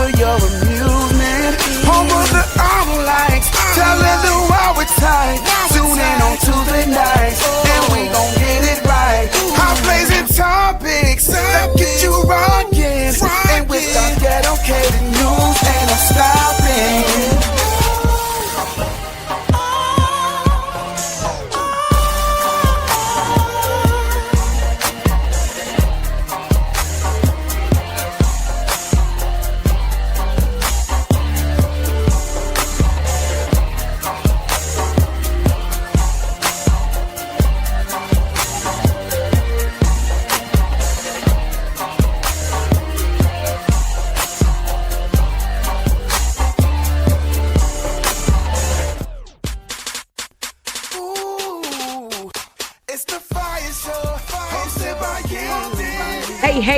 for your amusement. Home of the arm lights, telling the world we're tight. Tune in on Tuesday nights, and we gon' get it right. I'm blazing topics that get you rockin', and with our ghetto catered news, ain't no stopping.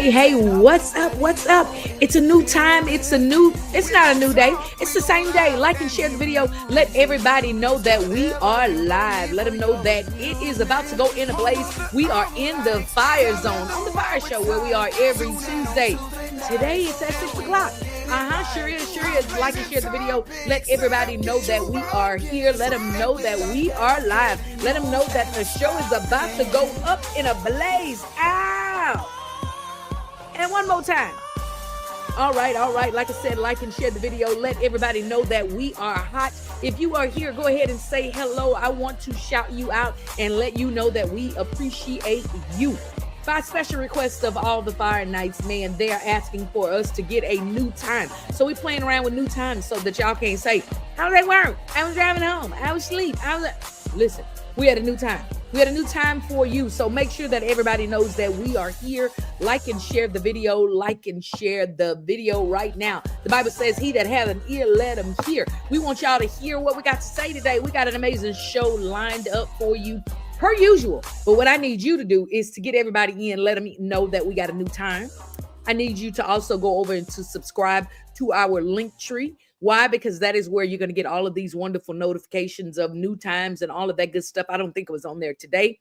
Hey, what's up? What's up? It's a new time. It's not a new day. It's the same day. Like and share the video. Let everybody know that we are live. Let them know that it is about to go in a blaze. We are in the Fire Zone on the Fire Show where we are every Tuesday. Today it's at 6 o'clock. Sure is. Like and share the video. Let everybody know that we are here. Let them know that we are live. Let them know that the show is about to go up in a blaze. Ow! And one more time. All right. Like I said, like and share the video. Let everybody know that we are hot. If you are here, go ahead and say hello. I want to shout you out and let you know that we appreciate you. By special request of all the Fire Nights, man, they're asking for us to get a new time. So we're playing around with new times so that y'all can't say, how did they work? I was driving home. I was asleep. Listen, we had a new time. We had a new time for you. So make sure that everybody knows that we are here. Like and share the video. Like and share the video right now. The Bible says, he that have an ear, let him hear. We want y'all to hear what we got to say today. We got an amazing show lined up for you per usual. But what I need you to do is to get everybody in. Let them know that we got a new time. I need you to also go over and to subscribe to our link tree. Why? Because that is where you're going to get all of these wonderful notifications of new times and all of that good stuff. I don't think it was on there today,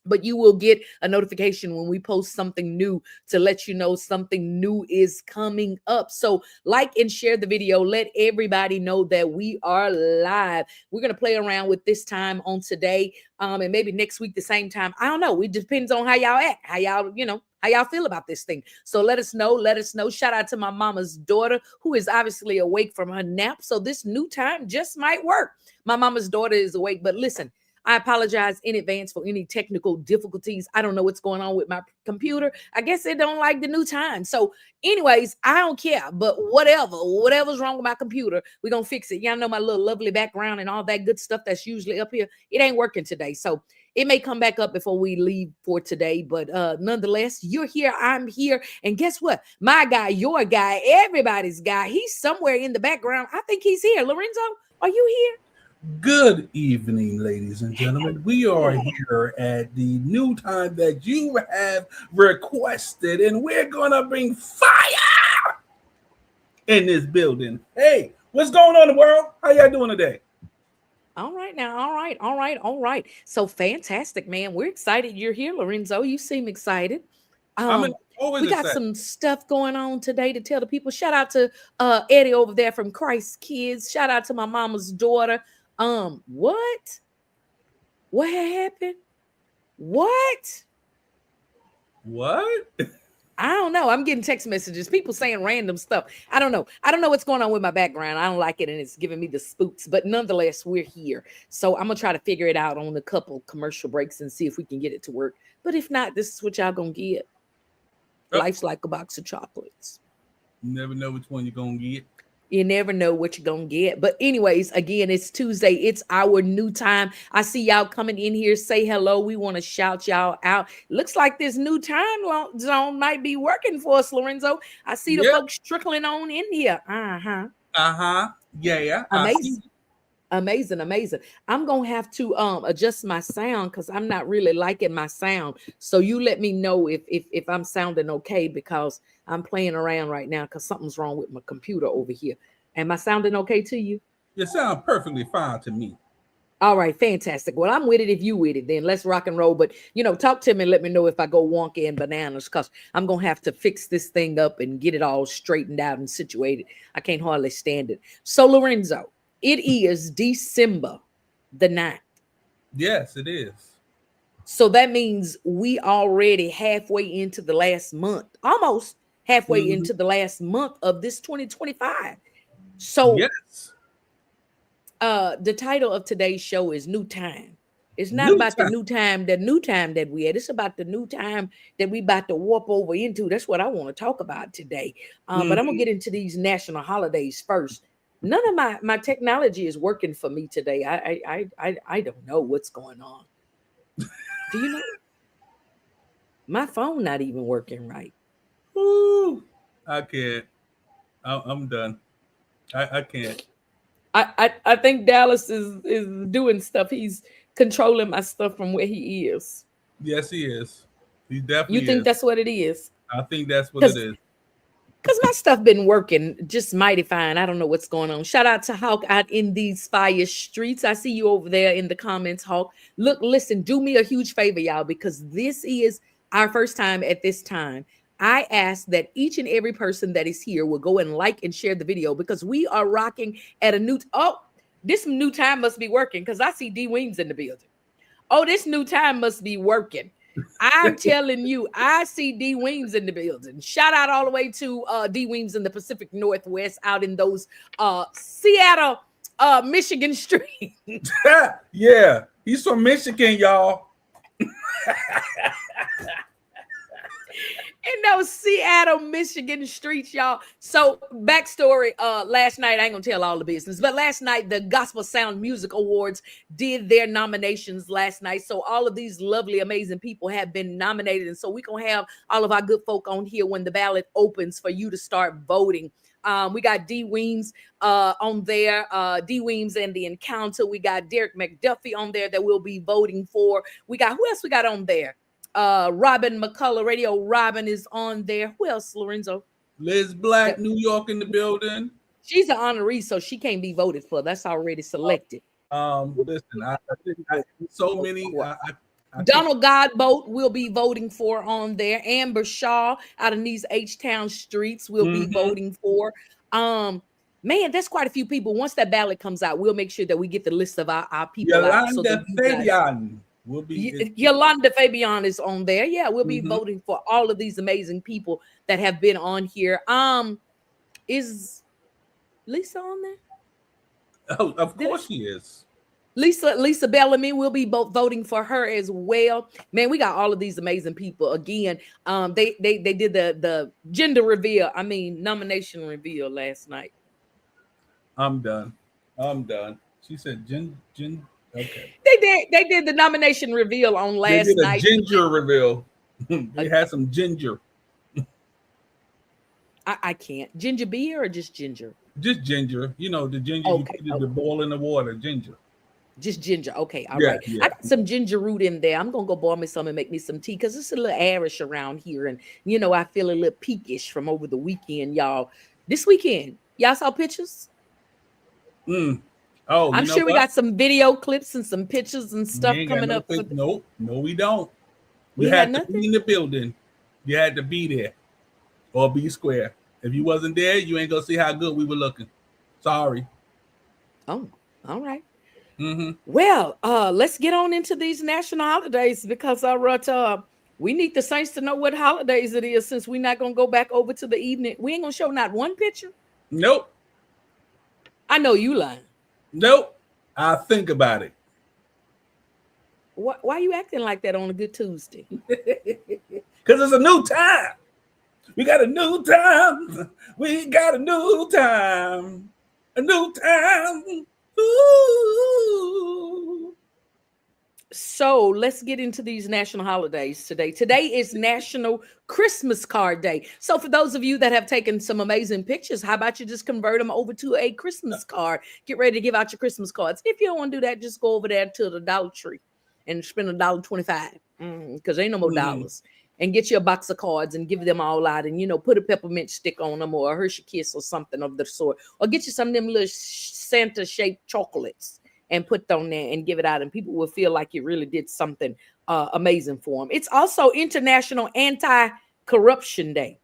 but you will get a notification when we post something new to let you know something new is coming up. So like and share the video. Let everybody know that we are live. We're going to play around with this time on today, and maybe next week the same time. I don't know. It depends on how y'all act, how y'all feel about this thing. So let us know. Shout out to my mama's daughter, who is obviously awake from her nap. So this new time just might work. My mama's daughter is awake, but listen, I apologize in advance for any technical difficulties. I don't know what's going on with my computer. I guess it don't like the new time. So anyways, I don't care, but whatever's wrong with my computer, we're going to fix it. Y'all know my little lovely background and all that good stuff that's usually up here. It ain't working today. So it may come back up before we leave for today, but nonetheless, you're here, I'm here, and guess what? My guy, your guy, everybody's guy, he's somewhere in the background. I think he's here. Lorenzo, are you here? Good evening, ladies and gentlemen. We are here at the new time that you have requested, and we're gonna bring fire in this building. Hey, what's going on in the world? How y'all doing today? All right now. All right. So fantastic, man. We're excited you're here, Lorenzo. You seem excited. We got some stuff going on today to tell the people. Shout out to Eddie over there from Christ Kids. Shout out to my mama's daughter. What had happened? What? I don't know. I'm getting text messages, people saying random stuff. I don't know what's going on with my background. I don't like it, and it's giving me the spooks. But nonetheless, we're here. So I'm going to try to figure it out on a couple commercial breaks and see if we can get it to work. But if not, this is what y'all going to get. Life's like a box of chocolates. You never know which one you're going to get. You never know what you're going to get. But anyways, again, it's Tuesday. It's our new time. I see y'all coming in here. Say hello. We want to shout y'all out. Looks like this new time zone might be working for us, Lorenzo. I see the folks trickling on in here. Yeah. Amazing. I'm going to have to adjust my sound because I'm not really liking my sound. So you let me know if I'm sounding okay, because I'm playing around right now because something's wrong with my computer over here. Am I sounding okay to you? You sound perfectly fine to me. All right, fantastic. Well, I'm with it. If you with it, then let's rock and roll. But talk to me and let me know if I go wonky and bananas, because I'm gonna have to fix this thing up and get it all straightened out and situated. I can't hardly stand it. So, Lorenzo, it is December the 9th. Yes, it is. So that means we already halfway into the last month, almost halfway Mhm. into the last month of this 2025. So Yes. the title of today's show is New Time. It's not New about the time. new time that we had. It's about the new time that we about to warp over into. That's what I want to talk about today. But I'm gonna Mhm. get into these national holidays first. None of my technology is working for me today. I don't know what's going on. Do you know? My phone not even working right. Woo. I can't. I'm done. I can't. I think Dallas is doing stuff. He's controlling my stuff from where he is. Yes, he is. He You definitely think is. that's what it is? I think that's what it Because is. my stuff been working just mighty fine. I don't know what's going on. Shout out to Hawk out in these fire streets. I see you over there in the comments, Hawk. Look, listen, do me a huge favor, y'all, because this is our first time at this time. I ask that each and every person that is here will go and like and share the video, because we are rocking at a new. Oh, this new time must be working, because I see D Weems in the building. Oh, this new time must be working. I'm telling you, I see D Weems in the building. Shout out all the way to D Weems in the Pacific Northwest, out in those Seattle, Michigan streets. Yeah, he's from Michigan, y'all. In those Seattle, Michigan streets, y'all. So, backstory, last night, I ain't gonna tell all the business, but last night, the Gospel Sound Music Awards did their nominations last night. So, all of these lovely, amazing people have been nominated. And so, we're gonna have all of our good folk on here when the ballot opens for you to start voting. We got D Weems on there, D Weems and the Encounter. We got Derek McDuffie on there that we'll be voting for. We got, who else we got on there? Robin McCullough, Radio Robin is on there. Who else, Lorenzo? Liz Black, That New York in the building. she's an honoree, so she can't be voted for. That's already selected. Listen, I think so many. I can't. Donald Godboat will be voting for on there. Amber Shaw out in these H-Town streets will be Mhm. voting for. Man, that's quite a few people. Once that ballot comes out, we'll make sure that we get the list of our people out so that Yolanda you guys. Fabian will be. Yolanda Fabian is on there. Yeah, we'll be Mhm. voting for all of these amazing people that have been on here. Is Lisa on there? Oh, of Did it? course she is. Lisa Bellamy will be voting for her as well. Man, we got all of these amazing people. Again, they did the gender reveal. I mean, nomination reveal last night. I'm done. I'm done. She said, "Gin." Okay. They did the nomination reveal on They last did a night. ginger reveal. They Uh, had some ginger, I can't ginger beer or just ginger. just ginger. You know, the ginger you Okay, put in the boil in the water. Ginger. just ginger. Okay, all Yeah, right. yeah. I got some ginger root in there. I'm gonna go boil me some and make me some tea, because it's a little airish around here, and I feel a little peakish from over the weekend, y'all. This weekend, y'all saw pictures. Mm. Oh, you I'm know sure we what? got some video clips and some pictures and We stuff ain't got coming no up. pic. Nope. No, we don't. You We had had to nothing. be in the building. You had to be there or be square. If you wasn't there, you ain't gonna see how good we were looking. Sorry. Oh, all right. Mm-hmm. Well, let's get on into these national holidays, because we need the Saints to know what holidays it is, since we're not gonna go back over to the evening. We ain't gonna show not one picture. Nope. I know you lying. Nope. I think about it. Why you acting like that on a good Tuesday? Because it's a new time. We got a new time. We got a new time. A new time. Ooh. So let's get into these national holidays today. Today is National Christmas Card Day. So for those of you that have taken some amazing pictures, how about you just convert them over to a Christmas card? Get ready to give out your Christmas cards. If you don't want to do that, just go over there to the Dollar Tree and spend $1.25, because ain't no more Mhm. dollars. And get you a box of cards and give them all out, and put a peppermint stick on them, or a Hershey Kiss or something of the sort, or get you some of them little Santa shaped chocolates and put on there and give it out, and people will feel like you really did something amazing for them. It's also International Anti-Corruption Day.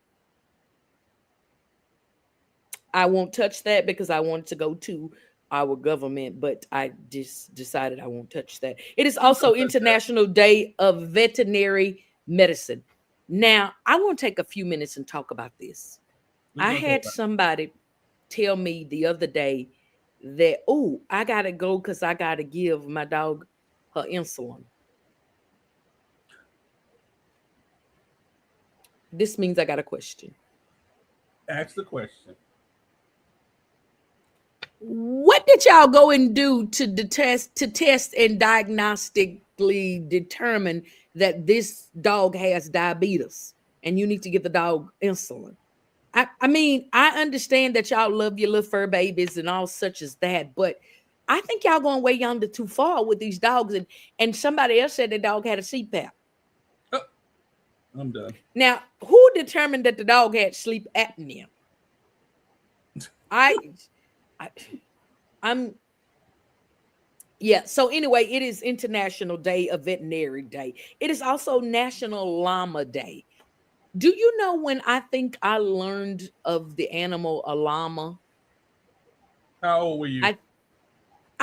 I won't touch that because I want to go to our government, but I just decided I won't touch that. It is also International Day of Veterinary Medicine. Now, I want to take a few minutes and talk about this. I had somebody tell me the other day that, oh, I got to go because I got to give my dog her insulin. This means I got a question. Ask the question. What did y'all go and do to test and diagnostically determine that this dog has diabetes and you need to give the dog insulin? I mean, I understand that y'all love your little fur babies and all such as that, but I think y'all going way yonder too far with these dogs. And somebody else said the dog had a CPAP. Oh, I'm done. Now, who determined that the dog had sleep apnea? I'm yeah. So anyway, it is International Day of Veterinary Day. It is also National Llama Day. Do you know when I think I learned of the animal a llama? How old were you? I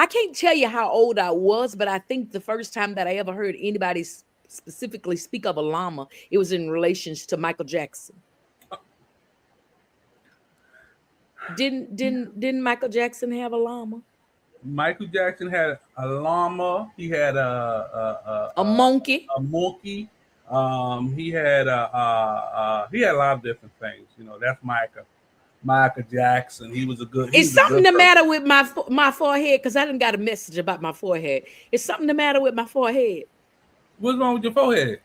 can't tell you how old I was, but I think the first time that I ever heard anybody specifically speak of a llama, it was in relations to Michael Jackson. Didn't Michael Jackson have a llama? Michael Jackson had a llama. He had A monkey. A monkey. He had a lot of different things. You know, that's Michael Jackson. He was a good. Is something the matter with my forehead? Because I didn't got a message about my forehead. Is something the matter with my forehead? What's wrong with your forehead?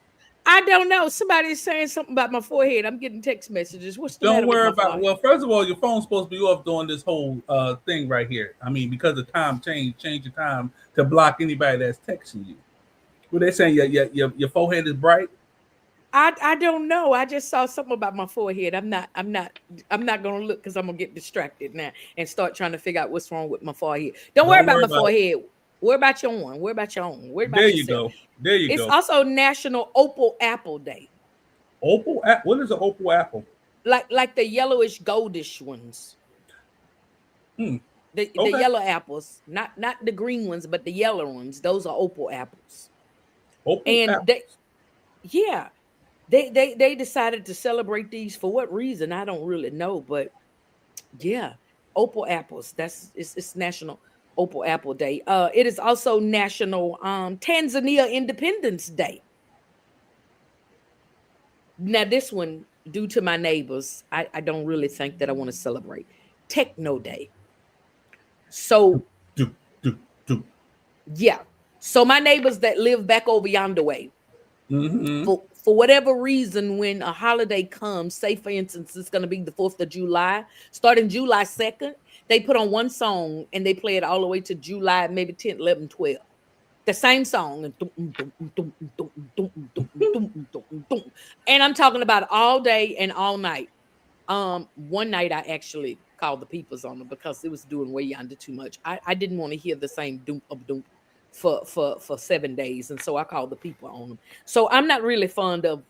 I don't know. Somebody's saying something about my forehead. I'm getting text messages. What's the matter? Don't worry with my about. forehead? Well, first of all, your phone's supposed to be off during this whole thing right here. I mean, because the time change your time to block anybody that's texting you. What they saying? Your forehead is bright. I don't know. I just saw something about my forehead. I'm not gonna look because I'm gonna get distracted now and start trying to figure out what's wrong with my forehead. Don't worry about my forehead. Worry about your own. Worry about your own. Worry about yourself. Go. There you go. It's also National Opal Apple Day. Opal apple. What is an opal apple? Like the yellowish goldish ones. The yellow apples, not the green ones, but the yellow ones. Those are opal apples. Opal apples. They decided to celebrate these for what reason? I don't really know, but yeah, opal apples. It's National Opal Apple Day. It is also National Tanzania Independence Day. Now, this one, due to my neighbors, I don't really think that I want to celebrate. Techno Day. So, yeah. So my neighbors that live back over yonder way, for whatever reason, when a holiday comes, say for instance, it's going to be the 4th of July, starting July 2nd, they put on one song and they play it all the way to July, maybe 10th, 11th, 12th. The same song. And I'm talking about all day and all night. One night I actually called the peoples on them because it was doing way yonder too much. I didn't want to hear the same doom of doom for 7 days, and so I called the people on them. So I'm not really fond of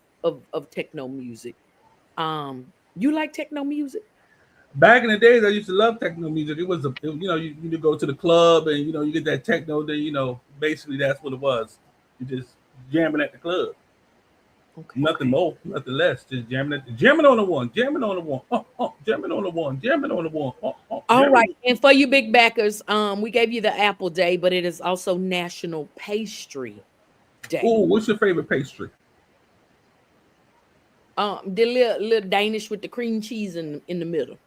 techno music. You like techno music? Back in the days, I used to love techno music. It was you go to the club and you get that techno. Then basically that's what it was. You just jamming at the club. Okay, nothing more, nothing less. Just jamming on the one, jamming on the one, jamming on the one, jamming on the one. All right, and for you big backers, we gave you the Apple Day, but it is also National Pastry Day. Oh, what's your favorite pastry? The little Danish with the cream cheese in the middle.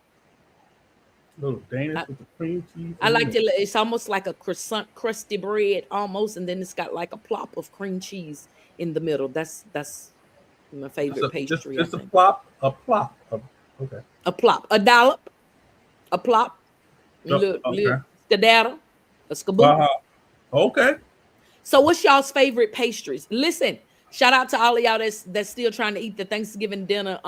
Little Danish with the cream cheese. I like it. It's almost like a croissant, crusty bread, almost, and then it's got like a plop of cream cheese in the middle. That's my favorite pastry. Just a plop. Okay. A plop, a dollop, a plop, little skedaddle, a skaboom. Okay. So, what's y'all's favorite pastries? Listen, shout out to all of y'all that's still trying to eat the Thanksgiving dinner.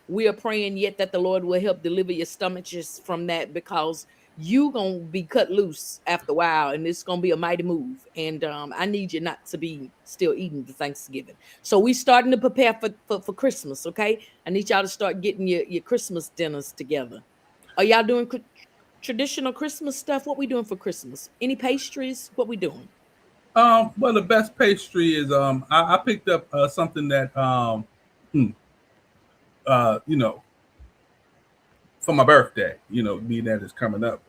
We are praying yet that the Lord will help deliver your stomachs from that, because you gonna be cut loose after a while, and it's gonna be a mighty move. And I need you not to be still eating the Thanksgiving. So we starting to prepare for Christmas. Okay, I need y'all to start getting your Christmas dinners together. Are y'all doing traditional Christmas stuff? What we doing for Christmas? Any pastries? What we doing? Well, the best pastry is I picked up something that hmm, you know, for my birthday. You know, being that is coming up.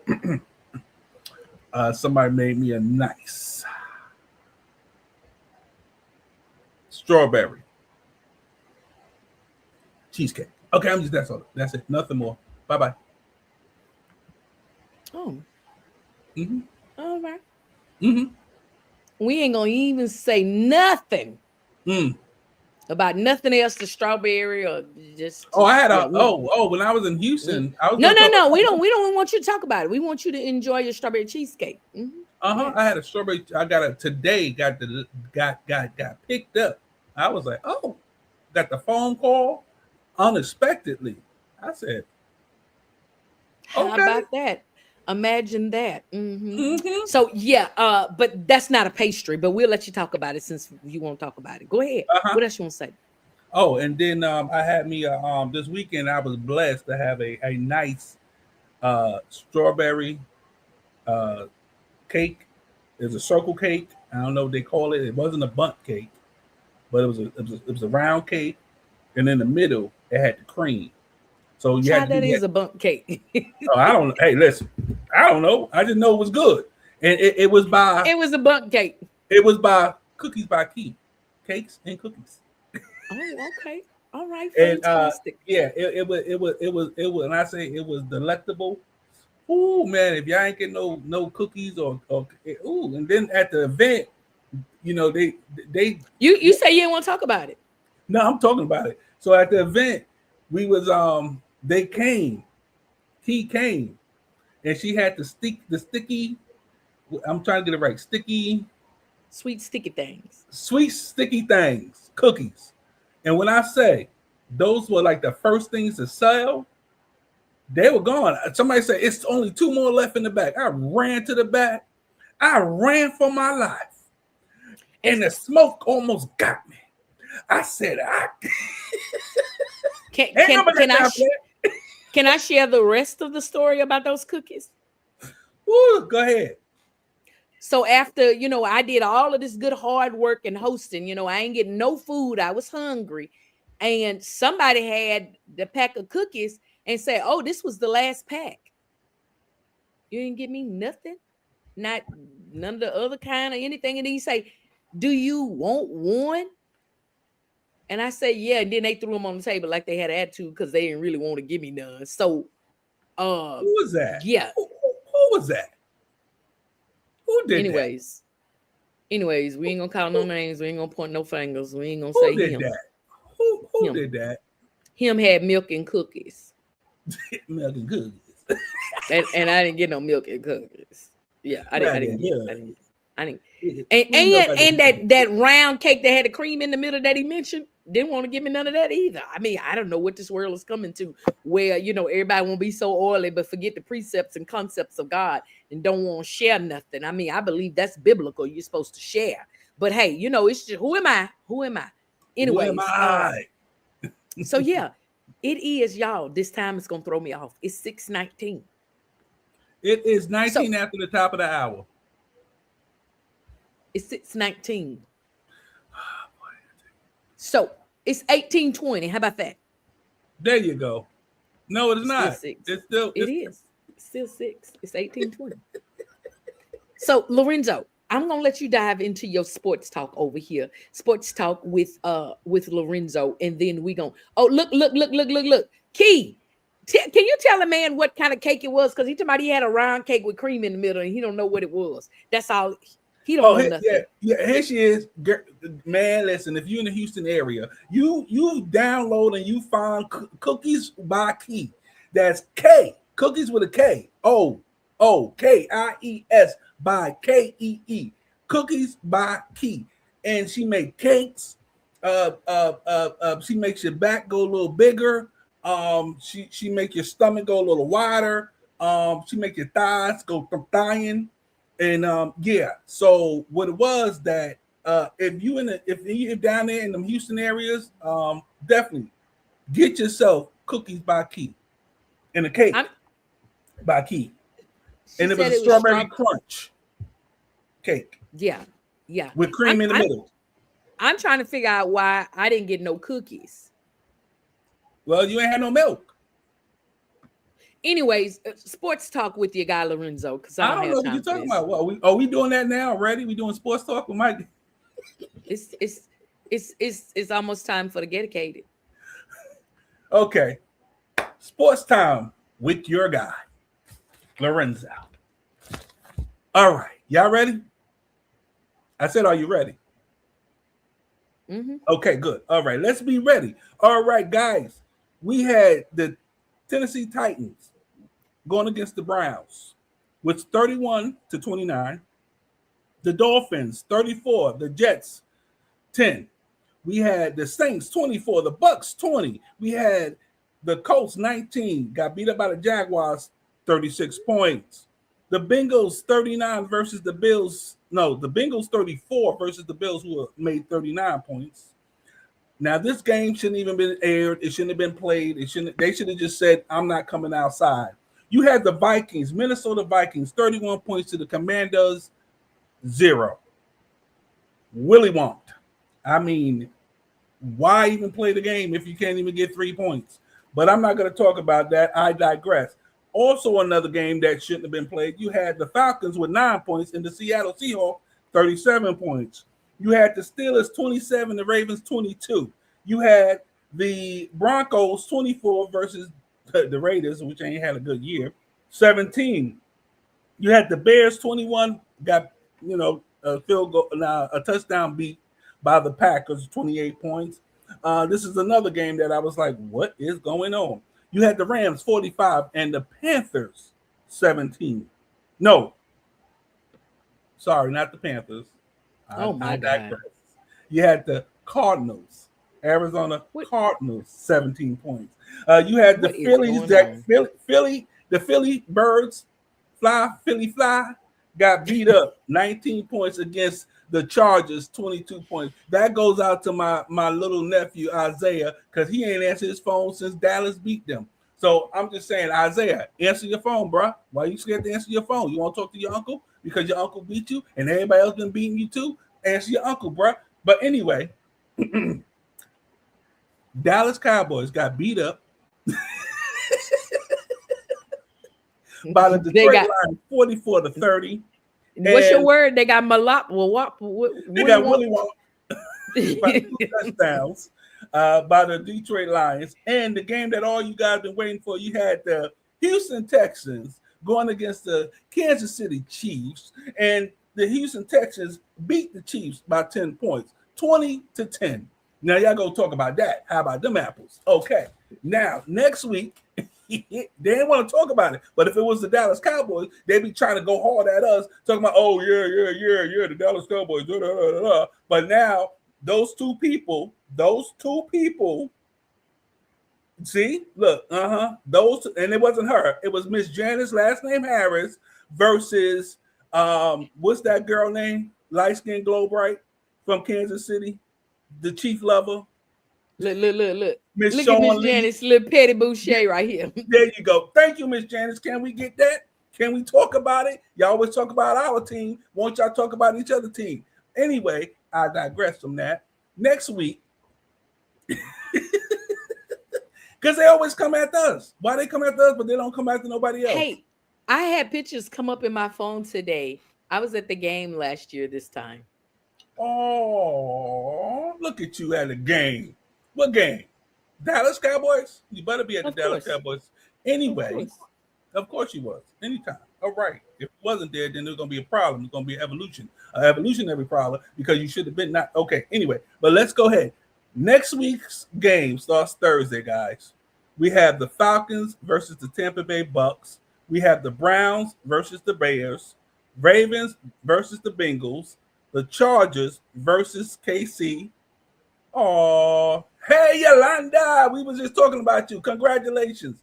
Somebody made me a nice strawberry cheesecake. Okay, that's all. That's it. Nothing more. Bye bye. Oh, Mm-hmm. all right. Mm-hmm. We ain't gonna even say nothing Mm. about nothing else to strawberry or just Oh, I had yeah. a when I was in Houston, I was No, gonna no, talk no. about We don't want you to talk about it. We want you to enjoy your strawberry cheesecake. I Yes. had a strawberry. I got it today. Got picked up. I was like, oh, got the phone call unexpectedly. I said, How okay. about that? Imagine that. Mm-hmm. So yeah, but that's not a pastry, but we'll let you talk about it since you won't talk about it. Go ahead. Uh-huh. What else you want to say? Oh, and then I had me this weekend. I was blessed to have a nice strawberry uh, cake. It's a circle cake. I don't know what they call it. It wasn't a bundt cake, but it was a round cake, and in the middle it had the cream. So you had Child, to do that that. is a bunk cake. Oh, I don't. Hey, listen, I don't know. I just know it was good, and It was a bunk cake. it was by Cookies by Key, cakes and cookies, Oh, okay. All right, and fantastic. yeah, it was. And I say it was delectable. Ooh, man, if y'all ain't get no cookies or ooh, and then at the event, you know they You say you didn't want to talk about it. no, I'm talking about it. So at the event, we was they came, he came, and she had the sticky. I'm trying to get it right. Sticky, Sweet sticky things. sweet sticky things, cookies. And when I say those were like the first things to sell, they were gone. Somebody said it's only two more left in the back. I ran to the back. I ran for my life, and the smoke almost got me. I said, "I Can ain't can nobody can got I time for that." can I share the rest of the story about those cookies? Woo, go ahead. So after, I did all of this good hard work and hosting, I ain't getting no food. I was hungry. And somebody had the pack of cookies and said, "Oh, this was the last pack. You didn't give me nothing, not none of the other kind of anything." And then you say, "Do you want one?" And I say, "Yeah." And then they threw them on the table like they had attitude because they didn't really want to give me none. So, Who was that? yeah. Who was that? Who did that? Anyways, we ain't gonna call no names. We ain't gonna point no fingers. We ain't gonna Who say did him. that? Who Him. did that? Him had milk and cookies, Milk and cookies. and I didn't get no milk and cookies. Yeah, I didn't. I Right didn't there, get. yeah. I didn't. We know And about and that. that round cake that had the cream in the middle that he mentioned didn't want to give me none of that either. I mean, I don't know what this world is coming to, where everybody won't be so oily, but forget the precepts and concepts of God and don't want to share nothing. I mean, I believe that's biblical. You're supposed to share, but hey, it's just who am I? Who am I? Who am Anyways, I? so yeah, it is y'all. This time it's gonna throw me off. It's 6:19. It is So 19 after the top of the hour. it's 6:19. So it's 18:20. How about that? There you go. No, it's Still not. six. It's still It is. It's still 6. It's 18:20. So Lorenzo, I'm gonna let you dive into your sports talk over here. Sports talk with Lorenzo, and then we gonna look. Key. Can you tell a man what kind of cake it was? Because he told me he had a round cake with cream in the middle, and he don't know what it was. That's all. He don't know nothing. yeah. Here she is, man. Listen, if you're in the Houston area, you download and you find Cookies by Key. That's K, cookies with a K. Kies by Kee. Cookies by Key, and she make cakes. She makes your back go a little bigger. She make your stomach go a little wider. She make your thighs go thigh-in. And yeah, so what it was that if you down there in the Houston areas, definitely get yourself cookies by Key and a cake I'm, by Key. she And it was said a it was strawberry straw. crunch cake Yeah, yeah. with I'm cream in the I'm middle. I'm trying to figure out why I didn't get no cookies. Well, you ain't had no milk. Anyways, sports talk with your guy Lorenzo because I I don't don't know have what you're time for talking this. about. What, are we doing that now already? We doing sports talk with Mike? It's it's it's almost time for the dedicated. Okay. Sports time with your guy, Lorenzo. All right. Y'all ready? I said, are you ready? Mm-hmm. Okay, good. All right, let's be ready. All right, guys. We had the Tennessee Titans going against the Browns, which 31-29. The Dolphins 34, the Jets 10. We had the Saints 24, the Bucks 20. We had the Colts 19, got beat up by the Jaguars 36 points. The Bengals 39 versus the Bills. No, the Bengals 34 versus the Bills, who made 39 points. Now, this game shouldn't even been aired. It shouldn't have been played. They should have just said, I'm not coming outside. You had the Vikings, Minnesota Vikings, 31 points to the Commanders, 0. Willie won't. I mean, why even play the game if you can't even get 3 points? But I'm not going to talk about that. I digress. Also, another game that shouldn't have been played, you had the Falcons with 9 points and the Seattle Seahawks 37 points. You had the Steelers 27, the Ravens 22. You had the Broncos 24 versus the Raiders, which ain't had a good year, 17. You had the Bears 21, got a field goal, a touchdown beat by the Packers, 28 points. This is another game that I was like, what is going on? You had the Rams 45 and the Panthers 17. No, sorry, not the Panthers. Oh my I God. digress. You had the Cardinals, Arizona What Cardinals, 17 points. You had the what is Phillies, going on? the Philly Birds, Philly Fly, got beat up 19 points against the Chargers, 22 points. That goes out to my little nephew, Isaiah, because he ain't answered his phone since Dallas beat them. So I'm just saying, Isaiah, answer your phone, bro. Why are you scared to answer your phone? You want to talk to your uncle because your uncle beat you and everybody else been beating you too? Answer your uncle, bro. But anyway, Dallas Cowboys got beat up by the They Detroit got Lions, 44-30. what's your And word? They got Malop. they got Willie Wonk by 2 touchdowns by the Detroit Lions. And the game that all you guys been waiting for, you had the Houston Texans going against the Kansas City Chiefs. And the Houston Texans beat the Chiefs by 10 points, 20-10. Now, y'all go talk about that. How about them apples? Okay. Now, next week, they didn't want to talk about it. But if it was the Dallas Cowboys, they'd be trying to go hard at us, talking about, oh, yeah, the Dallas Cowboys. Da, da, da, da. But now, those two people, see, look, those, and it wasn't her. It was Miss Janice, last name Harris, versus, what's that girl name? Light-skinned glow bright from Kansas City, the chief lover. Look. Miss Look at Miss Sean Lee. Janice, little Petty Boucher right here. There you go. Thank you, Miss Janice. Can we get that? Can we talk about it? Y'all always talk about our team. Won't y'all talk about each other team? Anyway, I digress from that. Next week, because they always come after us. Why they come after us, but they don't come after nobody else? Hey, I had pictures come up in my phone today. I was at the game last year this time. Oh, look at you at a game. What game? Dallas Cowboys? You better be at the Dallas Cowboys. Anyway, of course you was. Anytime. All right. If it wasn't there, then there's going to be a problem. It's going to be an evolutionary problem because you should have been not. Okay. Anyway, but let's go ahead. Next week's game starts Thursday, guys. We have the Falcons versus the Tampa Bay Bucks. We have the Browns versus the Bears. Ravens versus the Bengals. The Chargers versus KC. Hey, Yolanda, we was just talking about you. Congratulations.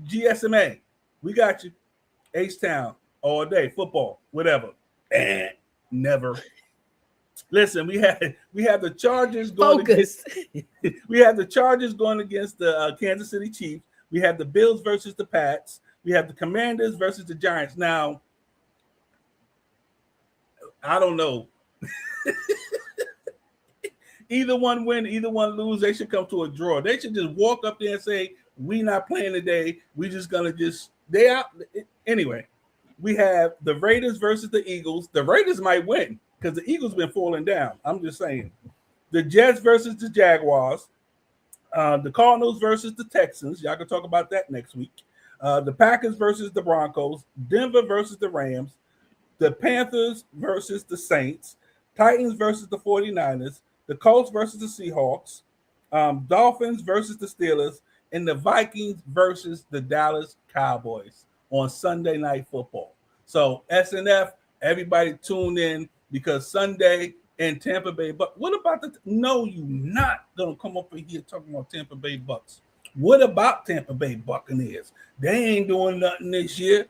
GSMA, we got you. H-Town, all day, football, whatever. Never. Listen, we have the Chargers going Focus. we have the Chargers going against the Kansas City Chiefs. We have the Bills versus the Pats. We have the Commanders versus the Giants. Now, I don't know. Either one win, either one lose. They should come to a draw. They should just walk up there and say, "We not playing today. We just gonna just they out." Anyway, we have the Raiders versus the Eagles. The Raiders might win because the Eagles been falling down. I'm just saying. The Jets versus the Jaguars. The Cardinals versus the Texans. Y'all can talk about that next week. The Packers versus the Broncos. Denver versus the Rams. The Panthers versus the Saints. Titans versus the 49ers. The Colts versus the Seahawks. Dolphins versus the Steelers. And the Vikings versus the Dallas Cowboys on Sunday Night Football. So SNF, everybody tune in because Sunday in Tampa Bay. But what about no, you're not going to come up in here talking about Tampa Bay Bucks. What about Tampa Bay Buccaneers? They ain't doing nothing this year.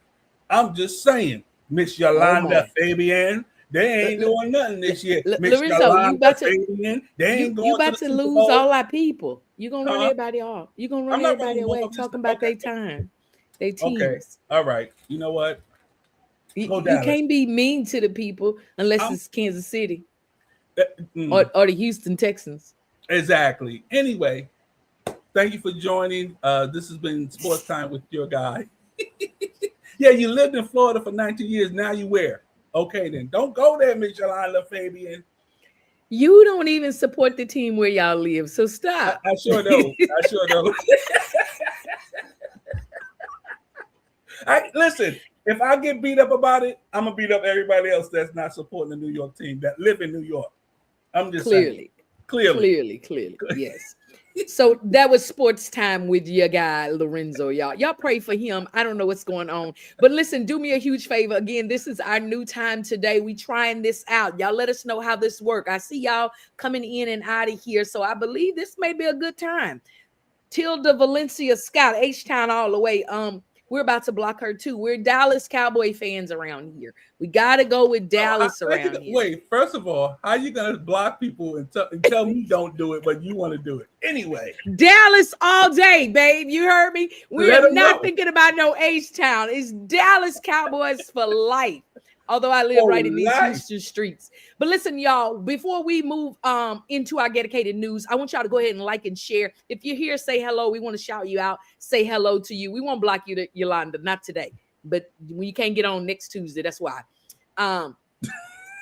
I'm just saying, Miss Yolanda Fabian. They ain't doing nothing this year. Lorenzo, you about to lose all our people. You're gonna run everybody off. You're gonna run everybody away talking about their time, their teams. Okay. All right. You know what? You can't be mean to the people unless it's Kansas City or the Houston Texans. Exactly. Anyway, thank you for joining. This has been Sports Time with your guy. Yeah, you lived in Florida for 19 years. Now you where? Okay, then don't go there, Miss Yolanda Fabian. You don't even support the team where y'all live, so stop. I sure don't. Listen, if I get beat up about it, I'm gonna beat up everybody else that's not supporting the New York team that live in New York. I'm just saying. Clearly. Yes. So that was Sports Time with your guy Lorenzo. Y'all pray for him. I don't know what's going on, but listen, do me a huge favor. Again, this is our new time today. We trying this out. Y'all let us know how this work. I see y'all coming in and out of here, so I believe this may be a good time. Tilda Valencia Scott, H-Town all the way. We're about to block her too. We're Dallas Cowboy fans around here. We got to go with Dallas around here. Wait, first of all, how are you going to block people and tell me don't do it, but you want to do it? Anyway. Dallas all day, babe. You heard me? We're not thinking about no H-Town. It's Dallas Cowboys for life. Although I live right in these Houston streets. But listen, y'all, before we move into our dedicated news, I want y'all to go ahead and like and share. If you're here, say hello. We want to shout you out. Say hello to you. We won't block you, Yolanda, not today. But you can't get on next Tuesday. That's why.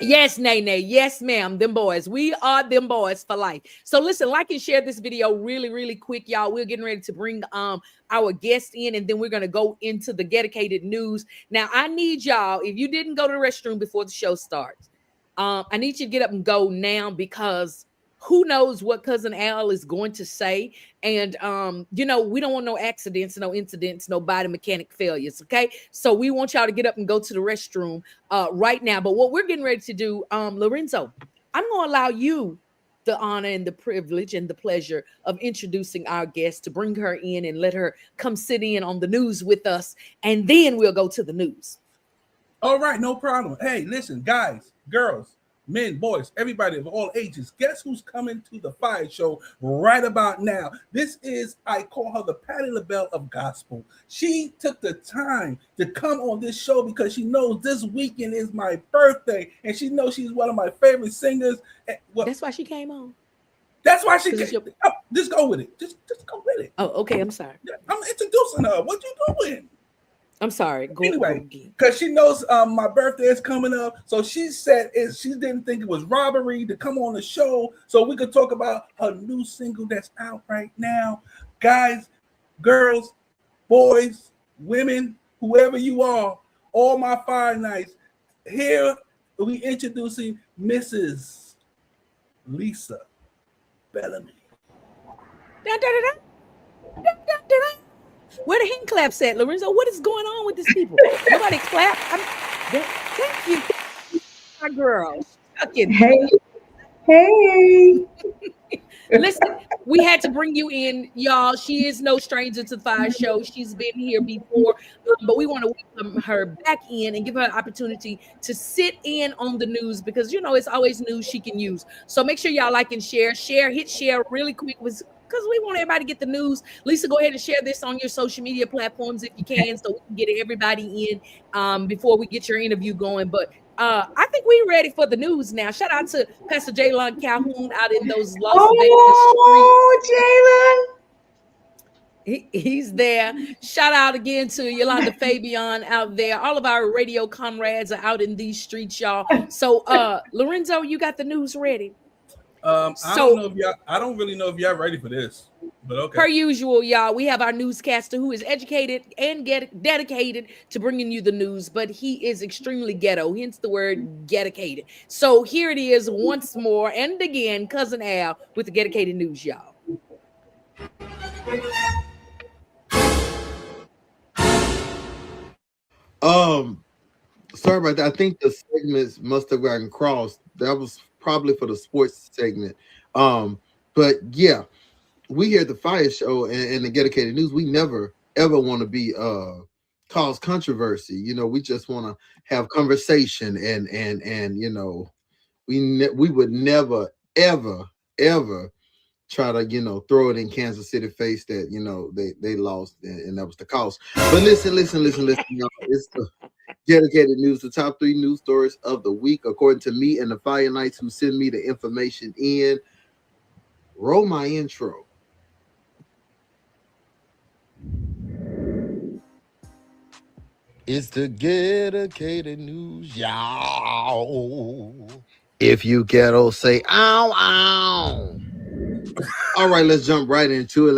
Yes, Nene. Yes, ma'am. Them boys. We are them boys for life. So listen, like and share this video really, really quick, y'all. We're getting ready to bring our guest in, and then we're going to go into the dedicated news. Now, I need y'all, if you didn't go to the restroom before the show starts, I need you to get up and go now because who knows what Cousin Al is going to say. And, we don't want no accidents, no incidents, no body mechanic failures, okay? So we want y'all to get up and go to the restroom right now. But what we're getting ready to do, Lorenzo, I'm going to allow you the honor and the privilege and the pleasure of introducing our guest to bring her in and let her come sit in on the news with us. And then we'll go to the news. All right, no problem. Hey, listen, guys, girls, men, boys, everybody of all ages, guess who's coming to the FIYAH show right about now? This is, I call her the Patti LaBelle of gospel. She took the time to come on this show because she knows this weekend is my birthday, and she knows she's one of my favorite singers. That's why she came on. That's why she came. Just go with it. Just go with it. Oh, okay. I'm sorry. I'm introducing her. What you doing? I'm sorry. Anyway, because she knows my birthday is coming up, so she said she didn't think it was robbery to come on the show so we could talk about her new single that's out right now. Guys, girls, boys, women, whoever you are, all my fire nights, here we introducing Mrs. Lisa Bellamy. Where the hand claps at, Lorenzo? What is going on with these people? Nobody clap. Thank you, my girl. Hey. Listen, we had to bring you in, y'all. She is no stranger to the Fire Show. She's been here before, but we want to welcome her back in and give her an opportunity to sit in on the news because it's always news she can use. So make sure y'all like and share. Hit share really quick because we want everybody to get the news. Lisa, go ahead and share this on your social media platforms if you can, so we can get everybody in before we get your interview going. But I think we're ready for the news now. Shout out to Pastor Jaylon Calhoun out in those Las Vegas streets. He's there. Shout out again to Yolanda Fabian out there. All of our radio comrades are out in these streets, y'all. So, Lorenzo, you got the news ready? I don't really know if y'all ready for this, but okay. Per usual, y'all, we have our newscaster who is educated and dedicated to bringing you the news, but he is extremely ghetto, hence the word dedicated. So here it is once more and again, Cousin Al with the dedicated news, y'all. Sorry about that. I think the segments must have gotten crossed. That was probably for the sports segment. But yeah, we here at the Fire Show and the dedicated news, we never ever want to be cause controversy. We just want to have conversation and we would never ever try to throw it in Kansas City face that they lost and that was the cost. But listen, y'all. It's the dedicated news, the top 3 news stories of the week, according to me and the Fire Knights who send me the information in. Roll my intro. It's the dedicated news, y'all. If you ghetto, say ow, ow. All right, let's jump right into it.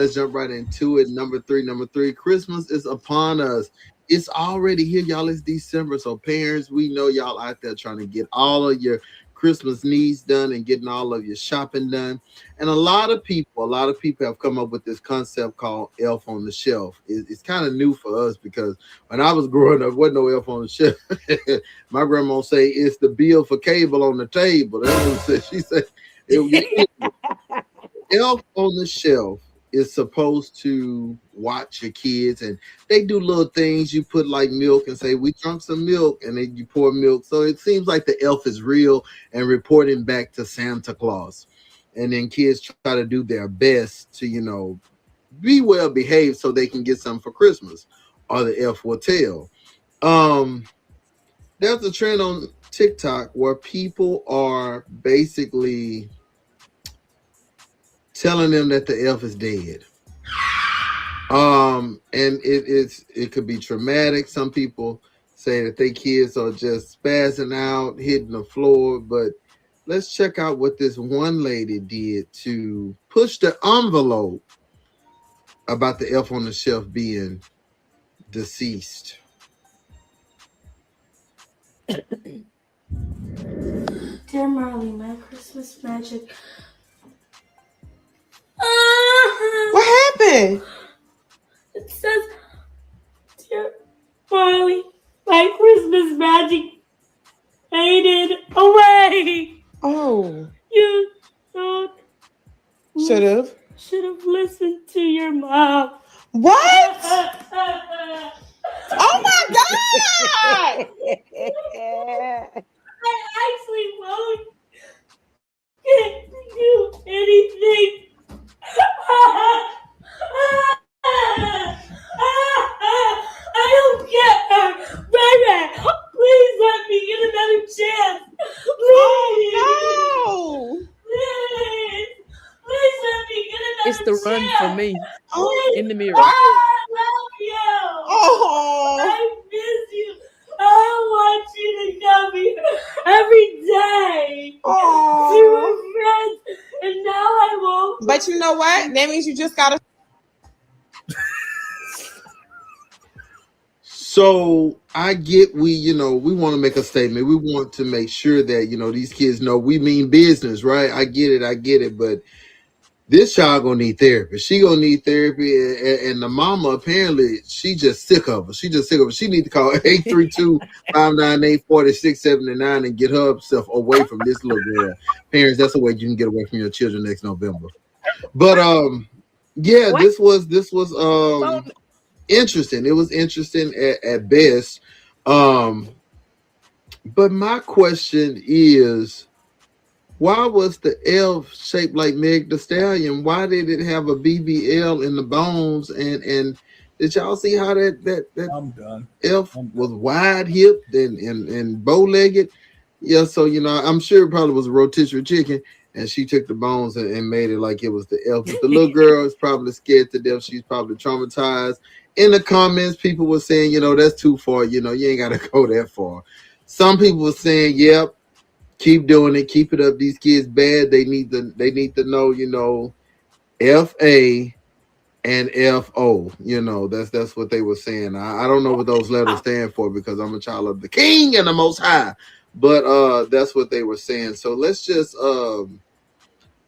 Number three, Christmas is upon us. It's already here, y'all. It's December. So parents, we know y'all out there trying to get all of your Christmas needs done and getting all of your shopping done. And a lot of people have come up with this concept called Elf on the Shelf. It's kind of new for us because when I was growing up, there wasn't no Elf on the Shelf. My grandma say it's the bill for cable on the table. That's what she said. Elf on the Shelf is supposed to watch your kids, and they do little things. You put like milk and say, we drunk some milk, and then you pour milk. So it seems like the elf is real and reporting back to Santa Claus. And then kids try to do their best to, be well behaved so they can get something for Christmas, or the elf will tell. There's a trend on TikTok where people are basically telling them that the elf is dead. And it could be traumatic. Some people say that their kids are just spazzing out, hitting the floor. But let's check out what this one lady did to push the envelope about the elf on the shelf being deceased. Dear Marley, my Christmas magic. What happened? It says, Dear Marley, my Christmas magic faded away. Oh. You should have listened to your mom. What? Oh my God! I actually won't get to do anything. I don't care, baby. Please let me get another chance. Please. Oh no! Please let me get another chance. It's the run for me in the mirror. I love you. Oh, I miss you. I want you to come here every day. oh. We were friends, and now I won't. But you know what? That means you just gotta. So I get we want to make a statement. We want to make sure that, these kids know we mean business, right? I get it. But this child gonna need therapy. She gonna need therapy. And the mama, apparently, she just sick of her. She need to call 832-598-4679 and get herself away from this little girl. Parents, that's the way you can get away from your children next November. But yeah, What? this was interesting. It was interesting at best. Um, but my question is, why was the L shaped like Meg the Stallion? Why did it have a BBL in the bones? And did y'all see how that I'm done. Elf I'm was done. wide hipped and bow legged? Yeah, so I'm sure it probably was a rotisserie chicken, and she took the bones and made it like it was the elf. But the little girl is probably scared to death. She's probably traumatized. In the comments, people were saying, that's too far. You ain't got to go that far. Some people were saying, yep, keep doing it, keep it up. These kids bad. They need to know, FA and FO. That's what they were saying. I don't know what those letters stand for because I'm a child of the King and the Most High. But that's what they were saying. So let's just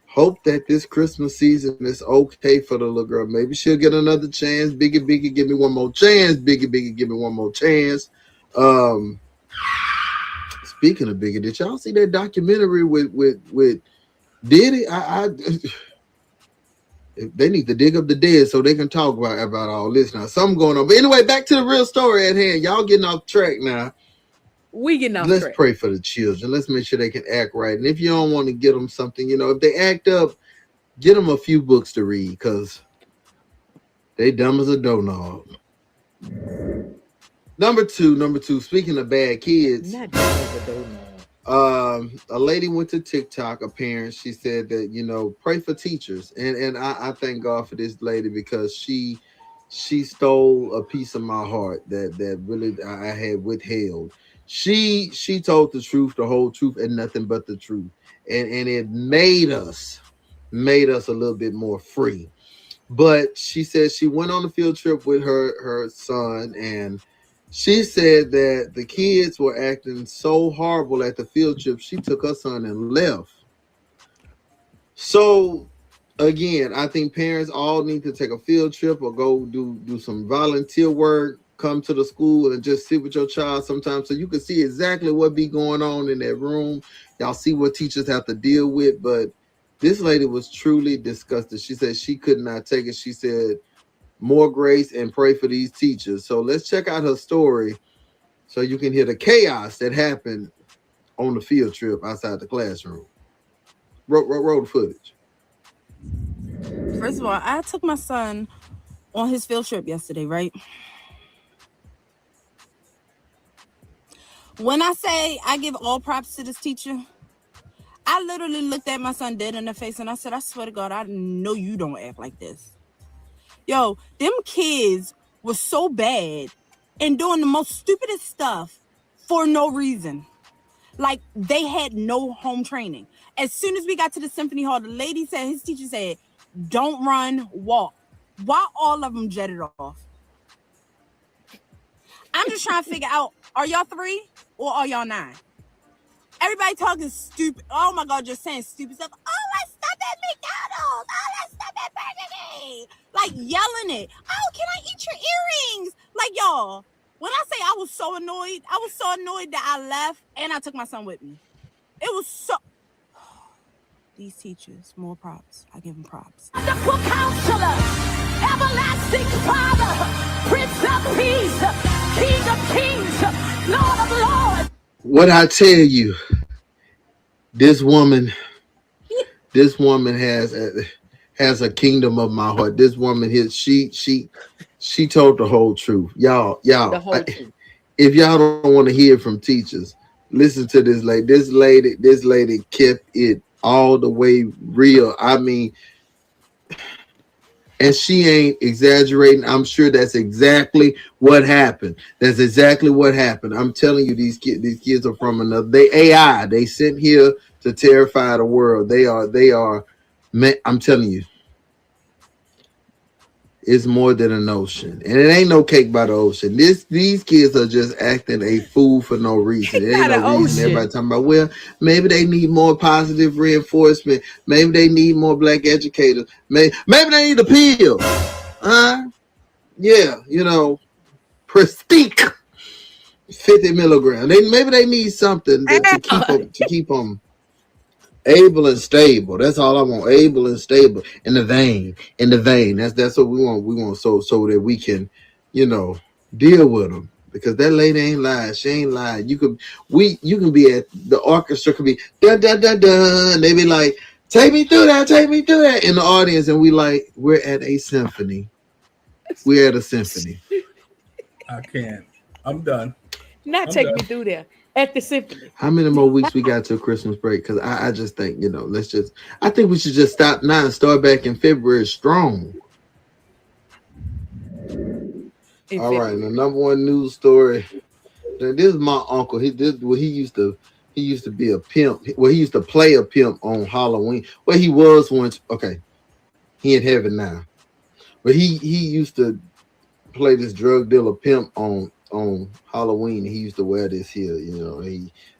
hope that this Christmas season is okay for the little girl. Maybe she'll get another chance. Biggie, Biggie, give me one more chance. Biggie, Biggie, give me one more chance. Um, Speaking of Biggie, did y'all see that documentary with Diddy? They need to dig up the dead so they can talk about all this now. Something going on. But anyway, back to the real story at hand. Y'all getting off track now. We getting off Let's track. pray for the children. Let's make sure they can act right. And if you don't want to get them something, if they act up, get them a few books to read because they dumb as a doorknob. Number two. Speaking of bad kids, Not dumb as a doorknob. a lady went to TikTok. A parent, she said that pray for teachers, and I thank God for this lady because she stole a piece of my heart that really I had withheld. She told the truth, the whole truth, and nothing but the truth, and it made us a little bit more free. But she said she went on a field trip with her son, and she said that the kids were acting so horrible at the field trip. She took her son and left. So again, I think parents all need to take a field trip or go do some volunteer work. Come to the school and just sit with your child sometimes so you can see exactly what be going on in that room. Y'all see what teachers have to deal with. But this lady was truly disgusted. She said she could not take it. She said, more grace and pray for these teachers. So let's check out her story so you can hear the chaos that happened on the field trip outside the classroom. Roll the footage. First of all, I took my son on his field trip yesterday, right? When I say I give all props to this teacher, I literally looked at my son dead in the face and I said, I swear to God, I know you don't act like this. Yo, them kids were so bad and doing the most stupidest stuff for no reason. Like, they had no home training. As soon as we got to the symphony hall, the lady said, his teacher said, don't run, walk. Why all of them jetted off? I'm just trying to figure out, are y'all 3 or are y'all 9? Everybody talking stupid. Oh my God, just saying stupid stuff. Oh, let's stop at McDonald's. Oh, let's stop at Burger King. Like, yelling it. Oh, can I eat your earrings? Like, y'all, when I say I was so annoyed that I left and I took my son with me. It was so... These teachers, more props. I give them props. Wonderful Counselor, Everlasting Father, Prince of Peace, King of Kings, Lord of Lords. What I tell you, this woman has a kingdom of my heart. This woman here, she told the whole truth. Y'all, The whole truth. if y'all don't want to hear from teachers, listen to this lady. This lady kept it all the way real. I mean, and she ain't exaggerating. I'm sure that's exactly what happened. That's exactly what happened. I'm telling you, these kids are from another. They AI. They sent here to terrify the world. They are. Man, I'm telling you, it's more than an ocean, and it ain't no cake by the ocean. These kids are just acting a fool for no reason. It ain't Not no an reason. ocean. Everybody talking about, well, maybe they need more positive reinforcement. Maybe they need more black educators. Maybe they need a pill. Yeah, Prestique, 50 milligrams. Maybe they need something to keep them. Able and stable. That's all I want. Able and stable. In the vein. In the vein. That's what we want. We want so that we can, deal with them. Because that lady ain't lied. She ain't lied. You can be at the orchestra could be dun dun dun dun. They be like, take me through that, in the audience, and we're at a symphony. We're at a symphony. I can't. I'm done. Not I'm take done. me through there at the symphony. How many more weeks we got till Christmas break? Because I just think, I think we should just stop now and start back in February strong. In All right, February. the number one news story. Now, this is my uncle. He used to be a pimp. Well, he used to play a pimp on Halloween. Well, he was once. Okay, he in heaven now. But he used to play this drug dealer pimp on Halloween. He used to wear this here.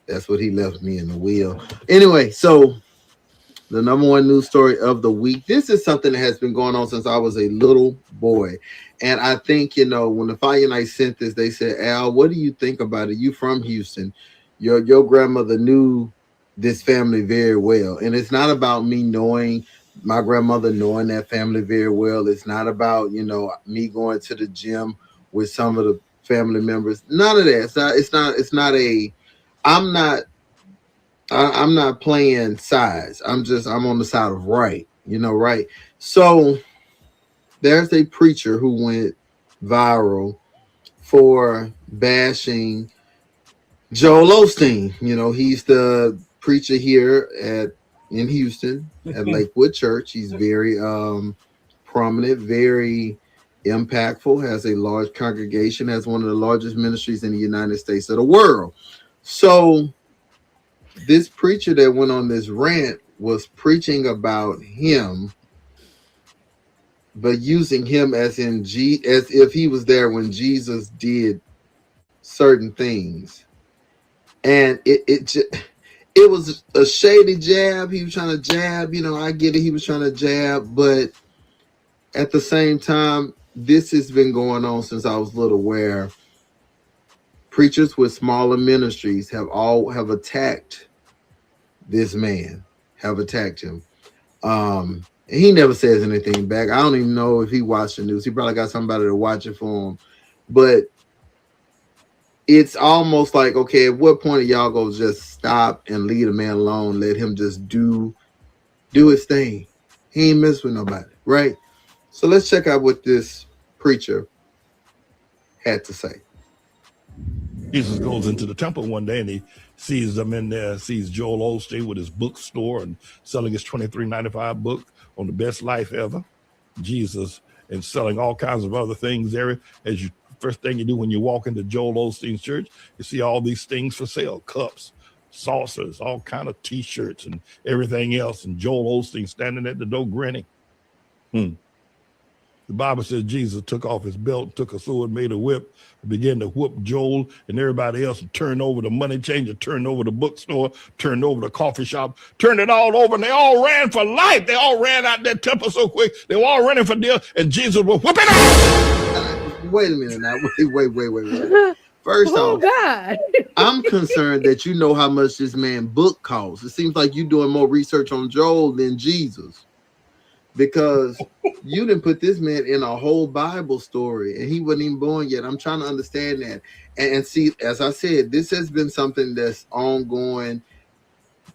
That's what he left me in the will. Anyway, so the number one news story of the week. This is something that has been going on since I was a little boy. And I think, when the Fire Night sent this, they said, Al, what do you think about it? You from Houston. Your grandmother knew this family very well. And it's not about me knowing my grandmother, knowing that family very well. It's not about, me going to the gym with some of the family members. None of that. I'm not playing sides. I'm on the side of right, right. So there's a preacher who went viral for bashing Joel Osteen. He's the preacher here in Houston at Lakewood Church. He's very prominent, very impactful, has a large congregation, has one of the largest ministries in the United States of the world. So this preacher that went on this rant was preaching about him, but using him as if he was there when Jesus did certain things, and it was a shady jab. He was trying to jab. I get it. He was trying to jab, but at the same time, this has been going on since I was little, where preachers with smaller ministries have attacked this man, have attacked him. He never says anything back. I don't even know if he watched the news. He probably got somebody to watch it for him. But it's almost like, okay, at what point are y'all go just stop and leave the man alone, let him just do his thing? He ain't mess with nobody, right? So let's check out what this preacher had to say. Jesus goes into the temple one day and he sees them in there, sees Joel Osteen with his bookstore and selling his $23.95 book on the best life ever, Jesus, and selling all kinds of other things there. First thing you do when you walk into Joel Osteen's church, you see all these things for sale, cups, saucers, all kind of T-shirts and everything else. And Joel Osteen standing at the door grinning. The Bible says Jesus took off his belt, took a sword, made a whip, and began to whoop Joel and everybody else, and turned over the money changer, turned over the bookstore, turned over the coffee shop, turned it all over, and they all ran for life. They all ran out that temple so quick. They were all running for dear, and Jesus was whipping out. Wait a minute now. Wait. First off, God. I'm concerned that you know how much this man book costs. It seems like you're doing more research on Joel than Jesus, because you didn't put this man in a whole Bible story and he wasn't even born yet. I'm trying to understand that. And see, as I said, this has been something that's ongoing.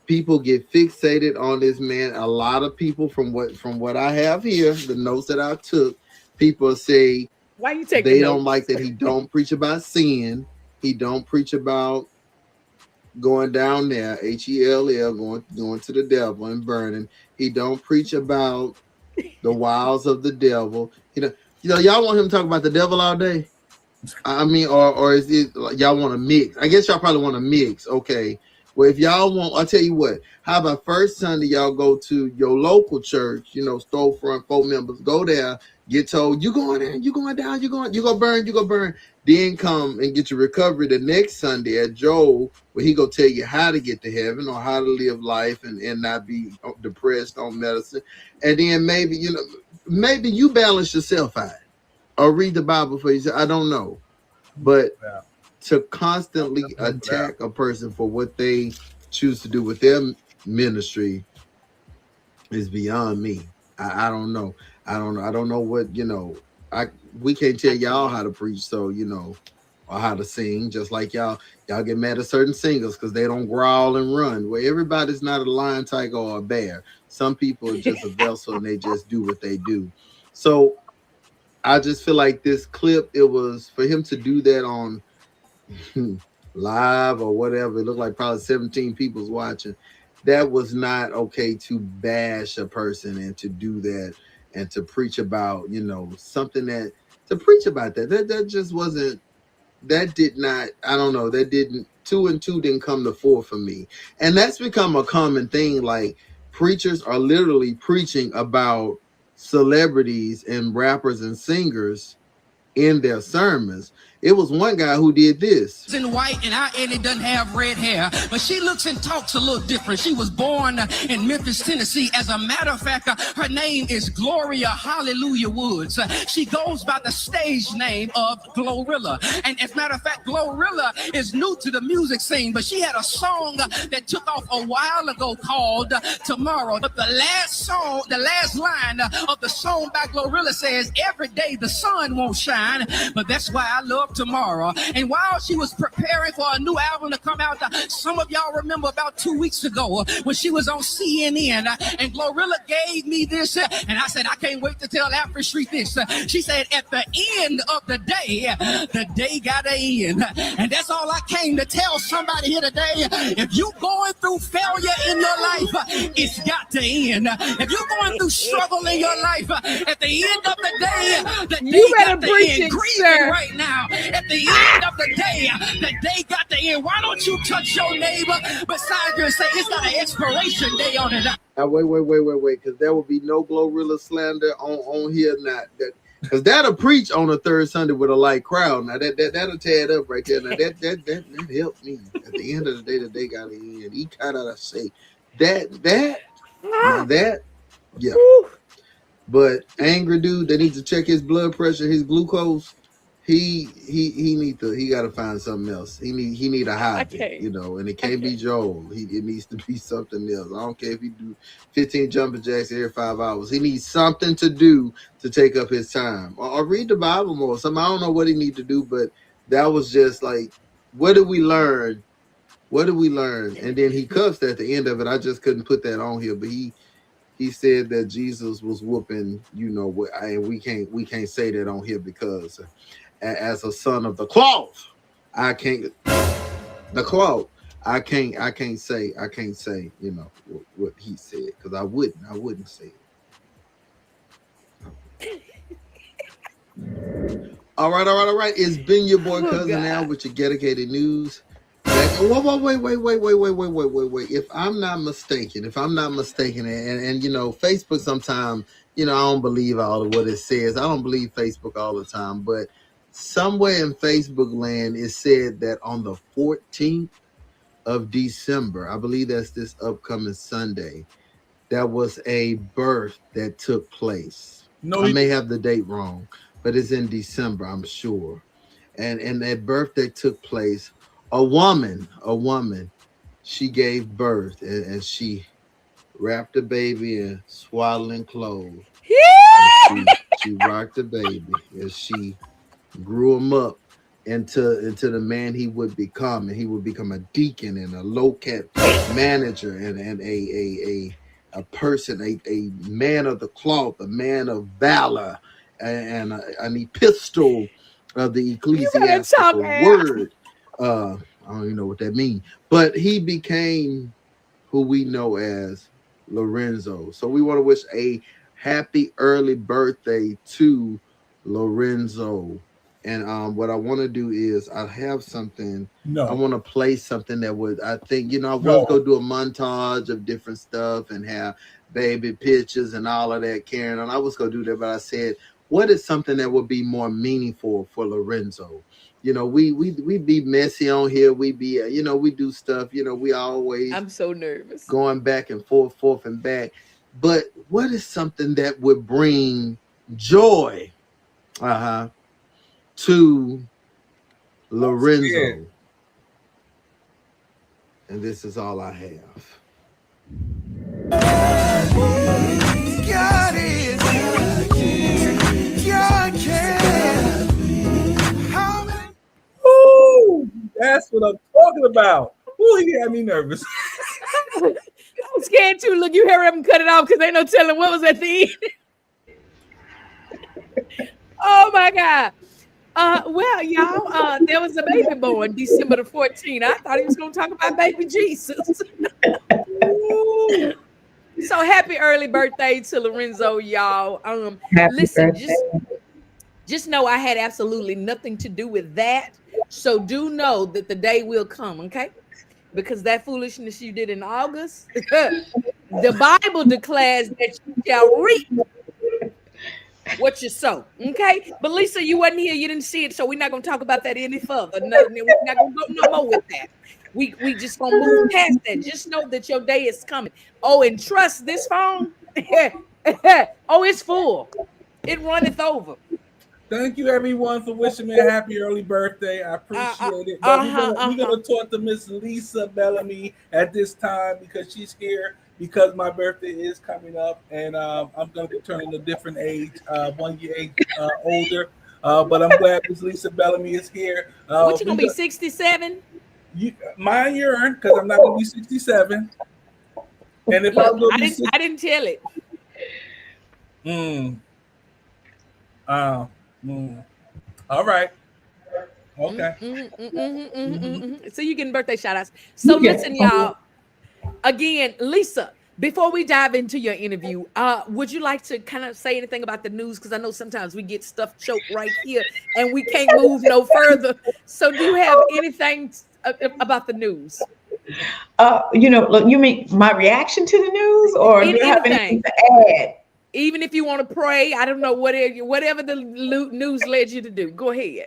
People get fixated on this man. A lot of people, from what I have here, the notes that I took, people say, why you take they don't like that he don't preach about sin. He don't preach about going down there, HELL, going to the devil and burning. He don't preach about the wiles of the devil. Y'all want him to talk about the devil all day? I mean, or is it y'all want to mix? I guess y'all probably want to mix. Okay. Well, if y'all want, I'll tell you what. How about first Sunday y'all go to your local church? Storefront, folk members, go there. Get told you going in, you going down, you go burn. Then come and get your recovery the next Sunday at Joel, where he go tell you how to get to heaven or how to live life and not be depressed on medicine. And then maybe you balance yourself out or read the Bible for yourself. I don't know, but to constantly attack a person for what they choose to do with their ministry is beyond me. I don't know. I don't know what, we can't tell y'all how to preach, so or how to sing, just like y'all get mad at certain singers because they don't growl and run. Well, everybody's not a lion, tiger, or a bear. Some people are just a vessel and they just do what they do. So I just feel like this clip, it was for him to do that on live or whatever. It looked like probably 17 people's watching. That was not okay to bash a person and to do that and to preach about, something that to preach about that just wasn't, that did not, I don't know, that didn't, two and two didn't come to four for me. And that's become a common thing. Like, preachers are literally preaching about celebrities and rappers and singers in their sermons. It was one guy who did this. In white and it doesn't have red hair, but she looks and talks a little different. She was born in Memphis, Tennessee. As a matter of fact, her name is Gloria Hallelujah Woods. She goes by the stage name of Glorilla. And as a matter of fact, Glorilla is new to the music scene, but she had a song that took off a while ago called Tomorrow. But the last line of the song by Glorilla says, every day the sun won't shine, but that's why I love tomorrow. And while she was preparing for a new album to come out, some of y'all remember about 2 weeks ago when she was on CNN, and Glorilla gave me this, and I said, I can't wait to tell Afro Street this. She said, at the end of the day got to end. And that's all I came to tell somebody here today. If you're going through failure in your life, it's got to end. If you're going through struggle in your life, at the end of the day got to end. Grieving right now. At the end of the day got to end. Why don't you touch your neighbor beside you and say, it's got an expiration day on it? Now, wait, because there will be no Glorilla slander on here. Not that, because that'll preach on a third Sunday with a light crowd. Now that'll tear it up right there. Now that helped me. At the end of the day got to end. He kind of say that, yeah. But angry dude that needs to check his blood pressure, his glucose. He got to find something else. He need a hobby, and it can't be Joel. It needs to be something else. I don't care if he do 15 jumping jacks every 5 hours. He needs something to do to take up his time, or read the Bible more. I don't know what he need to do, but that was just like, what did we learn? And then he cussed at the end of it. I just couldn't put that on here, but he said that Jesus was whooping, and we can't say that on here because as a son of the cloth, I can't say, what he said, because I wouldn't say it. All right. It's been your boy Cousin Al with your dedicated news. Wait. If I'm not mistaken, and Facebook sometimes, I don't believe all of what it says. I don't believe Facebook all the time, but somewhere in Facebook land, it said that on the 14th of December, I believe that's this upcoming Sunday, there was a birth that took place. I may have the date wrong, but it's in December, I'm sure. And that birth that took place, a woman, she gave birth, and she wrapped the baby in swaddling clothes. She rocked the baby, and she grew him up into the man he would become, and he would become a deacon and a low-cap manager and a person, a man of the cloth, a man of valor, and an epistle of the ecclesiastical word. I don't even know what that means, but he became who we know as Lorenzo. So we want to wish a happy early birthday to Lorenzo. And what I want to do is I have something. I want to play something that would, I think, I was going to do a montage of different stuff and have baby pictures and all of that, Karen. And I was going to do that, but I said, what is something that would be more meaningful for Lorenzo? We be messy on here. We be, we do stuff, we always. I'm so nervous. Going back and forth and back. But what is something that would bring joy to Lorenzo? And this is all I have. God is. God can. How many? Ooh, that's what I'm talking about. Ooh, he had me nervous. I'm scared too. Look, you hear him cut it off because ain't no telling what was at the end. Oh my God. Well, y'all, there was a baby born December the 14th. I thought he was gonna talk about baby Jesus. Ooh. So happy early birthday to Lorenzo, y'all. Happy Listen, birthday. just know I had absolutely nothing to do with that. So do know that the day will come, okay? Because that foolishness you did in August, the Bible declares that you shall reap what you sow. Okay. But Lisa, you wasn't here, you didn't see it, so we're not gonna talk about that any further. No, we're not gonna go no more with that. We just gonna move past that. Just know that your day is coming. Oh, and trust this phone. Oh, it's full. It runneth over. Thank you everyone for wishing me a happy early birthday. I appreciate it. But Uh-huh, we're uh-huh. gonna talk to Miss Lisa Bellamy at this time because she's here because my birthday is coming up and I'm gonna be turning a different age, 1 year age older. But I'm glad Miss Lisa Bellamy is here. What you gonna be 67? Mine yearn because I'm not gonna be 67. And if Look, I'm gonna be I didn't tell it. mm, uh, mm. All right. Okay. So you getting birthday shout outs. So listen, y'all. Again, Lisa, before we dive into your interview, would you like to kind of say anything about the news? Because I know sometimes we get stuff choked right here and we can't move no further. So do you have anything about the news? Look, you mean my reaction to the news, or do you have anything Anything. to add? Even if you want to pray, I don't know, whatever the news led you to do. Go ahead.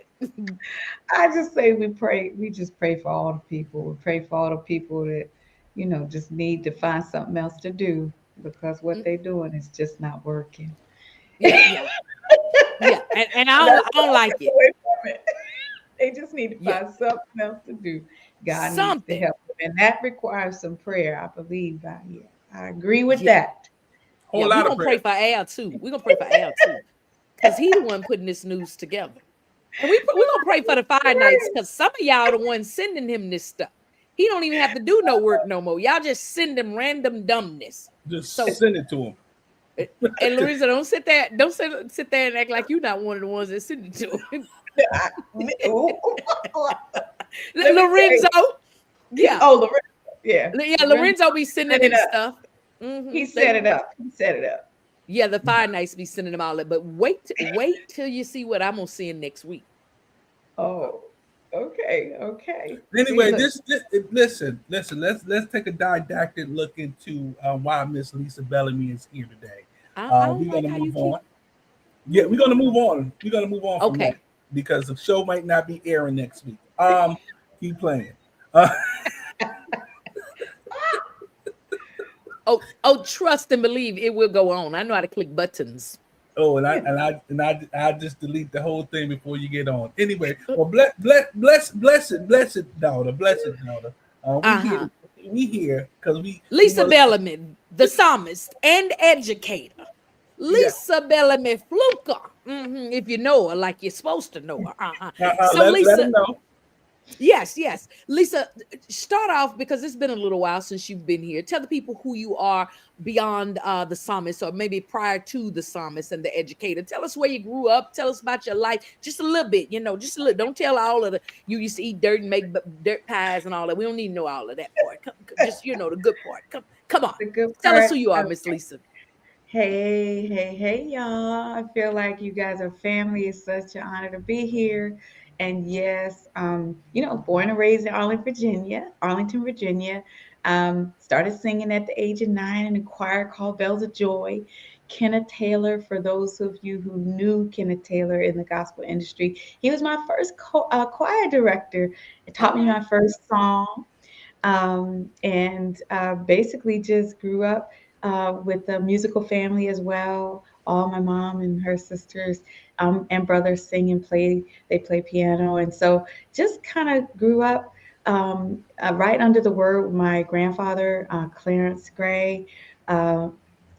I just say we pray. We just pray for all the people. We pray for all the people that, just need to find something else to do because what Mm, they're doing is just not working. yeah, yeah, yeah. And I That's don't all I like take it. away from it. They just need to Yeah. find something else to do. God needs to Something. help them, and that requires some prayer. I believe that. Yeah, I agree with Yeah. that. Whole Yeah. We're lot of gonna pray prayer. for Al too. We're gonna pray for Al too. Because he the one putting this news together. And we're gonna pray for the fire nights because some of y'all the ones sending him this stuff. He don't even have to do no work no more. Y'all just send him random dumbness. Just So send it to him. and Louisa, don't sit there and act like you're not one of the ones that send it to him. Oh, let me tell Lorenzo, you. yeah, Oh, Lorenzo. Yeah, yeah, Lorenzo Lorenzo be sending set it him up. stuff. He set it up. He set it up. Yeah, the fire nights be sending them all that. But wait till you see what I'm gonna send next week. Oh, okay, okay. Anyway, Look, listen. Let's take a didactic look into why Miss Lisa Bellamy is here today. I don't We're like gonna how you move keep. on. Yeah, we're gonna move on. We're gonna move on from that Okay. because the show might not be airing next week. Keep playing. Uh, Oh, trust and believe it will go on. I know how to click buttons. oh, and I just delete the whole thing before you get on. Anyway, well, blessed daughter, blessed daughter. We Uh-huh. here, because we Lisa want Bellamy, the psalmist and educator. yeah. Lisa Bellamy Fluker. If you know her like you're supposed to know her. So Let Lisa, him know. yes. Lisa, start off because it's been a little while since you've been here. Tell the people who you are beyond the psalmist, or maybe prior to the psalmist and the educator. Tell us where you grew up. Tell us about your life, just a little bit. Just a little. Don't tell all of the you used to eat dirt and make dirt pies and all that. We don't need to know all of that part. Just the good part. Come on. The good Tell us part. who you are, Miss Lisa. Hey, y'all. I feel like you guys are family. It's such an honor to be here. And yes, born and raised in Arlington, Virginia. Started singing at the age of 9 in a choir called Bells of Joy. Kenneth Taylor, for those of you who knew Kenneth Taylor in the gospel industry, he was my first choir director. It taught me Okay. my first song, and basically just grew up with a musical family as well. All my mom and her sisters and brothers sing and play. They play piano, and so just kind of grew up right under the word with my grandfather, Clarence Gray, uh,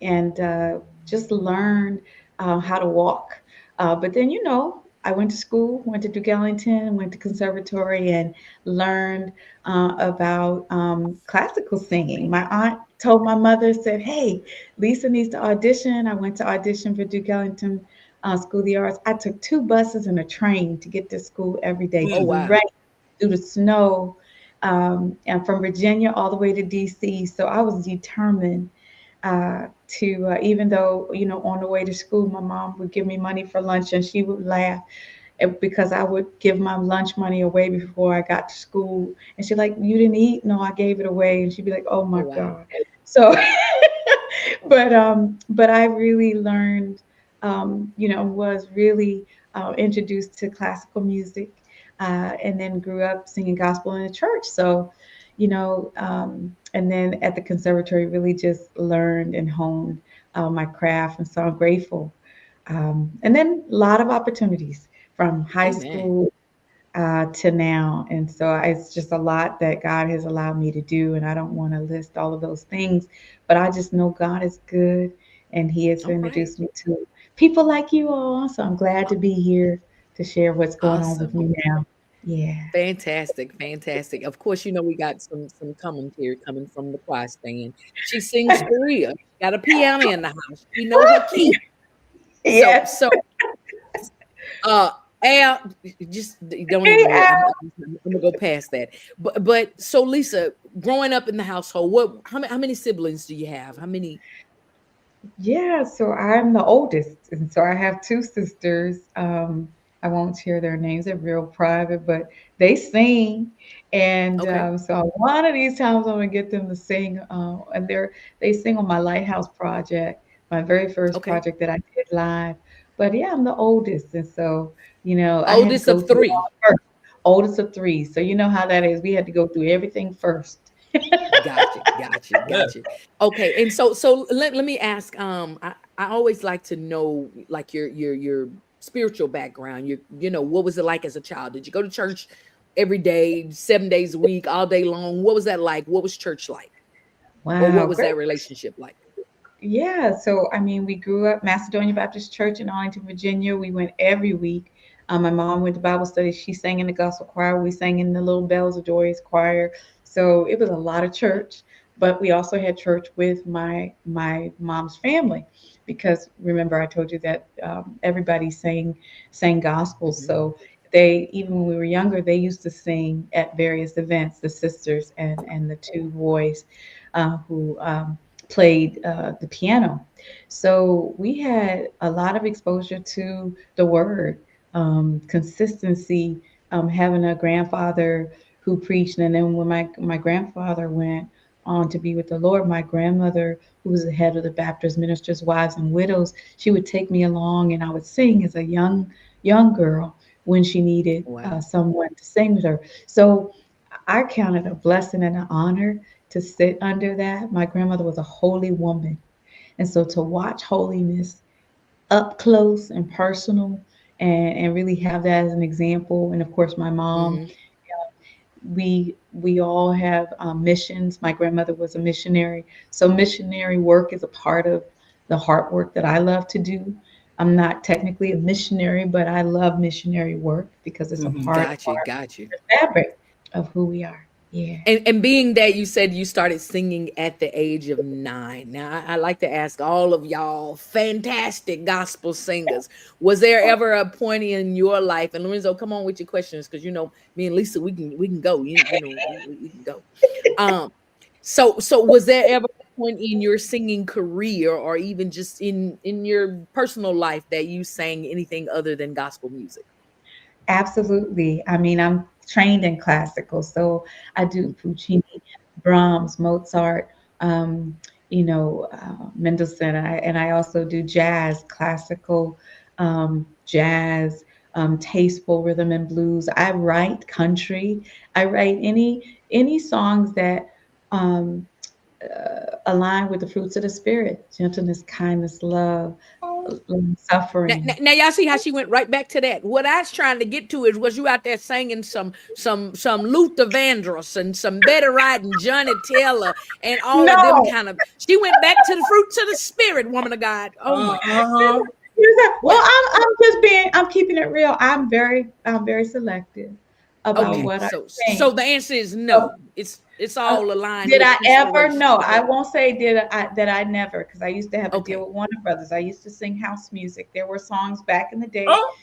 and just learned how to walk. But then, I went to school, went to Duke Ellington, went to conservatory, and learned about classical singing. My aunt told my mother, said, "Hey, Lisa needs to audition." I went to audition for Duke Ellington School of the Arts. I took two buses and a train to get to school every day Oh through the wow. rain, through the snow, and from Virginia all the way to DC. So I was determined to, even though, on the way to school, my mom would give me money for lunch and she would laugh because I would give my lunch money away before I got to school. And she's like, "You didn't eat?" "No, I gave it away." And she'd be like, "Oh Oh my wow. God." So, but I really learned, was really introduced to classical music, and then grew up singing gospel in the church. So, and then at the conservatory, really just learned and honed my craft. And so I'm grateful. And then a lot of opportunities from high Amen. school to now. And so it's just a lot that God has allowed me to do. And I don't want to list all of those things, but I just know God is good and He has All right. introduced me to people like you all. So I'm glad to be here to share what's going on with Awesome. me now. Yeah. Fantastic, fantastic. Of course, we got some commentary coming from the choir stand. She sings for real. She got a piano in the house. She know her key. So Yes. so uh Al, just don't Hey, even worry. Al. I'm gonna go past that. But so Lisa, growing up in the household, how many siblings do you have? How many? Yeah, so I'm the oldest, and so I have two sisters. I won't share their names; they're real private, but they sing, and Okay, so one of these times I'm gonna get them to sing. And they sing on my Lighthouse project, my very first okay. project that I did live. But yeah, I'm the oldest, and so I had to Oldest go of through it three. all first. Oldest of three, so you know how that is. We had to go through everything first. Gotcha, gotcha, Yeah. gotcha. Okay, and so let me ask. I always like to know like your spiritual background. What was it like as a child? Did you go to church every day, 7 days a week, all day long? What was that like? What was church like, or what Wow, was great. that relationship like? Yeah, so I mean, we grew up Macedonia Baptist Church in Arlington, Virginia. We went every week. My mom went to Bible study. She sang in the gospel choir. We sang in the Little Bells of Joyous choir. So it was a lot of church, but we also had church with my mom's family, because remember I told you that everybody sang gospel. Mhm. So they, even when we were younger, they used to sing at various events. The sisters and the two boys who played the piano. So we had a lot of exposure to the word, consistency, having a grandfather who preached. And then when my grandfather went on to be with the Lord, my grandmother, who was the head of the Baptist Ministers' Wives and Widows, she would take me along and I would sing as a young girl when she needed Wow. someone to sing with her. So I counted a blessing and an honor to sit under that. My grandmother was a holy woman. And so to watch holiness up close and personal, and really have that as an example. And of course, my mom, Hmm. we all have missions. My grandmother was a missionary. So missionary work is a part of the heart work that I love to do. I'm not technically a missionary, but I love missionary work because it's a Mhm. part of Got you, got you. the fabric of who we are. Yeah. And being that you said you started singing at the age of 9. Now I like to ask all of y'all fantastic gospel singers. Was there ever a point in your life? And Lorenzo, come on with your questions, because me and Lisa, we can go. We can go. Um, so was there ever a point in your singing career, or even just in your personal life, that you sang anything other than gospel music? Absolutely. I mean, I'm trained in classical, so I do Puccini, Brahms, Mozart, um, Mendelssohn, and I also do jazz, classical, jazz, tasteful rhythm and blues. I write country. I write any songs that align with the fruits of the spirit: gentleness, kindness, love, Now, suffering. now y'all see how she went right back to that. What I was trying to get to is, was you out there singing some Luther Vandross and some Betty Wright and Johnny Taylor and all of them No. kind of. She went back to the fruits of the spirit, woman of God. Oh my God. Uh-huh. Well, What? I'm keeping it real. I'm very selective about Okay, what I so think. the answer is So, no. It's all aligned did with I ever? inspiration. No, I won't say that I never, because I used to have a deal Okay. with Warner Brothers. I used to sing house music. There were songs back in the day Oh,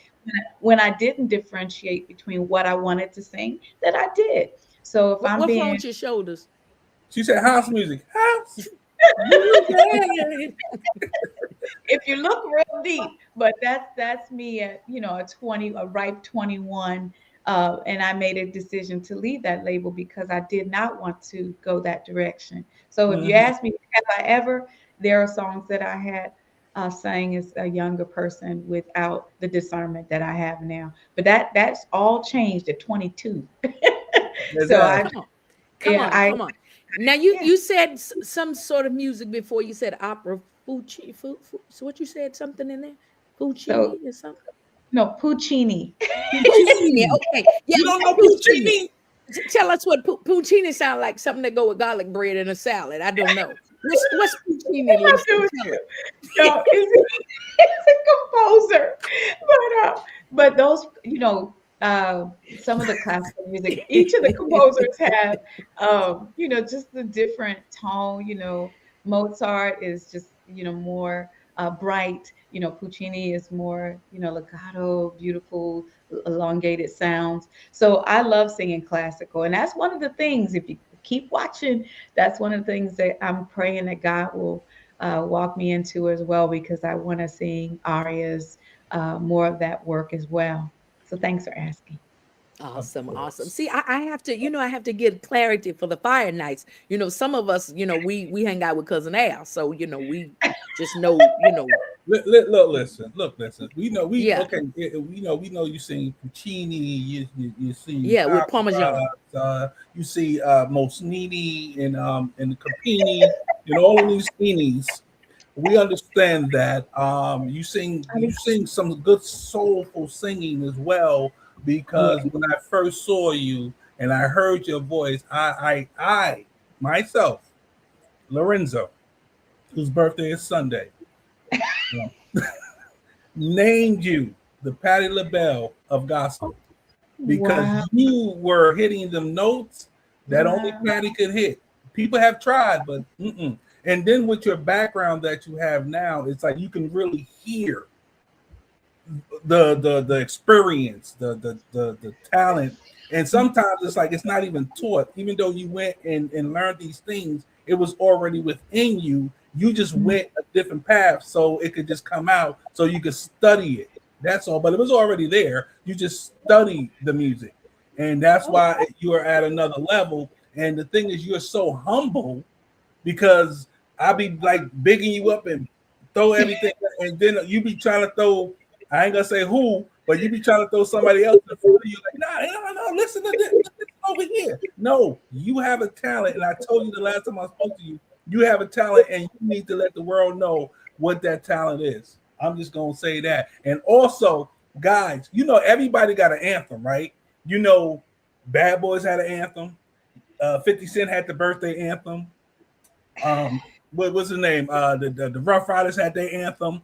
when I didn't differentiate between what I wanted to sing that I did. So if I'm What's wrong being with your shoulders? she said house music. House music. if you look real deep, but that's me at a ripe 21, and I made a decision to leave that label because I did not want to go that direction. So if you Mhm. ask me, have I ever? There are songs that I had sang as a younger person without the discernment that I have now, but that's all changed at 22. So Exactly. I Come on. Come yeah on, I come on. Now you yeah you said some sort of music before. You said opera, so what you said something in there? so Puccini or something? no Puccini. Puccini. Puccini. Okay, yeah, You don't what's know Puccini? Puccini? Tell us what Puccini sound like. Something that go with garlic bread and a salad. I don't know. What's Puccini, I Lisa? do with Tell you. us. No, it's a composer. But those, some of the classical music, each of the composers have, just the different tone. Mozart is just, more bright. Puccini is more, legato, beautiful, elongated sounds. So I love singing classical, and that's one of the things. If you keep watching, that's one of the things that I'm praying that God will walk me into as well, because I want to sing arias, more of that work as well. So thanks for asking. Of Awesome, awesome. course. See, I have to, I have to get clarity for the fire nights. Some of us, we hang out with cousin Al, so we just know, Look, listen. We know we yeah, okay. We know you sing Puccini. You see yeah, with Parmesan. You see Mosnini and the Capini and all of these Finis. We understand that you sing some good soulful singing as well, Yeah. because when I first saw you and I heard your voice, I myself, Lorenzo, whose birthday is Sunday, named you the Patti LaBelle of gospel, because Wow. you were hitting them notes that only Wow. Patti could hit. People have tried, but mm-mm. And then with your background that you have now, it's like you can really hear the experience, the talent. And sometimes it's like it's not even taught, even though you went and learned these things, it was already within you. You just went a different path so it could just come out so you could study it. That's all. But it was already there. You just study the music. And that's why you are at another level. And the thing is, you're so humble, because I be like bigging you up and throw everything, and then you be trying to throw. I ain't gonna say who, but you be trying to throw somebody else in front of you. Like, no, listen to this, listen over here. No, you have a talent, and I told you the last time I spoke to you, you have a talent, and you need to let the world know what that talent is. I'm just gonna say that, and also, guys, everybody got an anthem, right? You know, Bad Boys had an anthem. 50 Cent had the birthday anthem. What was the name? The Rough Riders had their anthem.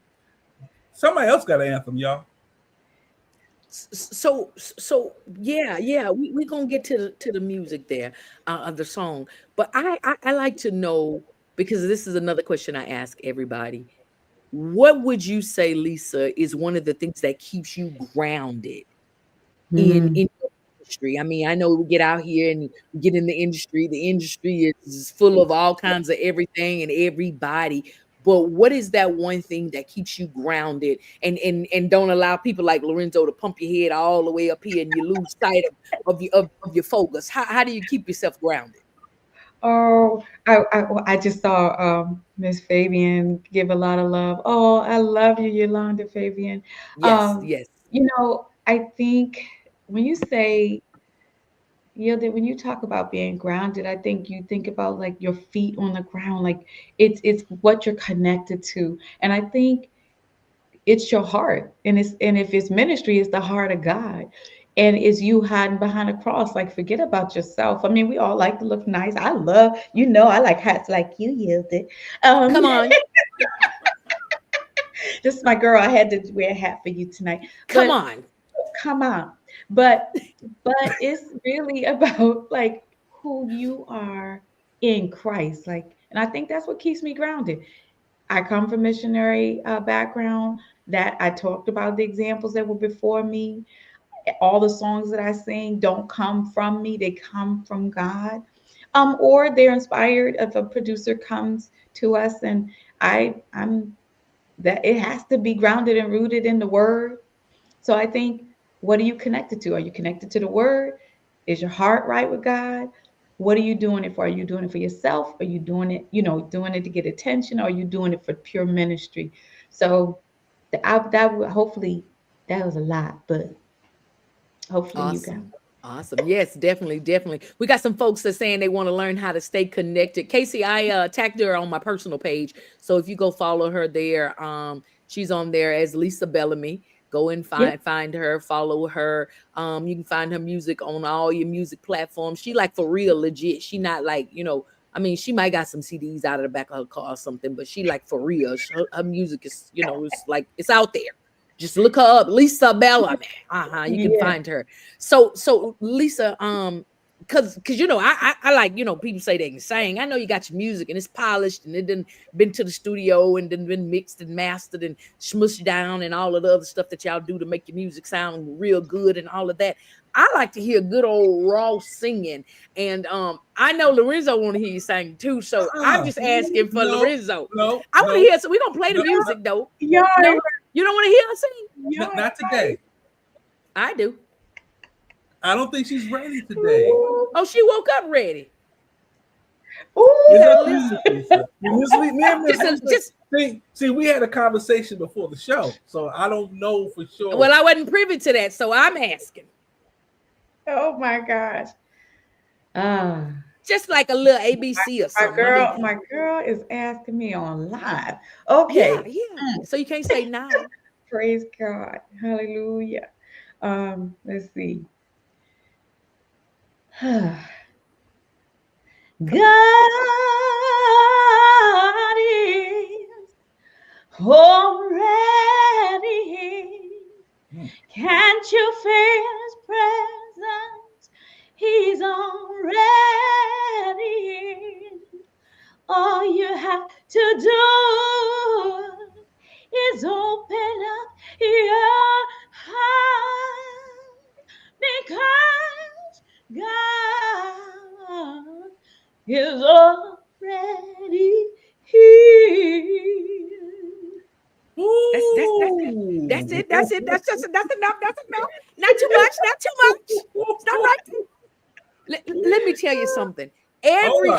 Somebody else got an anthem, y'all. So yeah, we gonna get to the music there, of the song. But I like to know, because this is another question I ask everybody. What would you say, Lisa, is one of the things that keeps you grounded in Mm. your industry? I mean, I know we get out here and we get in the industry. The industry is full of all kinds of everything and everybody. But what is that one thing that keeps you grounded and don't allow people like Lorenzo to pump your head all the way up here and you lose sight of your focus? How do you keep yourself grounded? Oh, I just saw Miss Fabian give a lot of love. Oh, I love you, Yolanda Fabian. Yes, yes. I think when you say, that when you talk about being grounded, I think you think about like your feet on the ground, like it's what you're connected to. And I think it's your heart, and if it's ministry, it's the heart of God. And it's you hiding behind a cross. Like, forget about yourself. I mean, we all like to look nice. I love, I like hats like you yielded. Come on. This is my girl. I had to wear a hat for you tonight. Come But on. come on. But it's really about like who you are in Christ. Like, and I think that's what keeps me grounded. I come from missionary background, that I talked about the examples that were before me. All the songs that I sing don't come from me, they come from God. Or they're inspired if a producer comes to us, and I'm that it has to be grounded and rooted in the word. So I think, what are you connected to? Are you connected to the word? Is your heart right with God? What are you doing it for? Are you doing it for yourself? Are you doing it, doing it to get attention? Or are you doing it for pure ministry? So that would hopefully, that was a lot, but hopefully you got. Awesome. Awesome. Yes, definitely, definitely. We got some folks that saying they want to learn how to stay connected. Casey, I tagged her on my personal page. So if you go follow her there, she's on there as Lisa Bellamy. Go and Yep. find her, follow her. You can find her music on all your music platforms. She like for real legit. She not like, I mean, she might got some CDs out of the back of her car or something, but she like for real. Her music is, it's like it's out there. Just look her up, Lisa Bellamy. You can Yeah. find her. So Lisa, cause I like, people say they can sing. I know you got your music and it's polished and it done been to the studio and then been mixed and mastered and smushed down and all of the other stuff that y'all do to make your music sound real good and all of that. I like to hear good old raw singing. And I know Lorenzo want to hear you sing too. So I'm just asking for Lorenzo. I want to hear, so we're gonna play the music though. Y'all, No, you don't want to hear her sing? Not today. I do. I don't think she's ready today. Oh, she woke up ready. See, we had a conversation before the show, so I don't know for sure. Well, I wasn't privy to that, so I'm asking. Oh my gosh. Just like a little ABC or something. My girl is asking me on live. Okay. Yeah. So you can't say no. Praise God. Hallelujah. Let's see. God is already here. Can't you feel his presence? He's already here. All you have to do is open up your heart, because God is already here. That's it. That's enough. That's enough. Not too much. It's not right. Let me tell you something. Every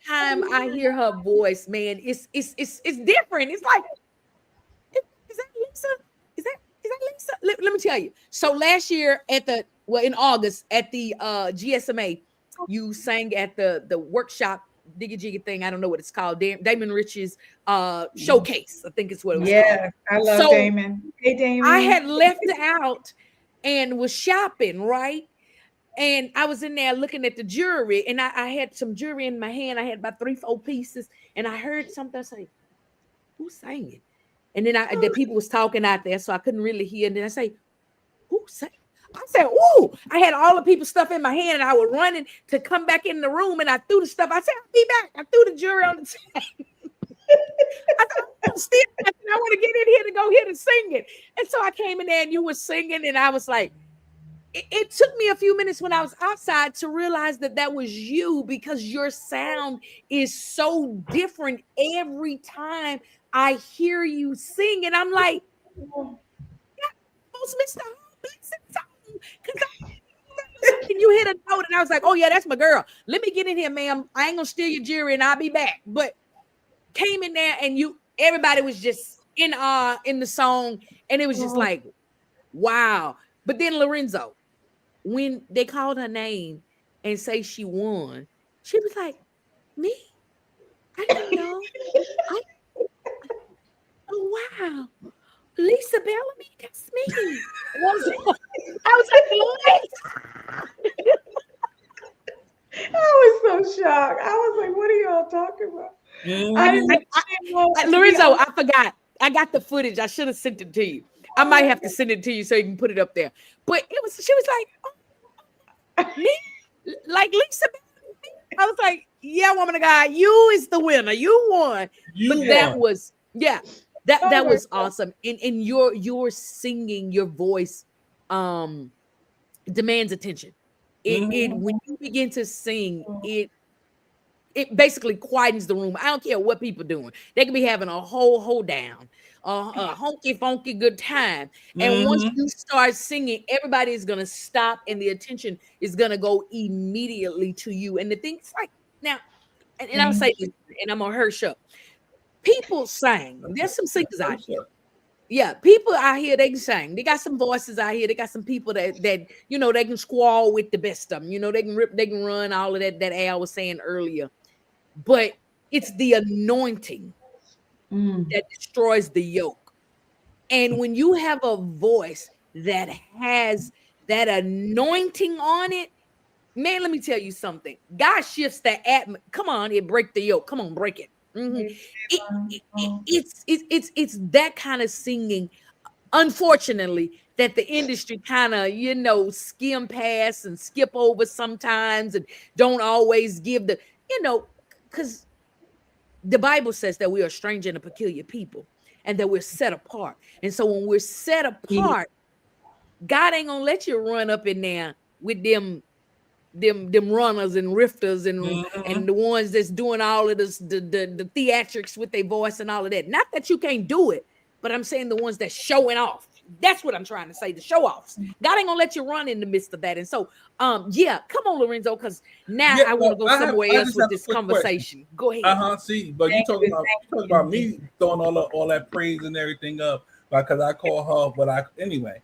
time I hear her voice, man, it's different. It's like, is that Lisa? Is that Lisa? Let me tell you. So last year in August at the GSMA, you sang at the workshop Diggy Jiggy thing. I don't know what it's called. Damon Rich's showcase. I think it's what it was called. Yeah, I love Damon. Hey, Damon. I had left out and was shopping, right? And I was in there looking at the jewelry, and I had some jewelry in my hand. I had about 3-4 pieces, and I heard something. I say, "Who's singing?" And then the people was talking out there, so I couldn't really hear. And then I say, "Who's singing?" I said, "Ooh!" I had all the people's stuff in my hand, and I was running to come back in the room, and I threw the stuff. I said, "I'll be back." I threw the jewelry on the table. I thought, I'm still, I want to get in here to go hear the singing. And so I came in there, and you were singing, and I was like, it took me a few minutes when I was outside to realize that was you, because your sound is so different every time I hear you sing. And I'm like, Mr. And you hit a note, and I was like, "Oh yeah, that's my girl. Let me get in here, ma'am. I ain't gonna steal your jewelry, and I'll be back." But came in there, and everybody was just in the song, and it was just like, wow. But then Lorenzo, when they called her name and say she won, she was like, "Me? I don't know. I Oh wow, Lisa Bellamy, that's me. I was like, I was so shocked. I was like, what are y'all talking about? I didn't What? Lorenzo, I forgot. I got the footage. I should have sent it to you. I might have to send it to you so you can put it up there. But she was like, oh, me? Like Lisa Bellamy? I was like, yeah, woman of God, you is the winner. You won. That was, yeah. That was awesome. And your singing, your voice demands attention. It when you begin to sing, it basically quietens the room. I don't care what people doing. They can be having a whole down, a honky funky good time. And once you start singing, everybody is gonna stop and the attention is gonna go immediately to you. And the thing's like now, and I'll say this, and I'm gonna hush up. People sang. There's some singers out here. Yeah, people out here, they can sing. They got some voices out here. They got some people that they can squall with the best of them. They can rip, they can run, all of that Al was saying earlier. But it's the anointing that destroys the yoke. And when you have a voice that has that anointing on it, man, let me tell you something. God shifts the atmosphere. Come on, it break the yoke. Come on, break it. It's that kind of singing, unfortunately, that the industry kind of skim past and skip over sometimes and don't always give the because the Bible says that we are strange and a peculiar people and that we're set apart. And so when we're set apart, God ain't gonna let you run up in there with them runners and rifters and the ones that's doing all of this, the theatrics with their voice and all of that. Not that you can't do it, but I'm saying the ones that's showing off. That's what I'm trying to say, the show offs. God ain't gonna let you run in the midst of that. And so yeah, come on, Lorenzo, because now I want to go somewhere else with this conversation. Question. Go ahead. See, but you talking about me throwing all that praise and everything up because I call her, but anyway.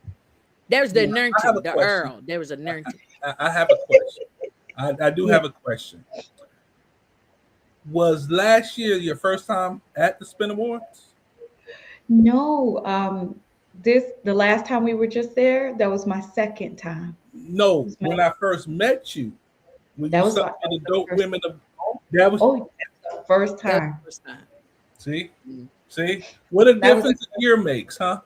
There's the anointing, the Earl. There was anointing. I have a question. I do have a question. Was last year your first time at the Spin Awards? No, the last time we were just there, that was my second time. No, when I first met you, when that you was saw the dope women of that was the first time. See, what a difference a year makes, huh?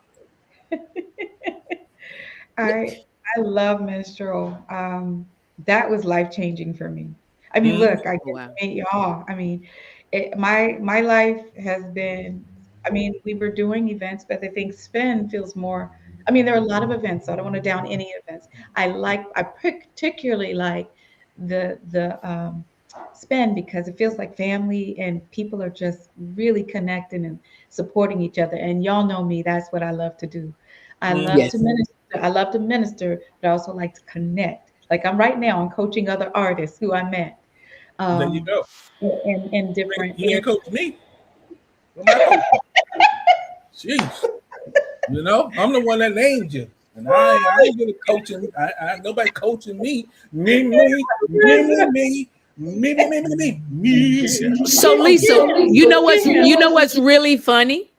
I love minstrel. That was life-changing for me. I mean, look, I can't y'all. I mean, my life has been. I mean, we were doing events, but I think Spin feels more. I mean, there are a lot of events, so I don't want to down any events. I particularly like the Spin because it feels like family and people are just really connecting and supporting each other. And y'all know me, that's what I love to do. I love to minister. I love to minister, but I also like to connect. Like I'm right now, I'm coaching other artists who I met. There you go. In different. You ain't coach me. Jeez. I'm the one that named you. And I ain't gonna coaching. I nobody coaching me. Me. So Lisa, you know what's really funny?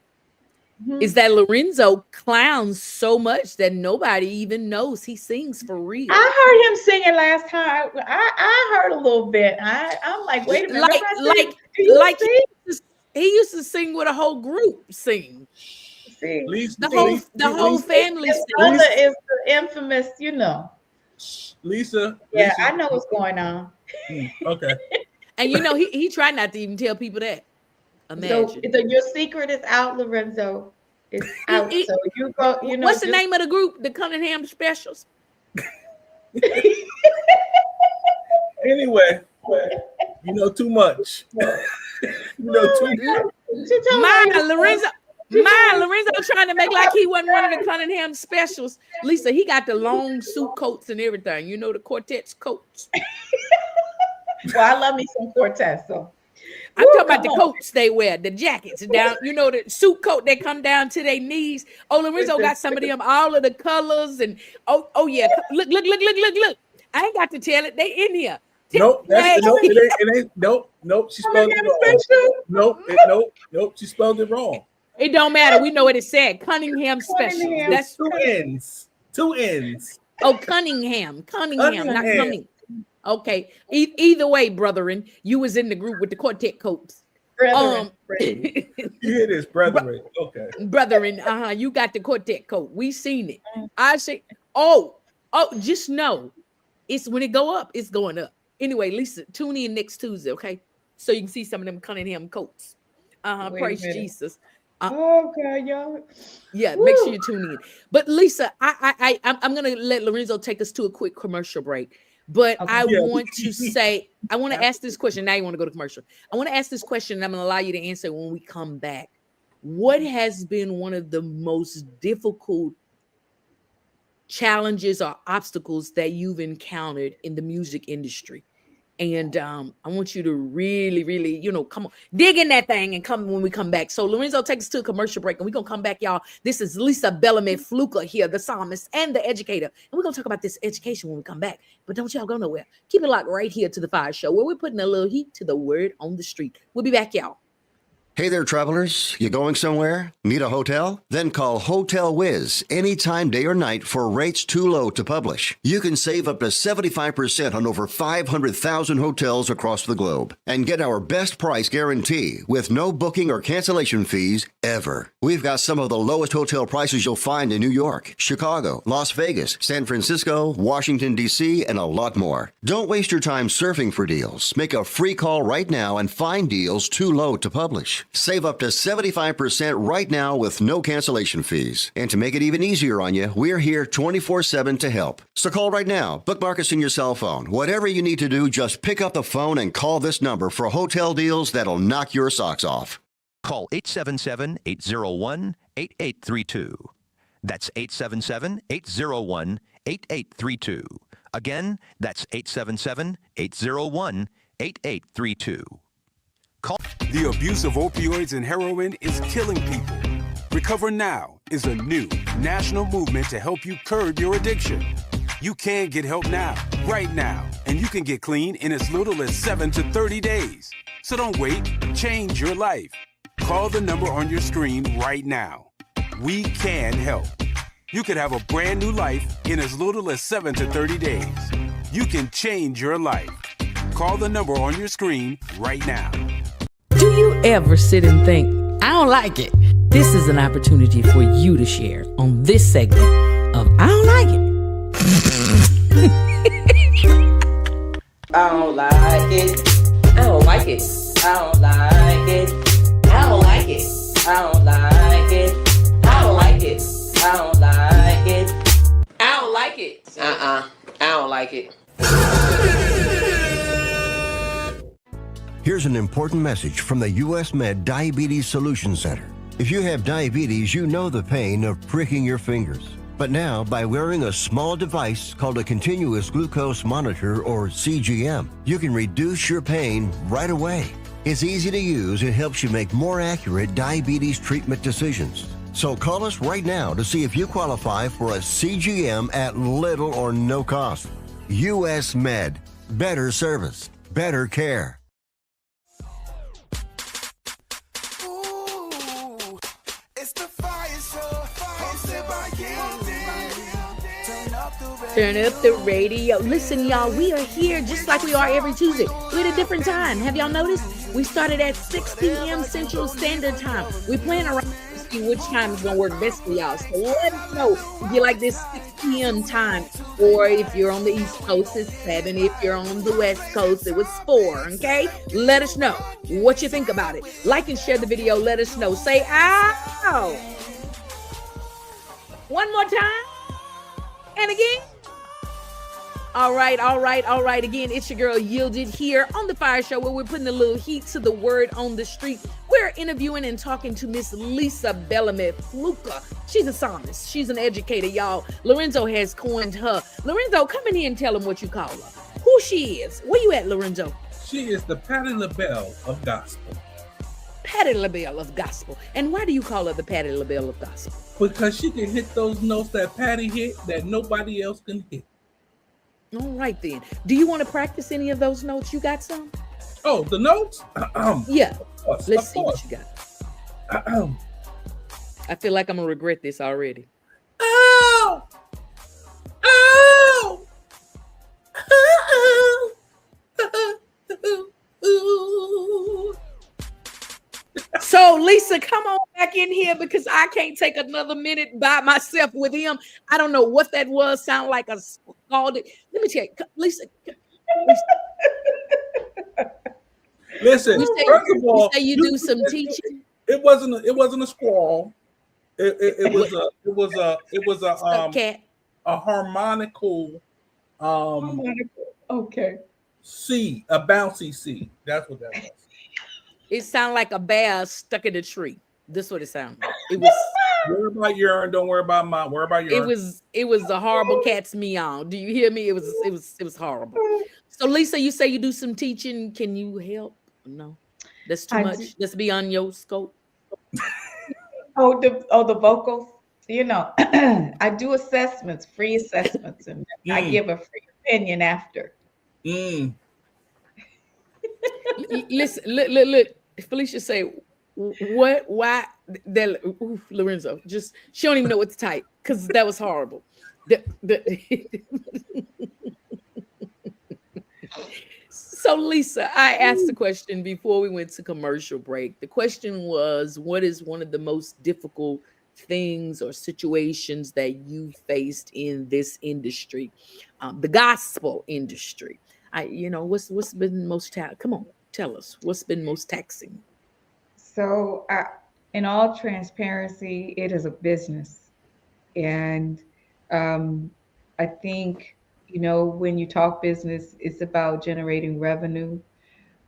Is that Lorenzo clowns so much that nobody even knows he sings for real. I heard him singing last time. I heard a little bit. I'm like, wait a minute. He used to sing with a whole group sing. See, the whole family sing. Lisa is the infamous, Lisa. Yeah, I know what's going on. Okay. And he tried not to even tell people that. Imagine. So your secret is out, Lorenzo. It's out. So you go. What's the name of the group? The Cunningham Specials. Anyway, you know too much. Lorenzo trying to make like he wasn't one of the Cunningham Specials. Lisa, he got the long suit coats and everything. The quartet's coats. Well, I love me some quartets, so. I'm talking about the coats they wear, the jackets down, the suit coat that come down to their knees. Oh, Lorenzo got some of them, all of the colors, and oh yeah. Look. I ain't got to tell it. They in here. Nope, Hey. it ain't. Nope. She spelled it wrong. Nope. She spelled it wrong. It don't matter. We know what it said. Cunningham Specials. Cunningham. That's Two ends. Cunningham, not Cumming. Okay. Either way, brethren, you was in the group with the quartet coats. Brethren. You hear this, brethren? Okay. Brethren, you got the quartet coat. We seen it. I say, just know it's when it go up, it's going up. Anyway, Lisa, tune in next Tuesday, okay? So you can see some of them Cunningham coats. Praise Jesus. Okay, y'all. Yeah, make sure you tune in. But Lisa, I'm gonna let Lorenzo take us to a quick commercial break. But I want to ask this question. Now you want to go to commercial. I want to ask this question, and I'm gonna allow you to answer when we come back. What has been one of the most difficult challenges or obstacles that you've encountered in the music industry? And I want you to really, really, come on, dig in that thing and come when we come back. So Lorenzo, take us to a commercial break and we're going to come back, y'all. This is Lisa Bellamy Fluka here, the psalmist and the educator. And we're going to talk about this education when we come back. But don't y'all go nowhere. Keep it locked right here to the FIYAH Show, where we're putting a little heat to the word on the street. We'll be back, y'all. Hey there, travelers. You going somewhere? Need a hotel? Then call Hotel Wiz anytime, day or night, for rates too low to publish. You can save up to 75% on over 500,000 hotels across the globe and get our best price guarantee with no booking or cancellation fees ever. We've got some of the lowest hotel prices you'll find in New York, Chicago, Las Vegas, San Francisco, Washington, D.C., and a lot more. Don't waste your time surfing for deals. Make a free call right now and find deals too low to publish. Save up to 75% right now with no cancellation fees. And to make it even easier on you, we're here 24/7 to help. So call right now. Bookmark us in your cell phone. Whatever you need to do, just pick up the phone and call this number for hotel deals that'll knock your socks off. Call 877-801-8832. That's 877-801-8832. Again, that's 877-801-8832. The abuse of opioids and heroin is killing people. Recover Now is a new national movement to help you curb your addiction. You can get help now, right now, and you can get clean in as little as 7 to 30 days. So don't wait, change your life. Call the number on your screen right now. We can help. You could have a brand new life in as little as 7 to 30 days. You can change your life. Call the number on your screen right now. Do you ever sit and think, I don't like it? This is an opportunity for you to share on this segment of I don't like it. I don't like it. I don't like it. I don't like it. I don't like it. I don't like it. I don't like it. I don't like it. I don't like it. I don't like it. Here's an important message from the U.S. Med Diabetes Solution Center. If you have diabetes, you know the pain of pricking your fingers. But now, by wearing a small device called a continuous glucose monitor, or CGM, you can reduce your pain right away. It's easy to use and helps you make more accurate diabetes treatment decisions. So call us right now to see if you qualify for a CGM at little or no cost. U.S. Med. Better service. Better care. Turn up the radio. Listen, y'all, we are here just like we are every Tuesday. We're at a different time. Have y'all noticed? We started at 6 p.m. Central Standard Time. We plan around to see which time is going to work best for y'all. So let us know if you like this 6 p.m. time, or if you're on the East Coast, it's 7. If you're on the West Coast, it was 4, okay? Let us know what you think about it. Like and share the video. Let us know. Say, ow! One more time. And again. All right. Again, it's your girl Yielded here on the FIYAH Show, where we're putting a little heat to the word on the street. We're interviewing and talking to Miss Lisa Bellamy Fluka. She's a psalmist. She's an educator, y'all. Lorenzo has coined her. Lorenzo, come in here and tell them what you call her. Who she is. Where you at, Lorenzo? She is the Patti LaBelle of gospel. Patti LaBelle of gospel. And why do you call her the Patti LaBelle of gospel? Because she can hit those notes that Patti hit that nobody else can hit. All right then. Do you want to practice any of those notes? You got some? Oh, the notes? Yeah. Course, Let's see what you got. I feel like I'm gonna regret this already. Oh! Oh! So Lisa, come on back in here because I can't take another minute by myself with him. I don't know what that was. Sound like a scalded. Let me tell you, Lisa. Listen, first of You all, say you do some teaching. It wasn't a squall. It was a cat. A harmonical Okay. C, a bouncy C. That's what that was. It sounded like a bear stuck in a tree. This is what it sounded like. It was. Worry about urine. Don't worry about mine. Worry about urine. It was a horrible cat's meow. Do you hear me? It was horrible. So Lisa, you say you do some teaching. Can you help? No, that's too much. That's beyond your scope. The vocals. You know, I do assessments, free assessments, and I give a free opinion after. Listen, look. Felicia say, what? Why? Lorenzo, just she don't even know what to type because that was horrible. So Lisa, I asked the question before we went to commercial break. The question was, what is one of the most difficult things or situations that you faced in this industry, the gospel industry? What's been most come on, tell us what's been most taxing. So, in all transparency, it is a business, and I think when you talk business, it's about generating revenue,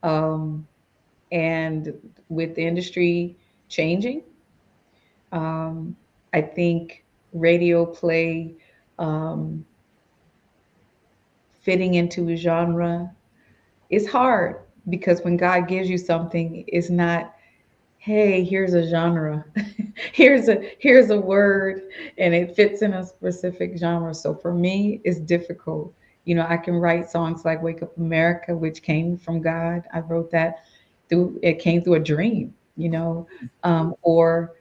and with the industry changing, I think radio play, um, fitting into a genre is hard because when God gives you something, it's not, hey, here's a genre, here's a word, and it fits in a specific genre. So for me, it's difficult. I can write songs like "Wake Up America," which came from God. I wrote that it came through a dream, or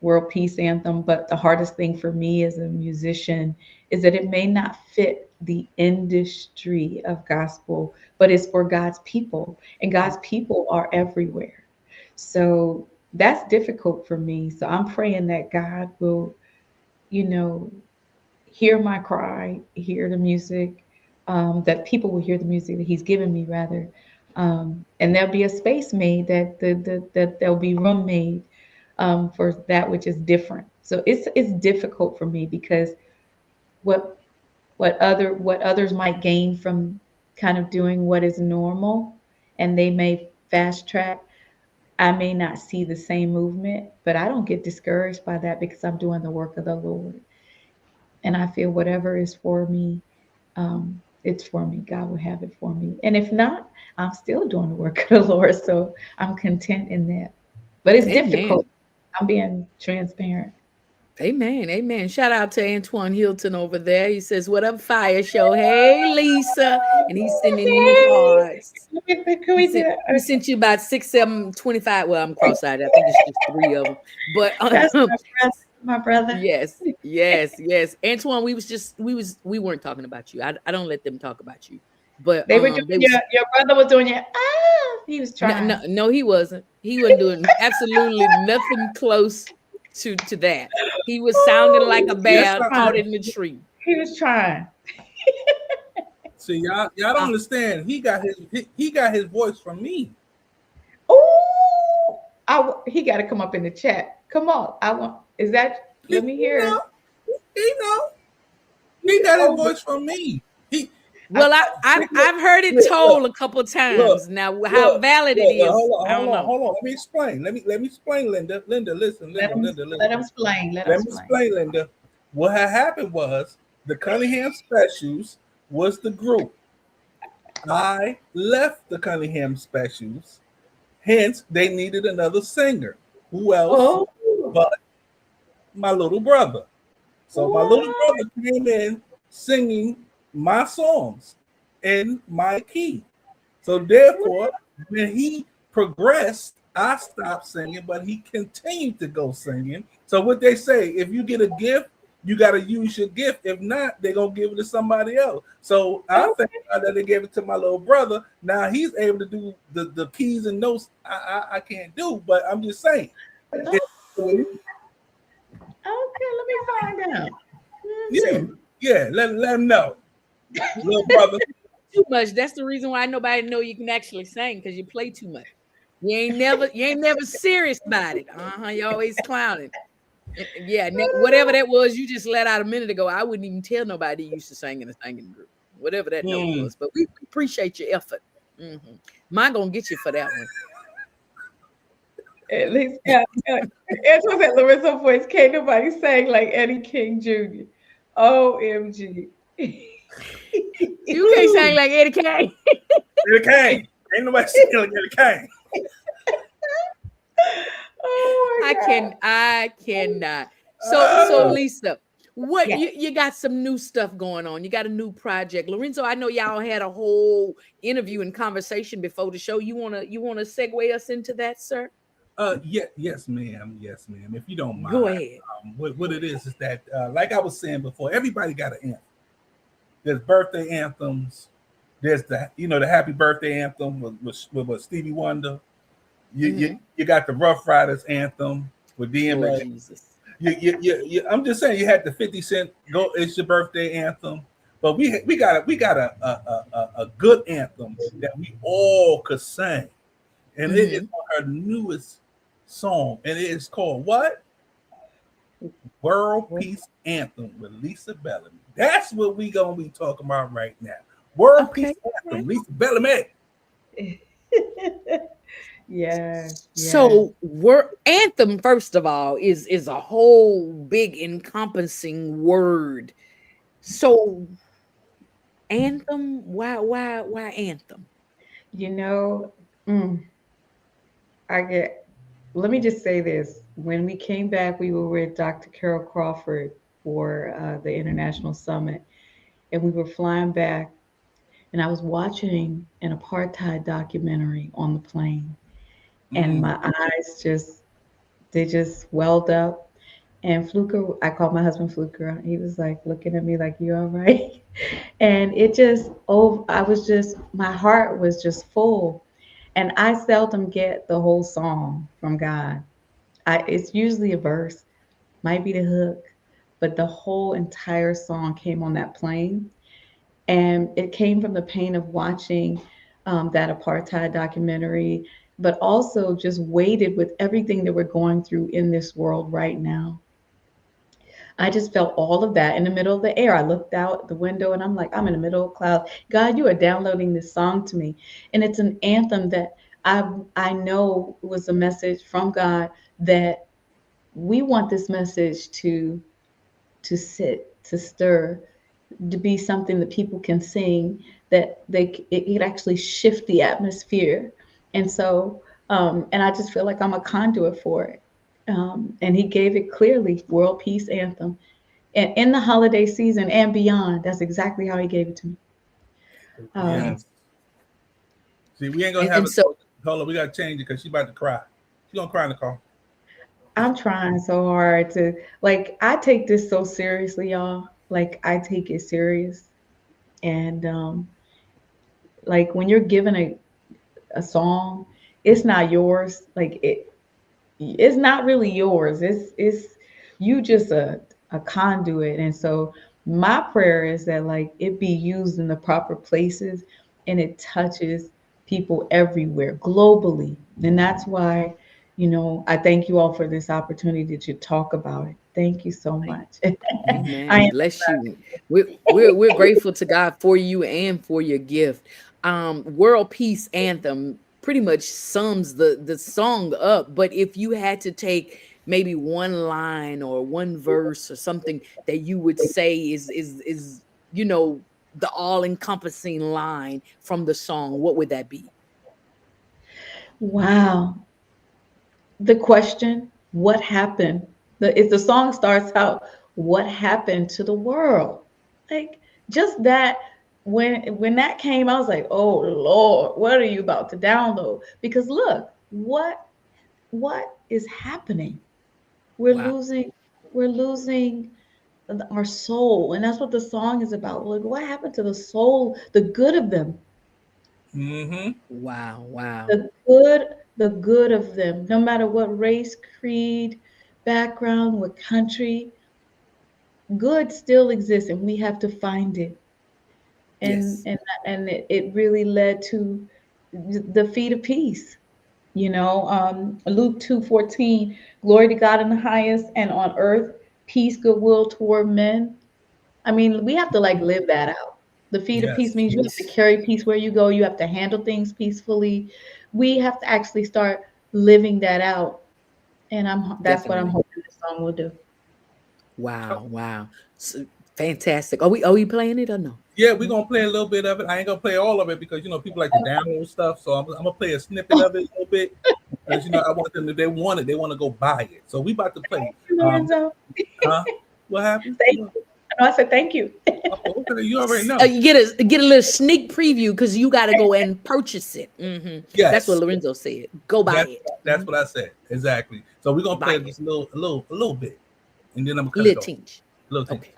World Peace Anthem. But the hardest thing for me as a musician is that it may not fit the industry of gospel, but it's for God's people, and God's people are everywhere. So that's difficult for me. So I'm praying that God will, you know, hear my cry, hear the music, that people will hear the music that He's given me, rather, and there'll be a space made that there'll be room made, for that which is different. So it's difficult for me because what what others might gain from kind of doing what is normal, and they may fast track. I may not see the same movement, but I don't get discouraged by that because I'm doing the work of the Lord. And I feel whatever is for me, it's for me. God will have it for me. And if not, I'm still doing the work of the Lord. So I'm content in that. But it's Amen. difficult. I'm being transparent. Amen. Amen. Shout out to Antoine Hilton over there. He says, "What up, Fire Show? Hey, Lisa." And he's sending you hearts. He sent you about 6, 7, 25. Well, I'm cross-eyed. I think it's just 3 of them. But that's my brother. Yes, yes, yes. Antoine, we weren't talking about you. I don't let them talk about you. But they were doing your brother was doing he was trying. No, he wasn't. He wasn't doing absolutely nothing close to that. He was sounding like a bear caught in the tree. He was trying. See, y'all don't understand. He got his voice from me. Oh, he got to come up in the chat. Come on, Is that? Let me hear. He got his voice from me. Well, I've heard it told a couple times. Now, how valid it is, I don't know. Hold on. Let me explain. Let me explain, Linda. Linda, listen. Let him explain. Let me explain, Linda. What had happened was the Cunningham Specials was the group. I left the Cunningham Specials. Hence, they needed another singer. Who else but my little brother? So my little brother came in singing my songs in my key. So therefore, when he progressed, I stopped singing, but he continued to go singing. So what they say, if you get a gift, you got to use your gift. If not, they're going to give it to somebody else. So I thank God that they gave it to my little brother. Now he's able to do the keys and notes I can't do, but I'm just saying. Okay, let me find out. Yeah, let him know. Little brother. Too much. That's the reason why nobody know you can actually sing, because you play too much. You ain't never serious about it. You always clowning. Yeah, whatever that was you just let out a minute ago, I wouldn't even tell nobody you used to sing in a singing group, whatever that note was. But we appreciate your effort. Mine gonna get you for that one. At least it was at Larissa voice. Can't nobody sang like Eddie King Jr. OMG. You can't sing like Eddie Kane. Eddie Kane. Ain't nobody singing like Eddie Kane. Oh my God. I cannot. So Lisa, what you got some new stuff going on? You got a new project, Lorenzo. I know y'all had a whole interview and conversation before the show. You wanna segue us into that, sir? Yes, ma'am. Yes, ma'am. If you don't mind, go ahead. What it is that, like I was saying before, everybody got an anthem. There's birthday anthems. There's the happy birthday anthem with Stevie Wonder. You got the Rough Riders anthem with DMX. Jesus. I'm just saying, you had the 50 Cent "Go It's Your Birthday" anthem, but we got a good anthem that we all could sing, and it is her newest song, and it is called what? World Peace Anthem with Lisa Bellamy. That's what we gonna be talking about right now. World Peace Anthem, Lisa Bellamy. Yeah. So anthem, first of all, is a whole big encompassing word. So anthem, why anthem? Let me just say this. When we came back, we were with Dr. Carol Crawford for the International Summit, and we were flying back, and I was watching an apartheid documentary on the plane, and my eyes just welled up. And Fluker, I called my husband Fluker. He was like looking at me like, "You all right?" And my heart was just full. And I seldom get the whole song from God. It's usually a verse, might be the hook, but the whole entire song came on that plane. And it came from the pain of watching that apartheid documentary, but also just weighted with everything that we're going through in this world right now. I just felt all of that in the middle of the air. I looked out the window and I'm like, I'm in the middle of clouds. God, you are downloading this song to me. And it's an anthem that I know was a message from God, that we want this message to stir, to be something that people can sing, that it actually shift the atmosphere. And so, and I just feel like I'm a conduit for it. And he gave it clearly, World Peace Anthem. And in the holiday season and beyond, that's exactly how he gave it to me. Yes. See, we ain't gonna have it. Hold on, we gotta change it because she's about to cry. She's gonna cry in the car. I'm trying so hard to, I take this so seriously, y'all. I take it serious. And when you're given a song, it's not yours. It's not really yours. It's you just a conduit. And so my prayer is that it be used in the proper places and it touches people everywhere globally. And that's why, I thank you all for this opportunity to talk about it. Thank you so much. Amen. Bless you. We're grateful to God for you and for your gift. World Peace Anthem pretty much sums the song up. But if you had to take maybe one line or one verse or something that you would say is the all-encompassing line from the song, what would that be? Wow. The question, what happened? If the song starts out, what happened to the world? just that when that came, I was like, oh Lord, what are you about to download? Because look, what is happening? We're Wow. losing, we're losing our soul, and that's what the song is about. Like, what happened to the soul, the good of them, Mm-hmm. Wow. Wow. the good of them, no matter what race, creed, background, what country, good still exists, and we have to find it. And Yes. and and it really led to the feet of peace. Luke 2:14, glory to God in the highest, and on earth peace, goodwill toward men. I mean, we have to like live that out. The feet of peace Yes. means you have to carry peace where you go. You have to handle things peacefully. We have to actually start living that out. And that's what I'm Definitely. hoping this song will do. Wow. Wow. So, fantastic. Are we playing it or no? Yeah, we're gonna play a little bit of it. I ain't gonna play all of it because people like to download stuff. So I'm gonna play a snippet of it a little bit because I want them, if they want it, they want to go buy it. So we about to play. Um, Lorenzo. huh? What happened? Thank you. No, I said thank you. Oh, okay, you already know. You get a little sneak preview because you got to go and purchase it. That's what Yes, Lorenzo said. Go buy that's it. that's what I said exactly. So we're gonna Buy play it. just a little bit, and then I'm gonna cut it Little off. tinge. Little thing. Okay.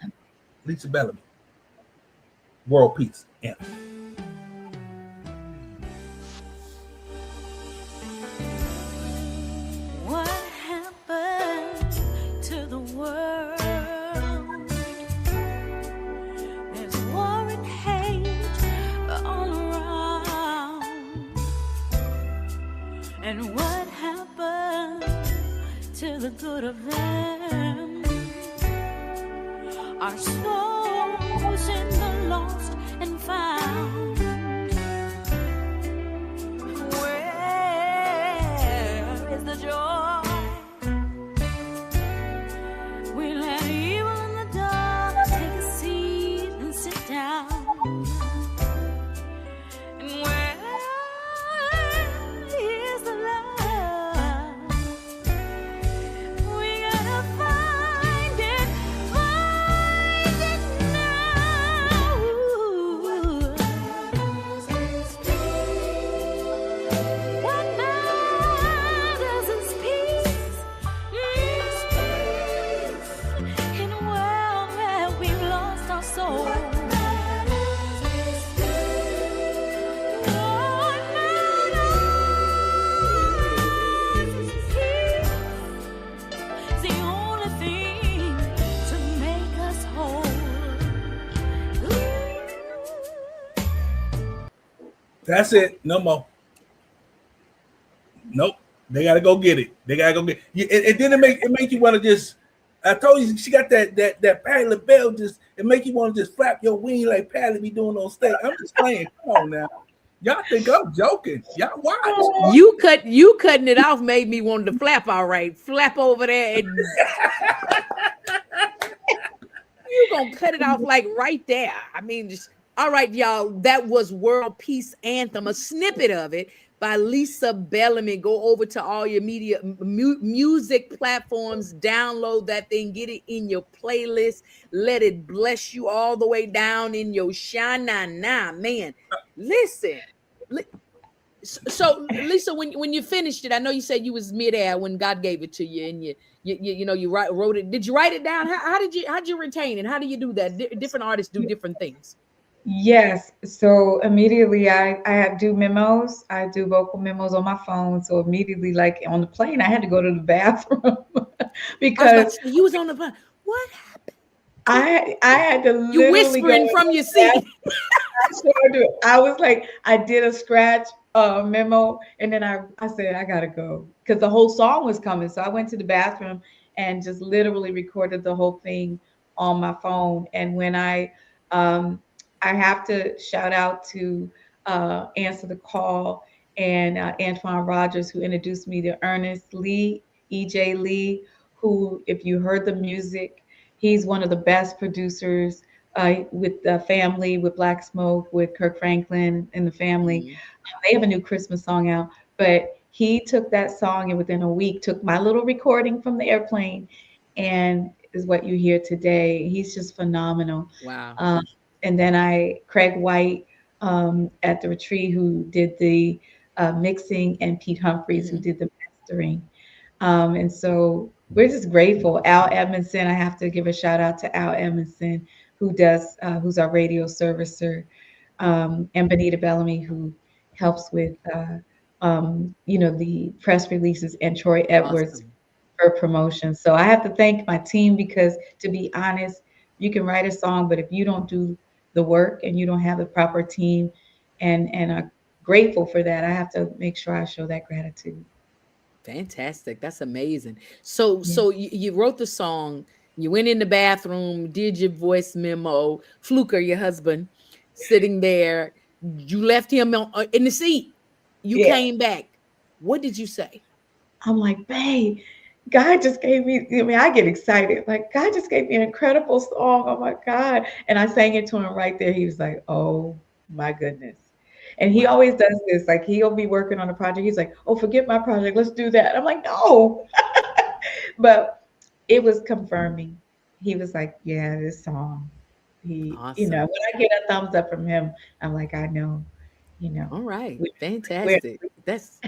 Lisa Bellamy, World Peace. Yeah. What happened to the world? There's war and hate all around. And what happened to the good of them? Our souls in the lost and found. Where is the joy? We let evil in the dark take a seat and sit down. And where is the love? We gotta find it now. What matters is peace. In a world where we've lost our soul. What matters is peace. It's the only thing to make us whole. That's it. No more. Nope. They gotta go get it. They gotta go get it. Then it make you want to just. I told you she got that Patti LaBelle. Just it make you want to just flap your wing like Patti be doing on stage. I'm just playing. Come on now. Y'all think I'm joking? Y'all watch. You cutting it off made me want to flap. All right, flap over there, and you gonna cut it off like right there. I mean, just all right, y'all. That was World Peace Anthem, a snippet of it by Lisa Bellamy. Go over to all your music platforms, download that thing, get it in your playlist, let it bless you all the way down in your shana. Man. Listen. So Lisa, when you finished it, I know you said you was midair when God gave it to you, and you wrote it. Did you write it down? How'd you retain it? How do you do that? Different artists do different things. Yes. So immediately I do memos. I do vocal memos on my phone. So immediately, like on the plane, I had to go to the bathroom I was about because to say, you was on the phone. What happened? I had to You literally go whispering to from the your seat. bathroom. I was like, I did a scratch memo, and then I said I gotta go because the whole song was coming. So I went to the bathroom and just literally recorded the whole thing on my phone. And when um, I have to shout out to Answer the Call and Antoine Rogers, who introduced me to Ernest Lee, EJ Lee, who, if you heard the music, he's one of the best producers with the family, with Black Smoke, with Kirk Franklin and the family. They have a new Christmas song out, but he took that song and within a week took my little recording from the airplane and is what you hear today. He's just phenomenal. Wow. and then Craig White at the retreat, who did the mixing, and Pete Humphreys, who did the mastering. And so we're just grateful. Al Edmondson, I have to give a shout out to Al Edmondson, who's our radio servicer, and Benita Bellamy, who helps with, the press releases, and Troy Edwards Awesome. for promotion. So I have to thank my team, because, to be honest, you can write a song, but if you don't do the work and you don't have the proper team, and are grateful for that, I have to make sure I show that gratitude. Fantastic. That's amazing. So Yeah. you wrote the song, you went in the bathroom, did your voice memo. Fluker, your husband, sitting there. You left him in the seat. You Yeah. came back. What did you say? I'm like, babe, God just gave me, I mean, I get excited. Like, God just gave me an incredible song. Oh my God. And I sang it to him right there. He was like, oh my goodness. And he Wow. always does this. Like, he'll be working on a project. He's like, oh, forget my project. Let's do that. I'm like, no. But it was confirming. He was like, yeah, this song. Awesome. When I get a thumbs up from him, I'm like, I know, All right. we- we're, Fantastic. That's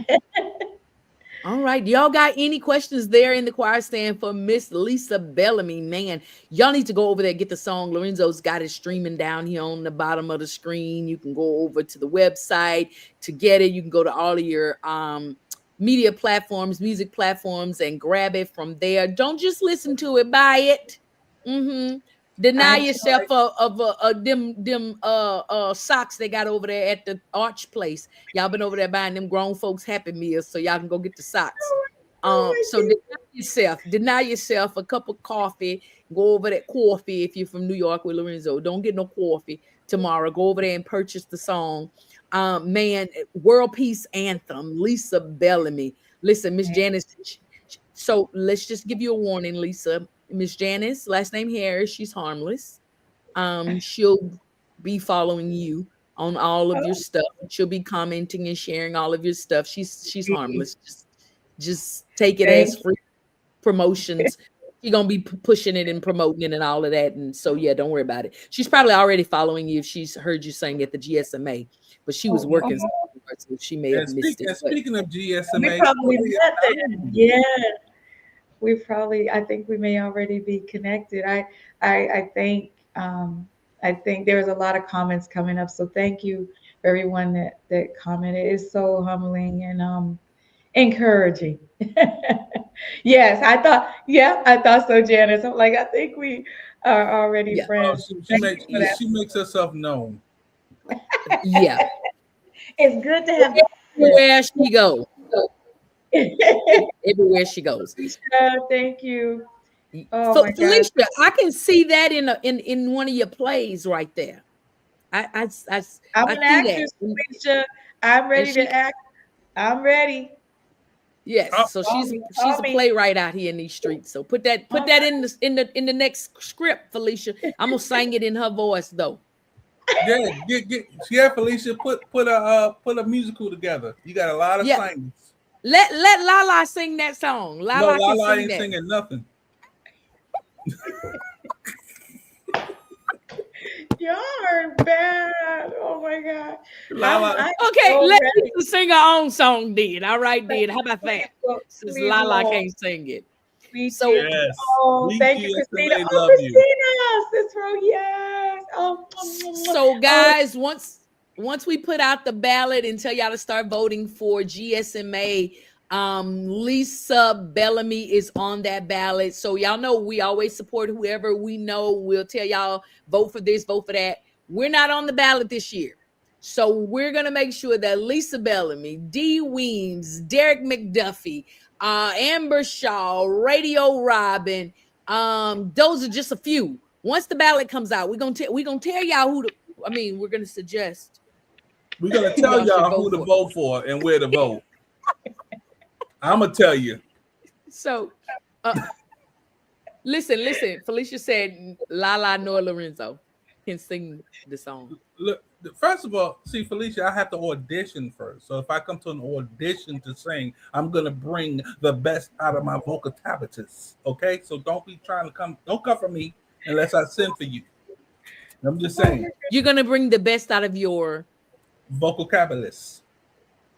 all right. Y'all got any questions there in the choir stand for Miss Lisa Bellamy? Man, y'all need to go over there, get the song. Lorenzo's got it streaming down here on the bottom of the screen. You can go over to the website to get it. You can go to all of your media platforms, music platforms, and grab it from there. Don't just listen to it, buy it. Deny I yourself of them socks they got over there at the Arch Place. Y'all been over there buying them grown folks Happy Meals, so y'all can go get the socks. So deny yourself a cup of coffee. Go over that coffee if you're from New York with Lorenzo. Don't get no coffee tomorrow. Go over there and purchase the song. Man, World Peace Anthem, Lisa Bellamy. Listen, Miss Janice. So let's just give you a warning, Lisa. Miss Janice, last name Harris, she's harmless. She'll be following you on all of your stuff. She'll be commenting and sharing all of your stuff. She's harmless. Just take it as free promotions. She's gonna be pushing it and promoting it and all of that. And so yeah, don't worry about it. She's probably already following you if she's heard you sing at the GSMA, but she was working, so she may have missed it. Speaking of GSMA, we probably met then. Yeah. I think we may already be connected. I think there's a lot of comments coming up. So thank you for everyone that commented. It's so humbling and encouraging. Yes, I thought so, Janice. I'm like, I think we are already friends. She makes herself known. Yeah. It's good to have everywhere she goes. Everywhere she goes. Thank you. Felicia, I can see that in one of your plays right there. I I'm an actress, Felicia. I'm ready to act. I'm ready. Yes, so she's a playwright out here in these streets. So put that in the next script, Felicia. I'm gonna sing it in her voice though. Yeah, Felicia, put a musical together. You got a lot of singers. Let Lala sing that song. Lala ain't singing nothing. Y'all are bad. Oh my God. Okay, let her sing her own song then. All right, then. How about that? Since Lala can't sing it. So yes. Thank you, Christina. Christina, Cicero, yes. So guys, once we put out the ballot and tell y'all to start voting for GSMA, Lisa Bellamy is on that ballot. So y'all know we always support whoever we know. We'll tell y'all vote for this, vote for that. We're not on the ballot this year. So we're going to make sure that Lisa Bellamy, Dee Weems, Derek McDuffie, Amber Shaw, Radio Robin, those are just a few. Once the ballot comes out, we're gonna tell y'all we're gonna suggest. We're gonna tell y'all who to vote for and where to vote. I'm gonna tell you. So, listen. Felicia said Lala Noah Lorenzo can sing the song. Look, first of all, see, Felicia, I have to audition first. So if I come to an audition to sing, I'm gonna bring the best out of my vocal tabitus. Okay, so don't be trying to don't come for me unless I send for you. I'm just saying. You're gonna bring the best out of your Vocabulous.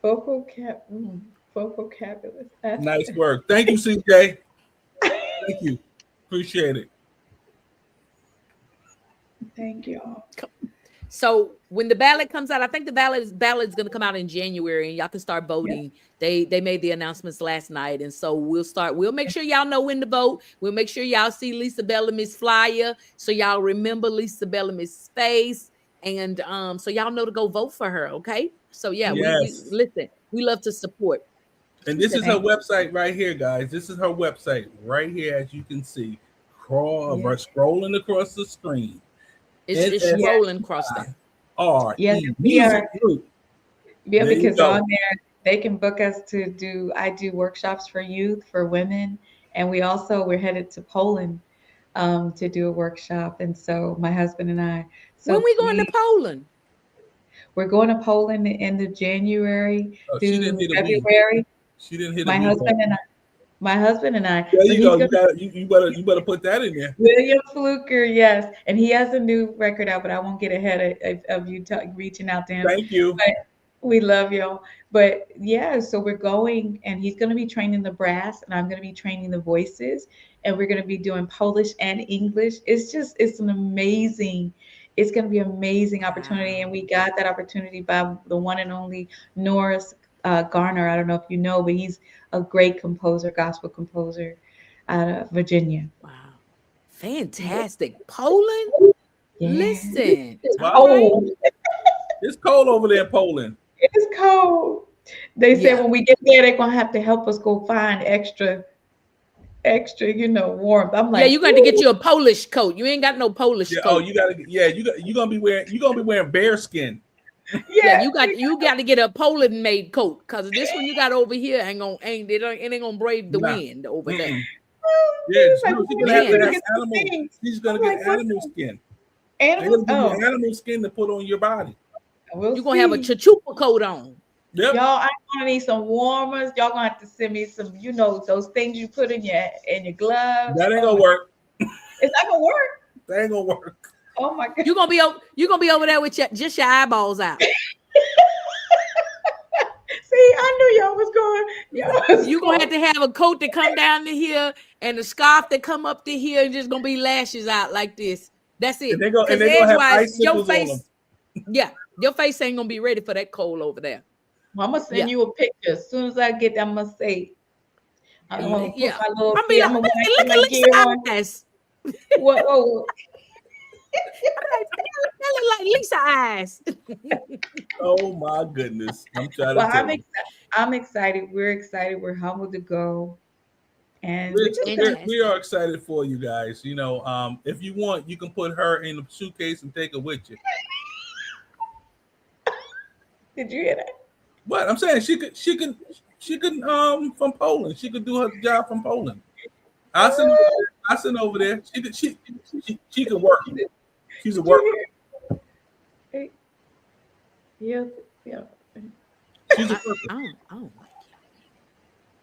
Vocabulous. That's Nice work. Thank you, CJ. Thank you. Appreciate it. thank y'all. So when the ballot comes out, I think the ballot is going to come out in January, and y'all can start voting. They made the announcements last night, and so we'll make sure y'all know when to vote. We'll make sure y'all see Lisa Bellamy's flyer, so y'all remember Lisa Bellamy's face, and so y'all know to go vote for her. Okay, so yeah, we Yes. listen. We love to support. And this is her website right here, guys. This is her website right here, as you can see. Scrolling across the screen. It's rolling across there. Yes, we Music are. Group. Yeah, There you because go. on there they can book us I do workshops for youth, for women, and we're headed to Poland to do a workshop. And so my husband and I, When so we going to Poland? we're going to Poland in the end of January Oh, she didn't through hit a B. February. She didn't hit a My B. husband and I, my husband and I. There So you he's go. gonna You better put that in there. William Fluker, yes, and he has a new record out, but I won't get ahead of you reaching out to him. Thank you. But we love y'all. But yeah, so we're going, and he's going to be training the brass, and I'm going to be training the voices, and we're going to be doing Polish and English. It's going to be an amazing opportunity, and we got that opportunity by the one and only Norris Garner. I don't know if you know, but he's a great composer, gospel composer out of Virginia. Wow, fantastic. Poland. Yeah. Listen, It's all right. cold. It's cold over there in Poland. It's cold. They said Yeah. when we get there, they're gonna have to help us go find extra, warmth. I'm Yeah, like, you got to get you a Polish coat. You ain't got no Polish Yeah, coat. you're gonna be wearing bear skin. Yeah, you got to get a Poland made coat, because this one you got over here it ain't gonna brave the wind over there. Yeah, like, she's gonna man, have to have get some animal. things. She's gonna I'm get like, what animal skin. animals? They're gonna give Oh, you animal skin to put on your body. we'll You're gonna have a see. chachupa coat on. Yep. Y'all, I'm gonna need some warmers. Y'all gonna have to send me some, those things you put in your gloves. That ain't Oh gonna my- work. It's not gonna work. That ain't gonna work. Oh my god. You're gonna be over there with just your eyeballs out. See, I knew y'all was going. You're gonna have to have a coat that come down to here and a scarf that come up to here, and just gonna be lashes out like this. That's it. And they're gonna Because have edgewise, your icicles on them. face, yeah, your face ain't gonna be ready for that cold over there. I'm gonna send Yeah. you a picture as soon as I get. I'm gonna say. I'm gonna put Yeah. my little. I'm be I'm like, gonna look put at my gear on. Lisa eyes. What? Oh, That look like Lisa eyes. Oh my goodness! I'm trying to well, tell you. I'm excited. We're excited. We're humbled to go, and We are excited for you guys. If you want, you can put her in a suitcase and take her with you. Did you hear that? But I'm saying she could from Poland. She could do her job from Poland. I send over there. She can work. She's a worker. Yeah. She's a worker. I don't like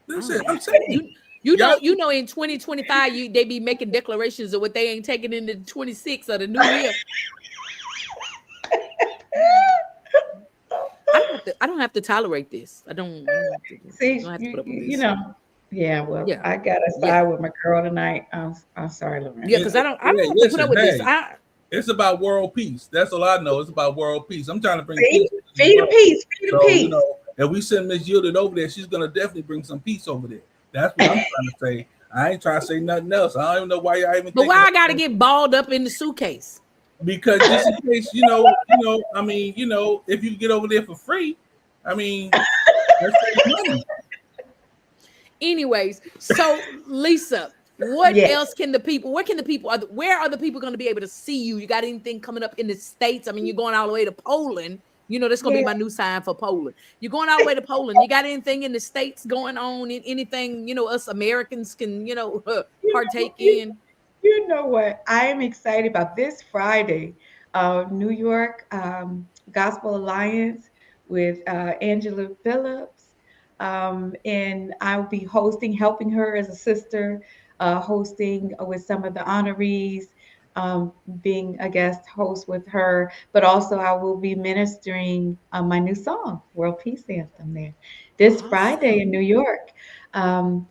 Listen, I'm saying. You know, in 2025, they be making declarations of what they ain't taking into 26 of the new year. I don't have to tolerate this. I don't have to put up with this. Yeah. Well, Yeah. I gotta side with my girl tonight. I'm sorry, Lauren. Yeah, because I don't have to put up with this. It's about world peace. That's all I know. It's about world peace. I'm trying to bring feed peace. Feed the peace. If we send Miss Yielded over there, she's gonna definitely bring some peace over there. That's what I'm trying to say. I ain't trying to say nothing else. I don't even know why y'all even. But why I gotta get balled up in the suitcase? Because just in case, if you get over there for free, that's money. Anyways, so Lisa, where are the people going to be able to see you? You got anything coming up in the States? I mean, you're going all the way to Poland. That's going to be my new sign for Poland. You're going all the way to Poland. You got anything in the States going on? Anything, us Americans can, partake in? You know what? I am excited about this Friday. New York Gospel Alliance with Angela Phillips. And I'll be helping her as a sister, hosting with some of the honorees. being a guest host with her, but also I will be ministering my new song, World Peace Anthem, there this Friday in New York. Some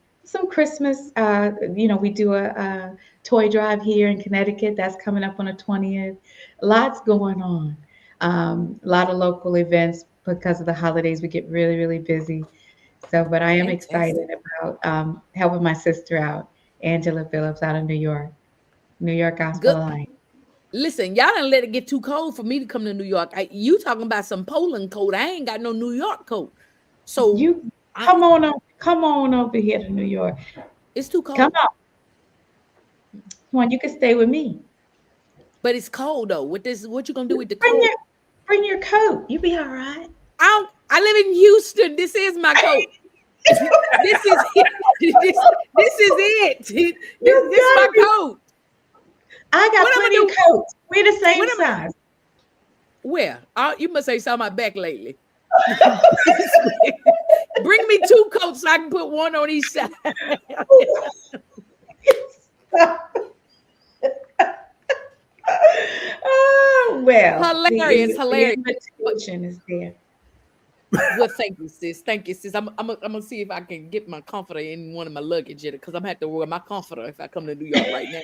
Christmas, we do a toy drive here in Connecticut. That's coming up on the 20th. Lots going on. A lot of local events because of the holidays. We get really, really busy. So, but I am Fantastic. excited about helping my sister out, Angela Phillips, out of New York Gospel Good. Alliance. Listen, y'all didn't let it get too cold for me to come to New York. You talking about some Poland coat? I ain't got no New York coat, so You come on over here to New York. it's too Come cold. on, come on. You can stay with me. But it's cold though. What you gonna do with the Bring coat? your coat. You be all right. I live in Houston. This is my coat. this is this is it. This is my coat. I got What I'ma plenty of do? coats. We're the same What am I? size. Where? You must say something my back lately. Bring me 2 coats so I can put one on each side. Oh well, Hilarious. the invitation is there. Well, thank you, sis. Thank you, sis. I'm gonna see if I can get my comforter in one of my luggage because I'm gonna have to wear my comforter if I come to New York right now.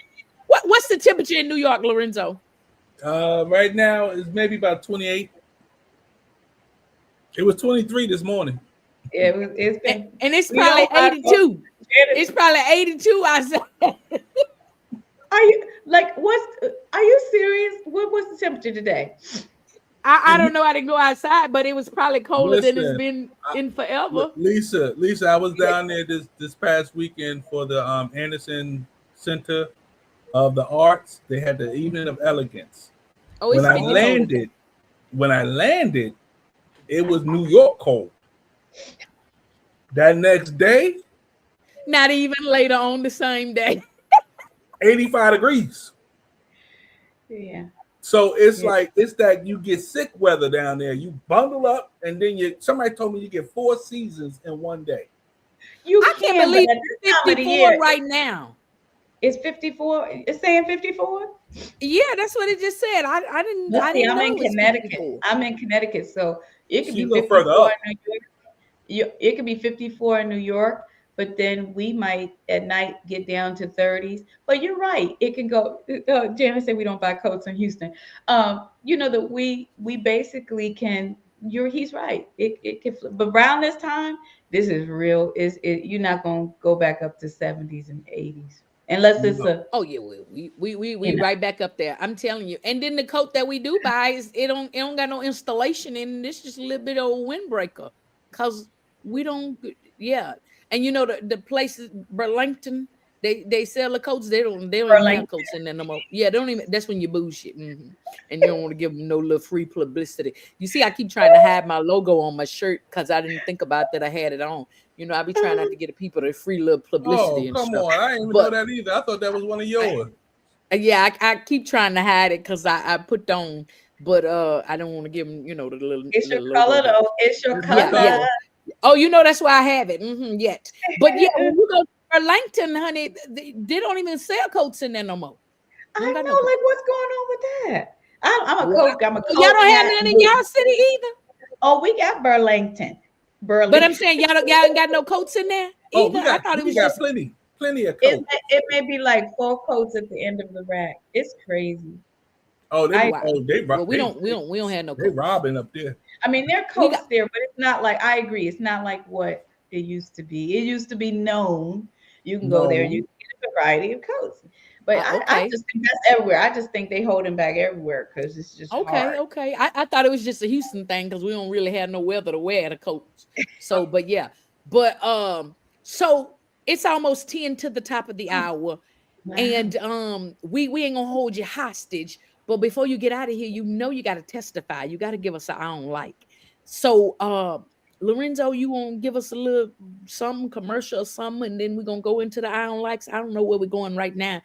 What's the temperature in New York, Lorenzo? Right now it's maybe about 28. It was 23 this morning. It's been, and it's probably 82. It's probably 82 outside. Are you serious? What's the temperature today? I don't know. I didn't go outside, but it was probably colder than it's been in forever. Lisa, I was down there this past weekend for the Anderson Center of the Arts. They had the Evening of Elegance. Oh, it's when I landed, it was New York cold. That next day, not even later on the same day, 85 degrees. Yeah. So it's like it's that you get sick weather down there. You bundle up, and then somebody told me you get 4 seasons in one day. I can't believe it's 54 right now. It's 54. It's saying 54. Yeah, that's what it just said. I didn't. I'm in Connecticut. I'm in Connecticut, so it could be 54 in New York. It could be 54 in New York, but then we might at night get down to 30s. But you're right. It can go. Janice said we don't buy coats in Houston. That we basically can. He's right. It can. But around this time, this is real. You're not gonna go back up to 70s and 80s. Unless it's we right back up there. I'm telling you. And then the coat that we do buy it don't got no installation in. It's just a little bit of a windbreaker because we don't. Yeah, and the places Burlington they sell the coats. They don't even have coats in there no more. Yeah, they don't even. That's when you bullshit, and you don't want to give them no little free publicity. You see, I keep trying to hide my logo on my shirt because I didn't think about that I had it on. I be trying not to get the people the free little publicity and stuff. Oh, come on. I didn't even know that either. I thought that was one of yours. I keep trying to hide it because I put on, but I don't want to give them, the little. It's little your color, logo. though. It's your color. Yeah. Oh, that's why I have it. Yet. But yeah, when you go to Burlington, honey, they don't even sell coats in there no more. I know, like, what's going on with that? I'm a coat. Y'all don't have none in y'all city either? Oh, we got Burlington. But I'm saying y'all ain't got no coats in there either. I thought it was just plenty of coats. It may be like 4 coats at the end of the rack. It's crazy. Oh, they we don't have no coats. They robbing up there. I mean, there are coats there, but it's not like, I agree, it's not like what it used to be. It used to be known. You can go there and you can get a variety of coats. But I just think that's everywhere. I just think they holding back everywhere because it's just hard. Okay. I thought it was just a Houston thing because we don't really have no weather to wear the coats. So, but yeah. But so it's almost 10 to the top of the hour. Wow. And we ain't gonna hold you hostage. But before you get out of here, you got to testify. You got to give us an I don't like. So Lorenzo, you want to give us a little something, commercial or something, and then we're gonna go into the I don't likes. I don't know where we're going right now.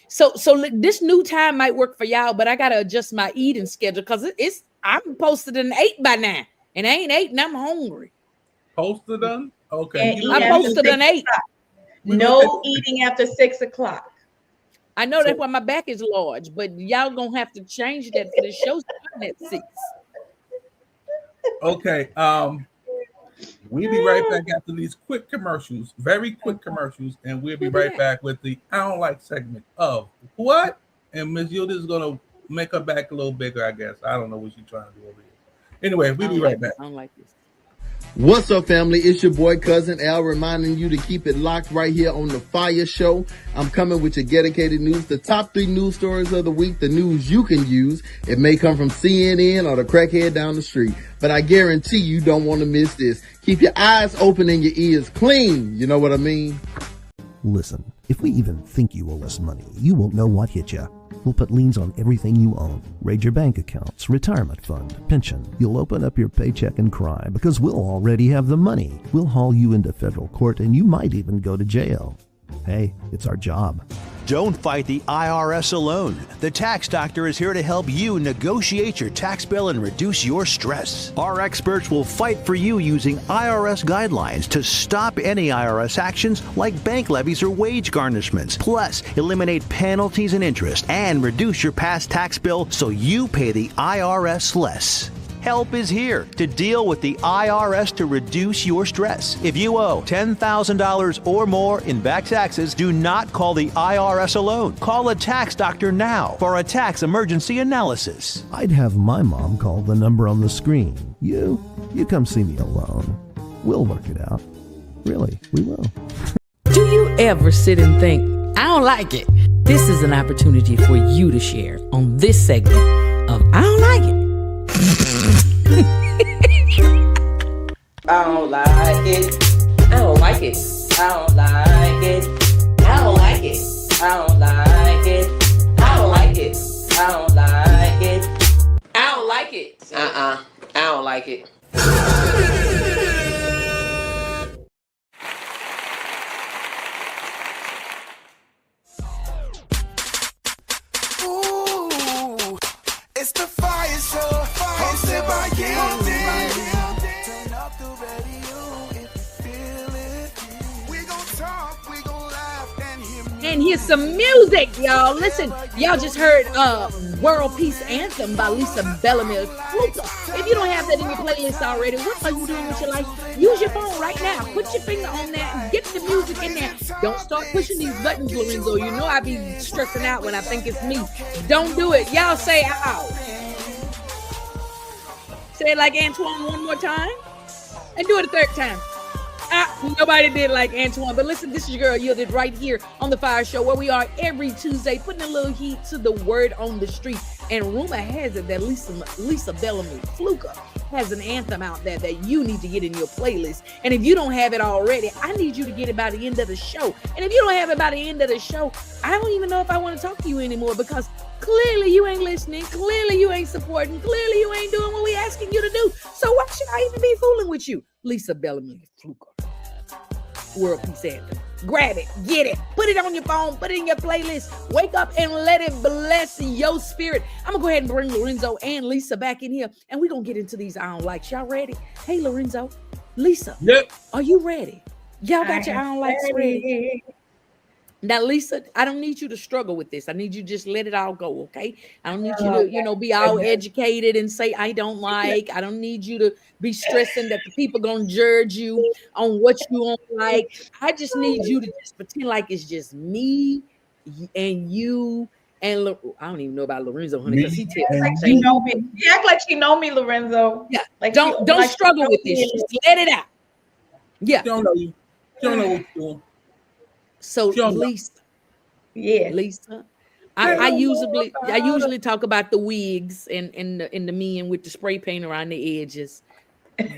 So this new time might work for y'all, but I gotta adjust my eating schedule because I'm posted an 8 by now, and I ain't 8 and I'm hungry. Posted on? Okay. I posted an 8. No eating after 6 o'clock. I know that's why my back is large, but y'all gonna have to change that for the show starting at 6. Okay. We'll be right back after these quick commercials, very quick commercials, and we'll be right back with the I don't like segment of what? And Miss Yilda is gonna make her back a little bigger, I guess. I don't know what she's trying to do over here. Anyway, we'll be right back. I don't like this. What's up, family? It's your boy, Cousin Al, reminding you to keep it locked right here on the FIYAH Show. I'm coming with your dedicated news, the top 3 news stories of the week, the news you can use. It may come from CNN or the crackhead down the street, but I guarantee you don't want to miss this. Keep your eyes open and your ears clean. You know what I mean? Listen, if we even think you owe us money, you won't know what hit you. We'll put liens on everything you own. Raid your bank accounts, retirement fund, pension. You'll open up your paycheck and cry because we'll already have the money. We'll haul you into federal court and you might even go to jail. Hey, it's our job. Don't fight the IRS alone. The Tax Doctor is here to help you negotiate your tax bill and reduce your stress. Our experts will fight for you using IRS guidelines to stop any IRS actions like bank levies or wage garnishments. Plus, eliminate penalties and interest and reduce your past tax bill so you pay the IRS less. Help is here to deal with the IRS to reduce your stress. If you owe $10,000 or more in back taxes, do not call the IRS alone. Call a tax doctor now for a tax emergency analysis. I'd have my mom call the number on the screen. You come see me alone. We'll work it out. Really, we will. Do you ever sit and think, I don't like it? This is an opportunity for you to share on this segment of I don't like it. I don't like it. I don't like it. I don't like it. I don't like it. I don't like it. I don't like it. I don't like it. I don't like it. I don't like it. Ooh, it's the FIYAH Show, hosted by Gildy. Turn up the radio if you feel it. We gon' talk, we gon' laugh and hear music. And here's some music, y'all. Listen, y'all just heard World Peace Anthem by Lisa Bellamy. If you don't have that in your playlist already, what are you doing with your life? Use your phone right now. Put your finger on that and get the music in there. Don't start pushing these buttons, Lorenzo. You know I be stressing out when I think it's me. Don't do it. Y'all say ow. Say it like Antoine one more time. And do it a third time. Nobody did like Antoine, but listen, this is your girl Yielded right here on the FIYAH Show, where we are every Tuesday, putting a little heat to the word on the street. And rumor has it that Lisa Bellamy Fluker has an anthem out there that you need to get in your playlist. And if you don't have it already, I need you to get it by the end of the show. And if you don't have it by the end of the show, I don't even know if I want to talk to you anymore, because clearly you ain't listening. Clearly you ain't supporting. Clearly you ain't doing what we asking you to do. So why should I even be fooling with you? Lisa Bellamy Fluker. World Peace Anthem. Grab it, get it, put it on your phone, put it in your playlist. Wake up and let it bless your spirit. I'm gonna go ahead and bring Lorenzo and Lisa back in here, and we're gonna get into these I don't likes. Y'all ready? Hey, Lorenzo, Lisa, yep. Are you ready? Y'all got your I don't likes ready? Now, Lisa, I don't need you to struggle with this. I need you to just let it all go, okay? I don't need you to, be all educated and say, I don't like. I don't need you to be stressing that the people going to judge you on what you don't like. I just need you to just pretend like it's just me and you and I don't even know about Lorenzo, honey, because he tells like she know me. You act like she know me, Lorenzo. Yeah, like don't struggle with this. Just let it out. Yeah. Don't know you. Don't know what you're doing. So Lisa, Lisa, I usually talk about the wigs and the men with the spray paint around the edges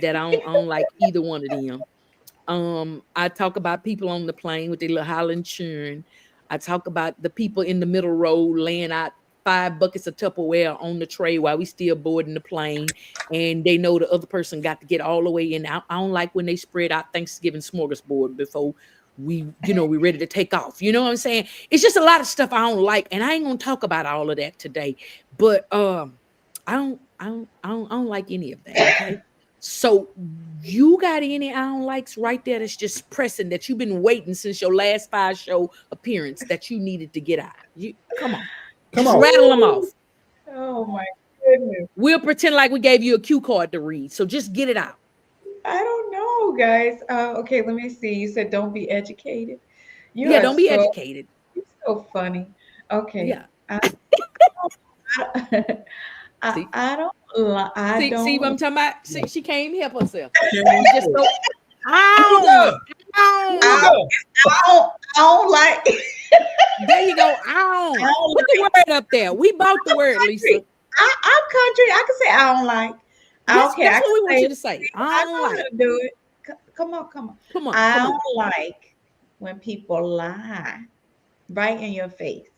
that I don't like either one of them. I talk about people on the plane with their little Holland churn. I talk about the people in the middle row laying out 5 buckets of Tupperware on the tray while we still boarding the plane, and they know the other person got to get all the way in. I don't like when they spread out Thanksgiving smorgasbord before we ready to take off. You know what I'm saying? It's just a lot of stuff I don't like, and I ain't gonna talk about all of that today. But I don't like any of that. Okay. So you got any I don't likes right there that's just pressing that you've been waiting since your last 5 show appearance that you needed to get out? You come on. Come Just on. rattle them off. Oh my goodness. We'll pretend like we gave you a cue card to read. So just get it out. I don't know, guys. Okay, let me see. You said don't be educated. You Yeah, are don't be so educated. you're so funny. Okay. Yeah. I, See, I don't I see what I'm don't talking about? See, she can't even help herself. Can't She just help go, it. ow, Sugar. ow. Sugar. I don't like There you go, ow. I don't Put the word up there. We bought the word, Lisa. country. I'm country. I can say I don't like. That's Okay, I what can we want say you it. to say. I I don't know how like. to do it. Come on, come on. Come on, I come on. don't like when people lie right in your face.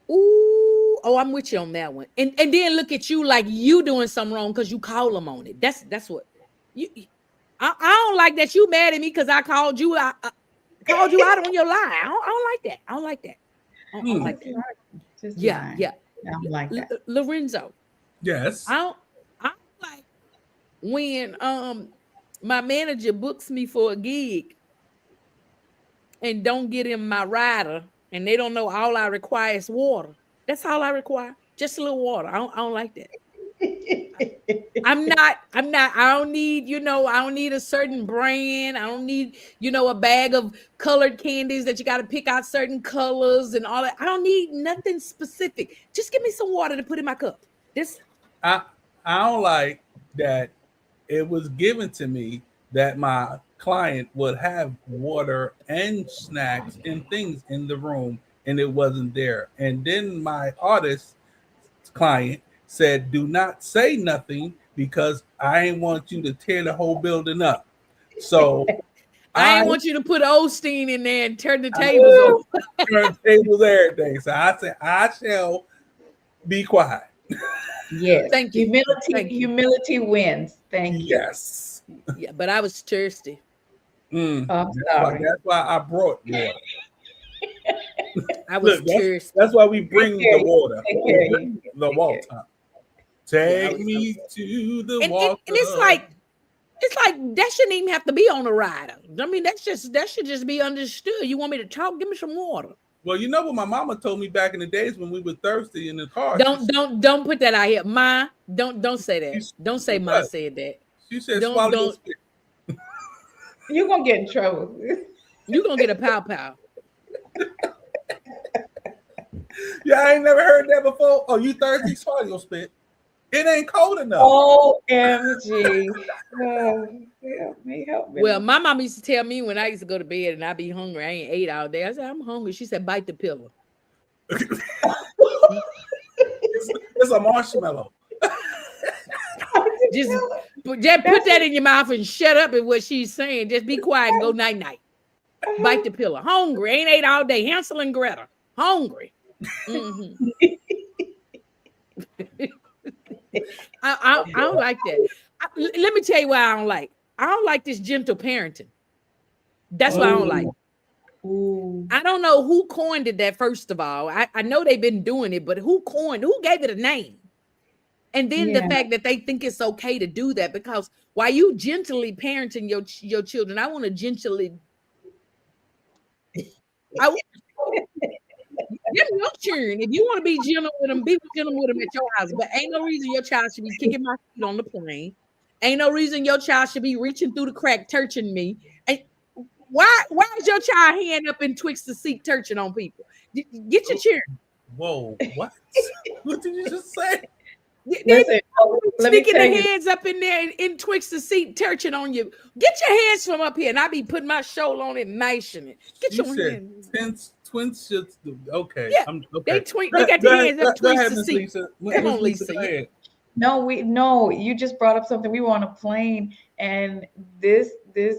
Ooh, oh, I'm with you on that one. And then look at you like you doing something wrong because you call them on it. That's what you. I don't like that you mad at me because I called you. I called you out on your lie. I don't like that. I don't like that. I don't like Just that. lying. Just Yeah, lying. yeah. I don't like that. Lorenzo, Yes. I don't like when my manager books me for a gig and don't get in my rider and they don't know all I require is water. That's all I require. Just a little water. I don't like that. I don't need, I don't need a certain brand. I don't need, a bag of colored candies that you got to pick out certain colors and all that. I don't need nothing specific. Just give me some water to put in my cup. This I I don't like that it was given to me that my client would have water and snacks and things in the room and it wasn't there. And then my artist client said, "Do not say nothing because I ain't want you to tear the whole building up." So I I ain't want you to put Osteen in there and turn the tables over. turned tables, everything. So I said, I shall be quiet. Yes. Thank you. Humility, Thank you. humility wins. Thank you. Yes. Yeah, but I was thirsty. I'm That's why. sorry. That's why I brought water. I was Look, thirsty. that's why we bring Take care the of you. water. Take We care of bring you. the Take care. water. Yeah, Take me to the and water. it's like that shouldn't even have to be on the rider. I mean, that should just be understood. You want me to talk? Give me some water. Well, you know what my mama told me back in the days when we were thirsty in the car. She Don't put that out here. Ma, don't say that. said, Don't say Ma what? said that. She said, Don't swallow your don't spit. You're gonna get in trouble. you gonna get a pow pow. Yeah, I ain't never heard that before. Oh, you thirsty? Swallow your spit. It ain't cold enough. OMG. Help me, help me. Well, my mom used to tell me when I used to go to bed and I be hungry, I ain't ate all day. I said, I'm hungry. She said, bite the pillow. It's a marshmallow. Just put that in your mouth and shut up at what she's saying. Just be quiet and go night night. Bite the pillow. Hungry. Ain't ate all day. Hansel and Gretel. Hungry. Mm-hmm. I don't like that. Let me tell you what I don't like. I don't like this gentle parenting. That's what I don't like. Ooh. I don't know who coined it that, first of all. I know they've been doing it, but who gave it a name? And then the fact that they think it's okay to do that, because while you gently parenting your children, I want to gently. Give them your children. If you want to be gentle with them, be gentle with them at your house. But ain't no reason your child should be kicking my feet on the plane. Ain't no reason your child should be reaching through the crack, touching me. And why is your child hand up in Twix the seat, touching on people? Get your children. Whoa, what? What did you just say? Listen, let me Sticking tell their you. hands up in there in Twix the seat, touching on you. Get your hands from up here, and I be putting my shoulder on it, mashing it. Get You your said hands. twins should. Okay. Yeah, okay. they got their hands up Go Twix ahead, the Miss seat. Lisa. Come Miss on, Lisa. Go ahead. No, you just brought up something. We were on a plane and this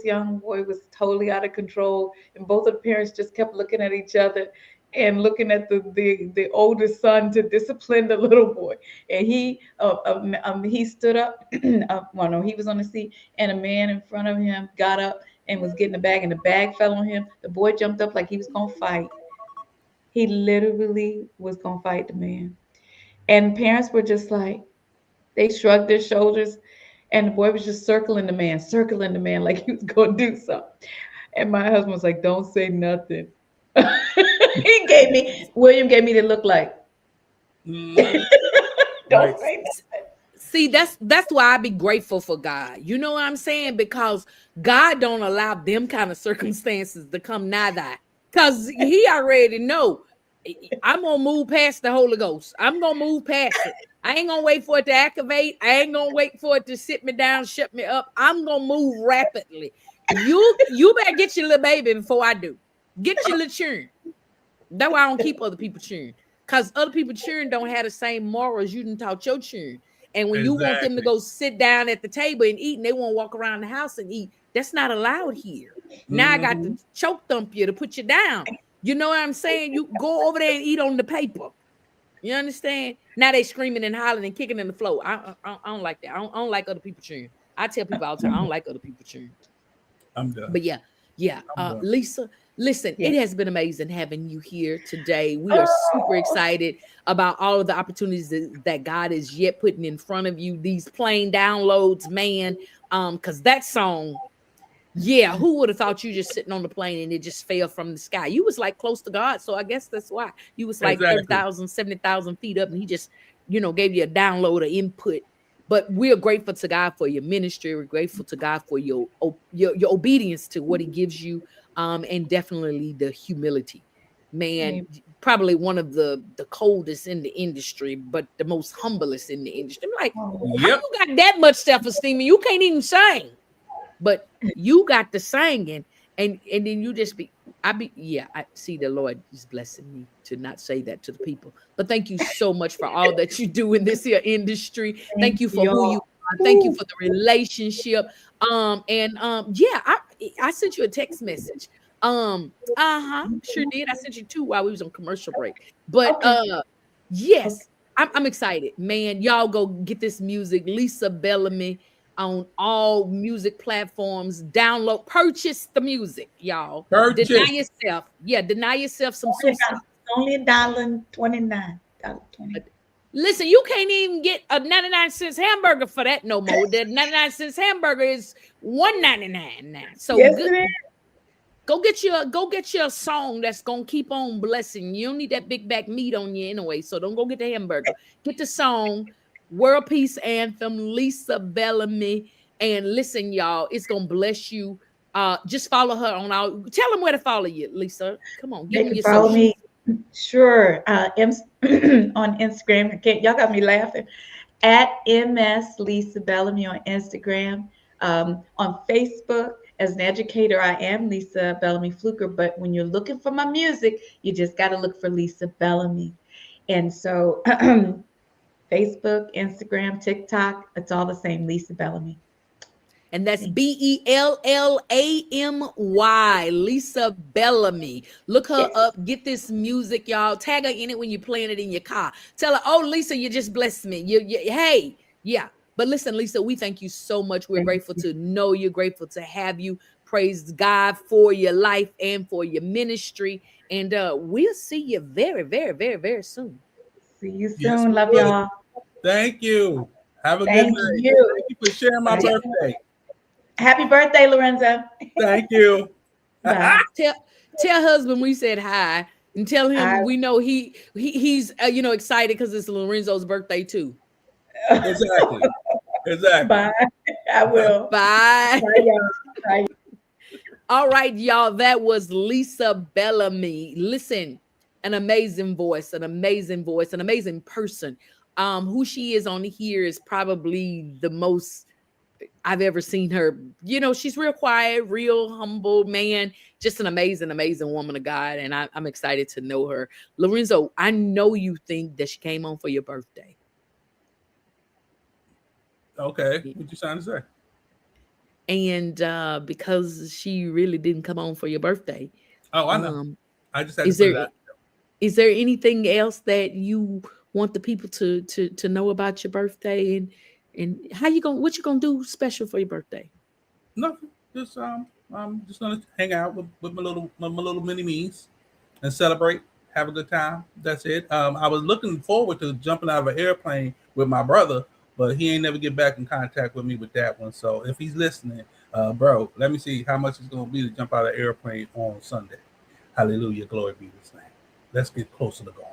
young boy was totally out of control, and both of the parents just kept looking at each other and looking at the oldest son to discipline the little boy. And he stood up. Well, no, he was on the seat, and a man in front of him got up and was getting the bag, and the bag fell on him. The boy jumped up like he was gonna fight. He literally was gonna fight the man, and parents were just like, they shrugged their shoulders. And the boy was just circling the man like he was going to do something. And my husband was like, "Don't say nothing." William gave me the look like, Mm, right. "Don't say nothing." See, that's why I be grateful for God. You know what I'm saying? Because God don't allow them kind of circumstances to come nigh thy. Because he already know I'm gonna move past the Holy Ghost. I'm gonna move past it. I ain't gonna wait for it to activate. I ain't gonna wait for it to sit me down, shut me up. I'm gonna move rapidly. You better get your little baby before I do. Get your little children. That's why I don't keep other people cheering. Because other people cheering don't have the same morals you done taught your cheering. And when you want them to Exactly. go sit down at the table and eat, and they won't walk around the house and eat, that's not allowed here. Now I got to choke thump you to put you down. You know what I'm saying? You go over there and eat on the paper. You understand? Now they screaming and hollering and kicking in the floor. I don't like that. I don't like other people cheering. I tell people all the time, I don't like other people cheering. I'm done. But yeah. Lisa, listen, it has been amazing having you here today. We are super excited about all of the opportunities that God is yet putting in front of you. These plane downloads, man. Because that song, yeah, who would have thought you just sitting on the plane and it just fell from the sky? You was like close to God, so I guess that's why. You was like Exactly. 30,000, 70,000 feet up, and he just, gave you a download of input. But we're grateful to God for your ministry. We're grateful to God for your obedience to what he gives you, and definitely the humility. Man, probably one of the coldest in the industry, but the most humblest in the industry. I'm like, how you got that much self-esteem and you can't even sing? But you got the singing, and then you just I see the Lord is blessing me to not say that to the people. But thank you so much for all that you do in this here industry. Thank you for who you are. Thank you for the relationship. I sent you a text message. Sure did. I sent you two while we was on commercial break. But yes, I'm excited, man. Y'all go get this music, Lisa Bellamy, on all music platforms. Download, purchase the music, y'all. Purchase. Deny yourself. Yeah, deny yourself some suicide. Only $1.29. Listen, you can't even get a 99-cent hamburger for that no more. The 99-cent hamburger is $1.99 now. So yes, good. It is. Go get you a song that's gonna keep on blessing. You don't need that big back meat on you anyway. So don't go get the hamburger. Get the song, World Peace Anthem, Lisa Bellamy. And listen, y'all, it's gonna bless you. Just follow her on all. Tell them where to follow you, Lisa. Come on, give They me can your follow social. me. Sure. On Instagram. Y'all got me laughing. At MS Lisa Bellamy on Instagram. On Facebook, as an educator, I am Lisa Bellamy Fluker. But when you're looking for my music, you just got to look for Lisa Bellamy. And so Facebook, Instagram, TikTok, it's all the same, Lisa Bellamy. And that's Bellamy, Lisa Bellamy. Look her up. Get this music, y'all. Tag her in it when you're playing it in your car. Tell her, oh, Lisa, you just blessed me. Hey, yeah. But listen, Lisa, we thank you so much. We're grateful to know you, grateful to have you. Praise God for your life and for your ministry. And we'll see you very, very, very, very soon. See you soon. Yes, love y'all. Thank you. Have a good night. Thank you for sharing my birthday. Happy birthday, Lorenzo. Thank you. Tell husband we said hi, and tell him we know he's excited because it's Lorenzo's birthday too. Exactly. Bye. I will. Bye. Bye, y'all. Bye. All right, y'all. That was Lisa Bellamy. Listen, an amazing voice, an amazing person. Who she is on here is probably the most I've ever seen her. She's real quiet, real humble, man. Just an amazing woman of God. And I'm excited to know her. Lorenzo, I know you think that she came on for your birthday. Okay. What you trying to say? And because she really didn't come on for your birthday. Oh, I know. I just had to say that. Is there anything else that you want the people to know about your birthday and what you gonna do special for your birthday? Nothing. Just I'm just gonna hang out with my little mini me's and celebrate, have a good time. That's it. I was looking forward to jumping out of an airplane with my brother, but he ain't never get back in contact with me with that one. So if he's listening, bro, let me see how much it's going to be to jump out of an airplane on Sunday. Hallelujah, glory be to His name. Let's get closer to God.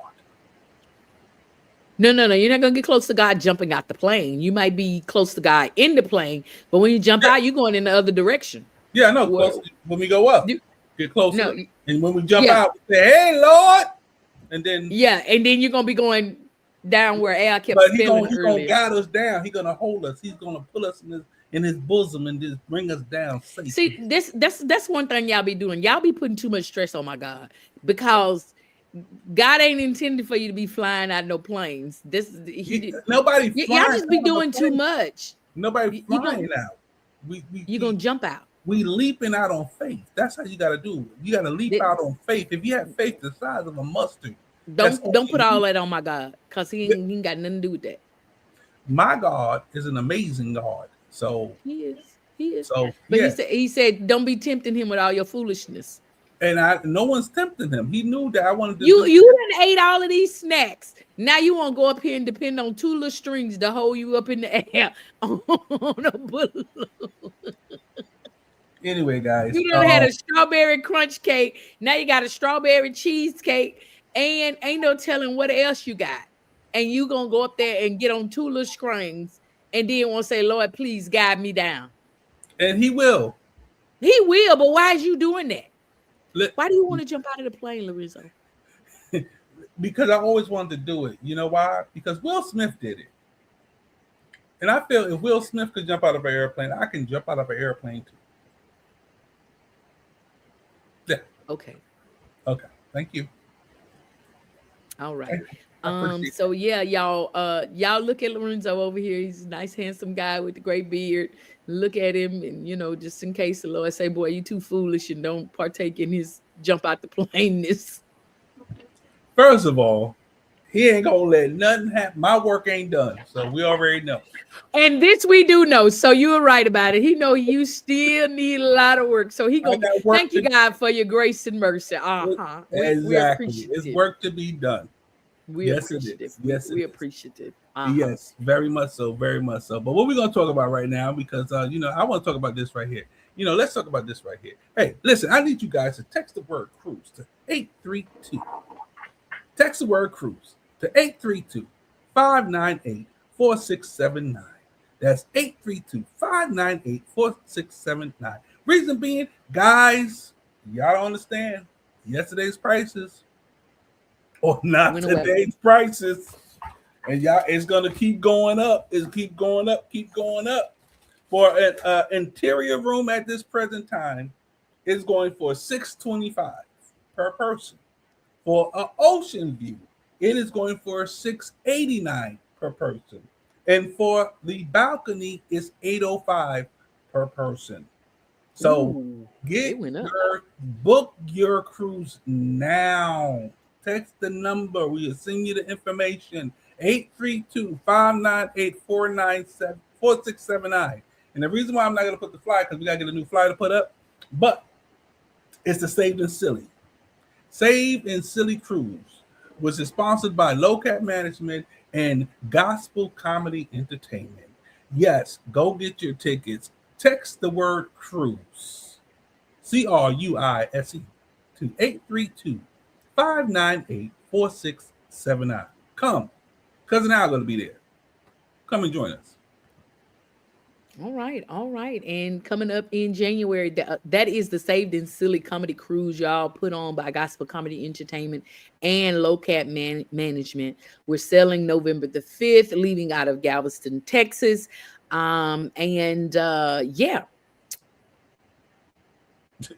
No. You're not gonna get close to God jumping out the plane. You might be close to God in the plane, but when you jump out, you're going in the other direction. Yeah, no, close, when we go up, get closer. No, and when we jump yeah. out, we say, "Hey, Lord," and then and then you're gonna be going down where Al kept but spelling he's earlier. gonna guide us down. He's gonna hold us. He's gonna pull us in his bosom and just bring us down safely. See, that's one thing y'all be doing. Y'all be putting too much stress on my God, because God ain't intended for you to be flying out no planes. Nobody. Y'all just be doing too much. Nobody flying out. You're gonna jump out. We leaping out on faith. That's how you got to do it. You got to leap out on faith. If you have faith the size of a mustard, don't put all that on my God, because he ain't got nothing to do with that. My God is an amazing God. So he is. So, but he said, don't be tempting him with all your foolishness. And no one's tempting him. He knew that I wanted to. You done ate all of these snacks. Now you want to go up here and depend on two little strings to hold you up in the air on a balloon. Anyway, guys, you done had a strawberry crunch cake. Now you got a strawberry cheesecake, and ain't no telling what else you got. And you gonna go up there and get on two little strings, and then want to say, "Lord, please guide me down." And He will. He will, but why is you doing that? Why do you want to jump out of the plane, Lorenzo? Because I always wanted to do it. You know why? Because Will Smith did it. And I feel if Will Smith could jump out of an airplane, I can jump out of an airplane too. Yeah. Okay. Thank you. All right. So yeah, y'all look at Lorenzo over here. He's a nice, handsome guy with the great beard. Look at him, and just in case the Lord say, "Boy, you too foolish," and don't partake in his jump out the planeness. First of all, he ain't gonna let nothing happen. My work ain't done, so we already know. And this we do know. So you were right about it. He know you still need a lot of work. So he gonna thank you, God, for your grace and mercy. Exactly. It's work to be done. Yes, it is. Yes, we appreciative. Yes, very much so, very much so. But what we're gonna talk about right now, because I want to talk about this right here. Let's talk about this right here. Hey, listen, I need you guys to text the word cruise to 832. Text the word cruise to 832-598-4679. That's 832-598-4679. Reason being, guys, y'all don't understand yesterday's prices or not today's prices. And y'all, it's gonna keep going up. Keep going up. For an interior room at this present time, it's going for $625 per person. For an ocean view, it is going for $689 per person. And for the balcony, it's $805 per person. So book your cruise now. Text the number. We'll send you the information. 832-598-4679. And the reason why I'm not going to put the flyer, because we got to get a new flyer to put up, but it's the Saved and Silly. Saved and Silly Cruise, which is sponsored by Low Cap Management and Gospel Comedy Entertainment. Yes, go get your tickets. Text the word cruise, CRUISE, to 832-598-4679. Come. Cousin Al going to be there. Come and join us. All right. And coming up in January, that is the Saved and Silly Comedy Cruise, y'all, put on by Gospel Comedy Entertainment and Low Cap Management. We're selling November the 5th, leaving out of Galveston, Texas. And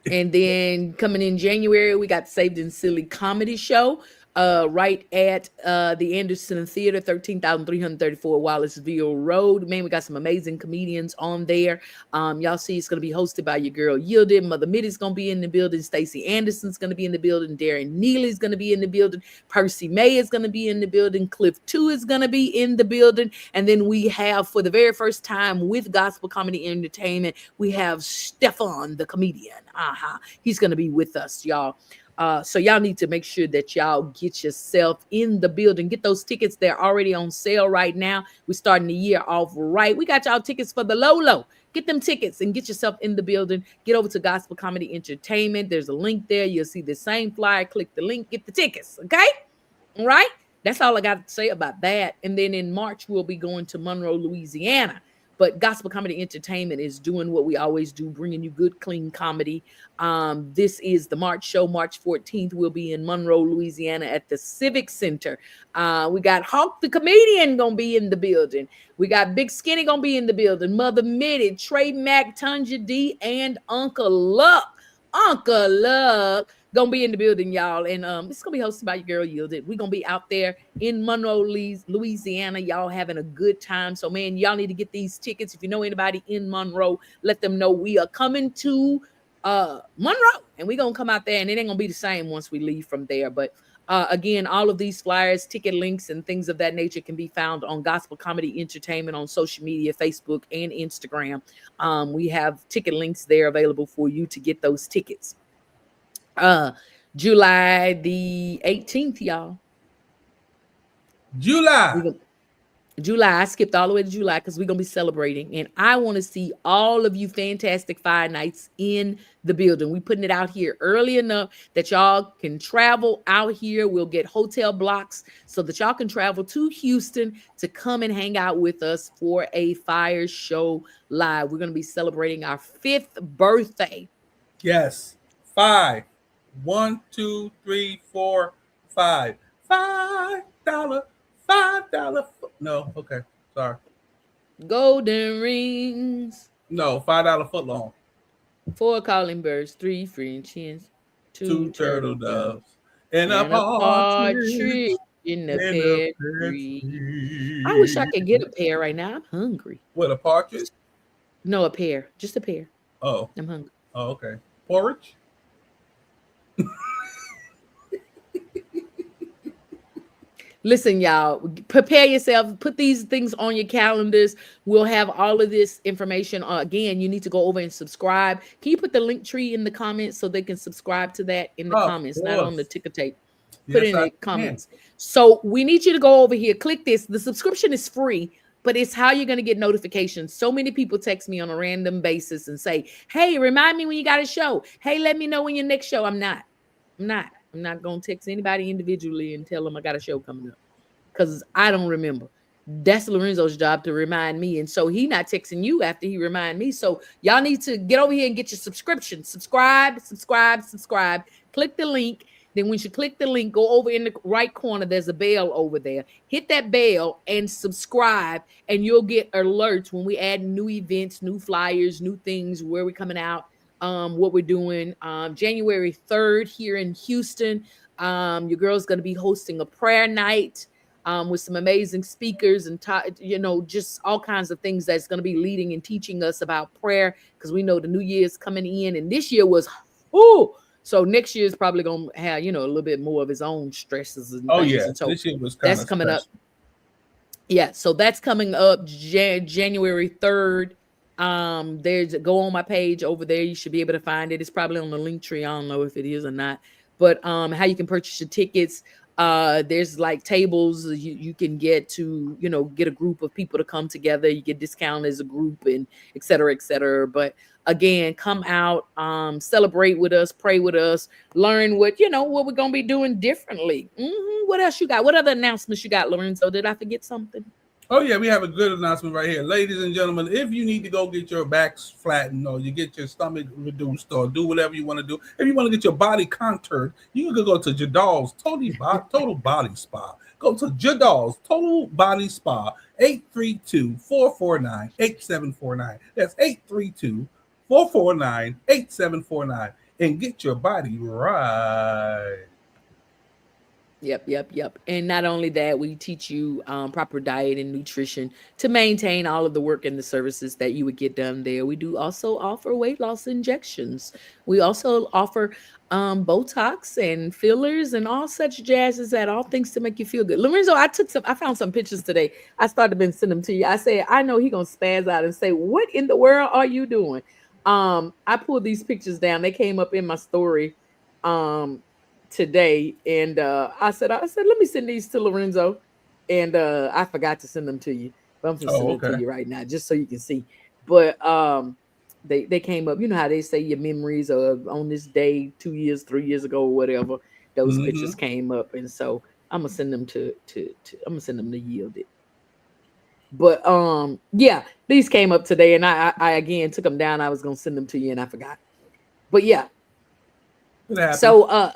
then coming in January, we got the Saved and Silly Comedy Show. Right at the Anderson Theater, 13,334 Wallaceville Road. Man, we got some amazing comedians on there. Y'all see it's going to be hosted by your girl Yielded. Mother Mitty's going to be in the building. Stacey Anderson's going to be in the building. Darren Neely's going to be in the building. Percy May is going to be in the building. Cliff 2 is going to be in the building. And then we have, for the very first time with Gospel Comedy Entertainment, we have Stefan, the comedian. He's going to be with us, y'all. So y'all need to make sure that y'all get yourself in the building. Get those tickets. They're already on sale right now. We're starting the year off right. We got y'all tickets for the Lolo. Get them tickets and get yourself in the building. Get over to Gospel Comedy Entertainment. There's a link there. You'll see the same flyer. Click the link. Get the tickets. Okay? All right? That's all I got to say about that. And then in March, we'll be going to Monroe, Louisiana. But Gospel Comedy Entertainment is doing what we always do, bringing you good, clean comedy. This is the March show. March 14th, we'll be in Monroe, Louisiana at the Civic Center. We got Hawk the Comedian going to be in the building. We got Big Skinny going to be in the building. Mother Mitty, Trey Mack, Tanja D, and Uncle Luck. Uncle Luck gonna be in the building, y'all. And it's gonna be hosted by your girl Yielded. We're gonna be out there in Monroe, Louisiana. Y'all having a good time. So, man, y'all need to get these tickets. If you know anybody in Monroe, let them know we are coming to Monroe, and we're gonna come out there, and it ain't gonna be the same once we leave from there. But again, all of these flyers, ticket links, and things of that nature can be found on Gospel Comedy Entertainment on social media, Facebook and Instagram. We have ticket links there available for you to get those tickets. July the 18th, y'all. July. I skipped all the way to July because we're gonna be celebrating, and I want to see all of you fantastic Fire Nights in the building. We putting it out here early enough that y'all can travel out here. We'll get hotel blocks so that y'all can travel to Houston to come and hang out with us for a fire show live. We're gonna be celebrating our 5th birthday. Yes, 5. 1, 2, 3, 4, 5. $5. No, okay, sorry. Golden rings. No, $5 footlong. 4 calling birds, 3 French hens, 2 turtle doves, and a partridge in the pear tree. I wish I could get a pear right now. I'm hungry. What, a partridge? No, a pear. Just a pear. Oh. I'm hungry. Oh, okay. Porridge? Listen, y'all, prepare yourself. Put these things on your calendars. We'll have all of this information. Again, you need to go over and subscribe. Can you put the link tree in the comments so they can subscribe to that in the comments, not on the ticker tape? Put it in the comments. So we need you to go over here. Click this. The subscription is free, but it's how you're going to get notifications. So many people text me on a random basis and say, hey, remind me when you got a show. Hey, let me know when your next show. I'm not going to text anybody individually and tell them I got a show coming up because I don't remember. That's Lorenzo's job to remind me. And so he not texting you after he remind me. So y'all need to get over here and get your subscription. Subscribe. Click the link. Then once you click the link, go over in the right corner. There's a bell over there. Hit that bell and subscribe, and you'll get alerts when we add new events, new flyers, new things, where we're coming out, what we're doing. January 3rd here in Houston, your girl's going to be hosting a prayer night with some amazing speakers and, just all kinds of things that's going to be leading and teaching us about prayer, because we know the new year is coming in, and this year was, so next year is probably going to have, a little bit more of its own stresses and things. Yeah. And so this year was that's coming up. Yeah. So that's coming up January 3rd. There's go on my page over there. You should be able to find it. It's probably on the link tree. I don't know if it is or not, but how you can purchase your tickets. There's like tables you can get to, get a group of people to come together. You get discounted as a group and et cetera, et cetera. But again, come out, celebrate with us, pray with us, learn what we're going to be doing differently. What else you got? What other announcements you got, Lorenzo? Did I forget something? Oh, yeah, we have a good announcement right here. Ladies and gentlemen, if you need to go get your backs flattened or you get your stomach reduced or do whatever you want to do, if you want to get your body contoured, you can go to Jadal's Total Body Spa. Go to Jadal's Total Body Spa, 832-449-8749. That's 832-449-8749. And get your body right. Yep. And not only that, we teach you proper diet and nutrition to maintain all of the work and the services that you would get done there. We do also offer weight loss injections. We also offer Botox and fillers and all such jazzes, that all things to make you feel good. Lorenzo, I found some pictures today. I started to send them to you. I said, I know he's going to spaz out and say, what in the world are you doing? I pulled these pictures down. They came up in my story. today, and I said, let me send these to Lorenzo, and I forgot to send them to you, but I'm gonna send Oh, it to okay. you right now just so you can see. But they came up. You know how they say your memories are on this day 2 years, 3 years ago, or whatever. Those pictures Mm-hmm. came up, and so I'm gonna send them to I'm gonna send them to Yield It. But yeah, these came up today, and I again took them down. I was gonna send them to you, and I forgot. But yeah, It happens. so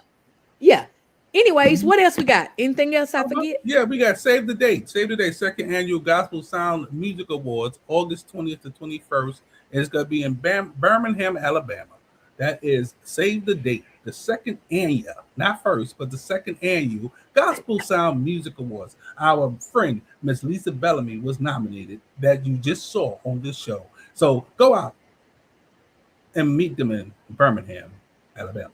yeah. Anyways, what else we got? Anything else I forget? Yeah, we got Save the Date. Save the Date, second annual Gospel Sound Music Awards, August 20th to 21st. And it's going to be in Birmingham, Alabama. That is Save the Date, the second annual, not first, but the second annual Gospel Sound Music Awards. Our friend, Miss Lisa Bellamy, was nominated that you just saw on this show. So go out and meet them in Birmingham, Alabama.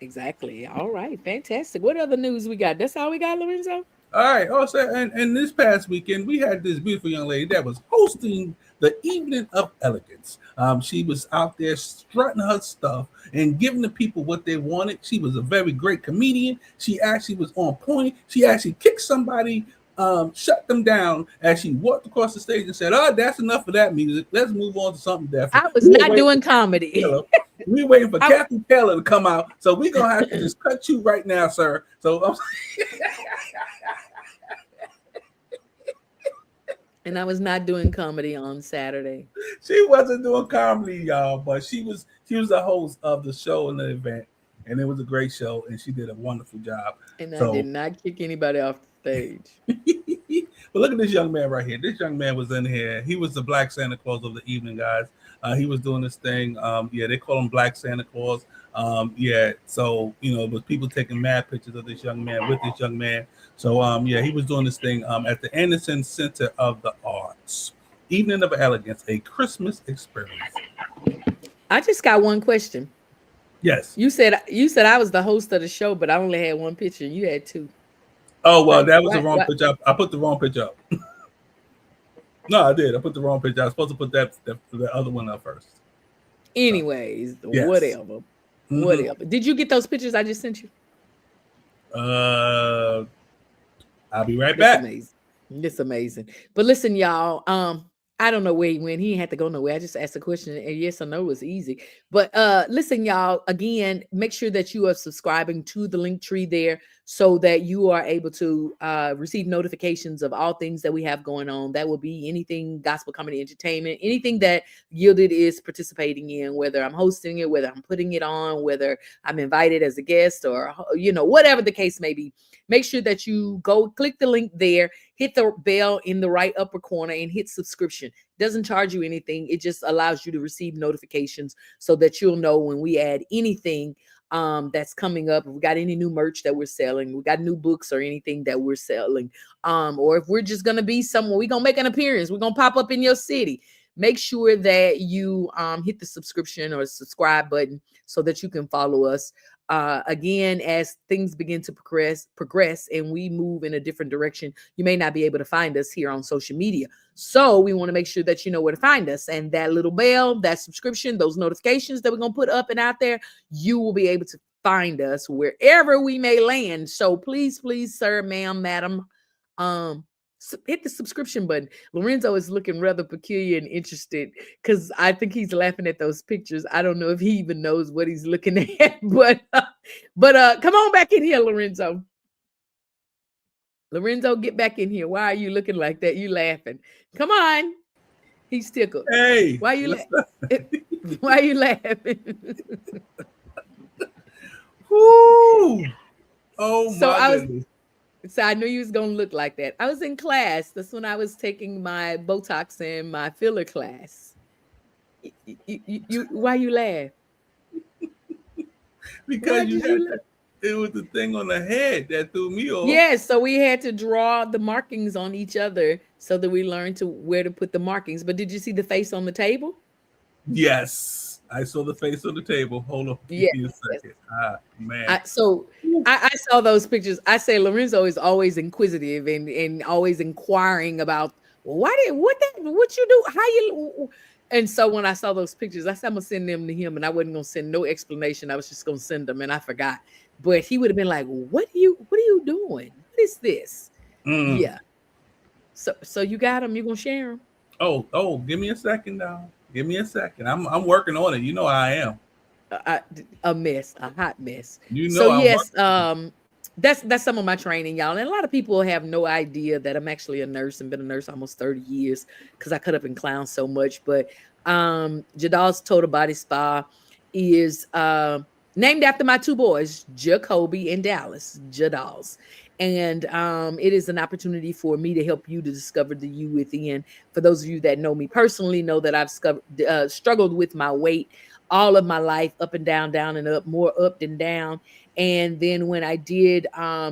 Exactly. All right. Fantastic. What other news we got? That's all we got, Lorenzo? All right. Also, and this past weekend, we had this beautiful young lady that was hosting the Evening of Elegance. She was out there strutting her stuff and giving the people what they wanted. She was a very great comedian. She actually was on point. She actually kicked somebody, shut them down as she walked across the stage and said, "Oh, that's enough of that music. Let's move on to something different." I was not doing comedy. We're waiting for Kathy Taylor to come out, so we're gonna have to just cut you right now, sir. So and I was not doing comedy on Saturday. she wasn't doing comedy, y'all, but she was the host of the show and the event, and it was a great show, and she did a wonderful job. And I So, did not kick anybody off the stage. but look at this young man right here. This young man was in here. He was the Black Santa Claus of the evening, guys. He was doing this thing. Yeah, they call him Black Santa Claus. Yeah, so with people taking mad pictures of this young man with this young man. So yeah, he was doing this thing at the Anderson Center of the Arts. Evening of Elegance, a Christmas experience. I just got one question. Yes. You said I was the host of the show, but I only had one picture. You had two. Oh well, that was the wrong picture. I put the wrong picture up. No, I did. I put the wrong picture. I was supposed to put the other one up first. Anyways, Yes. whatever. Mhm. Whatever. Did you get those pictures I just sent you? I'll be right It's back. amazing. It's amazing. But listen, y'all. I don't know where he went. He didn't have to go nowhere. I just asked a question, and yes or no was easy. But listen, y'all. Again, make sure that you are subscribing to the link tree there, so that you are able to receive notifications of all things that we have going on. That will be anything gospel comedy entertainment, anything that Yielded is participating in, whether I'm hosting it, whether I'm putting it on, whether I'm invited as a guest, or whatever the case may be. Make sure that you go click the link there, hit the bell in the right upper corner, and hit subscription. Doesn't charge you anything. It just allows you to receive notifications so that you'll know when we add anything that's coming up. If we got any new merch that we're selling, we got new books or anything that we're selling, or if we're just gonna be somewhere, we're gonna make an appearance, we're gonna pop up in your city. Make sure that you hit the subscription or subscribe button so that you can follow us. Again, as things begin to progress and we move in a different direction, you may not be able to find us here on social media. So we want to make sure that you know where to find us, and that little bell, that subscription, those notifications that we're going to put up and out there, you will be able to find us wherever we may land. So please, sir, ma'am, madam, hit the subscription button. Lorenzo is looking rather peculiar and interested because I think he's laughing at those pictures. I don't know if he even knows what he's looking at, but come on back in here, Lorenzo. Lorenzo, get back in here. Why are you looking like that? You laughing? Come on. He's tickled. Hey, why you laughing? Why you laughing? Woo! Oh my goodness. So I knew you was gonna look like that. I was in class. That's when I was taking my Botox and my filler class. You why you laugh? Because it was the thing on the head that threw me off. Yes, so we had to draw the markings on each other so that we learned where to put the markings. But did you see the face on the table? Yes, I saw the face on the table. Hold on, give me a second. Ah, man. I saw those pictures. I say Lorenzo is always inquisitive and always inquiring about what you do, how you. And so when I saw those pictures, I said I'm gonna send them to him, and I wasn't gonna send no explanation. I was just gonna send them, and I forgot. but he would have been like, what are you doing? What is this? Yeah. So you got them, you gonna share them? Oh, give me a second now. Give me a second. I'm working on it. You know I am. A mess, a hot mess. You So know I'm yes, working. that's some of my training, y'all. And a lot of people have no idea that I'm actually a nurse and been a nurse almost 30 years because I cut up and clown so much. But Jadal's Total Body Spa is named after my two boys, Jacoby and Dallas, Jadal's. And it is an opportunity for me to help you to discover the you within. For those of you that know me personally, know that I've struggled with my weight all of my life, up and down and up, more up than down. And then when I did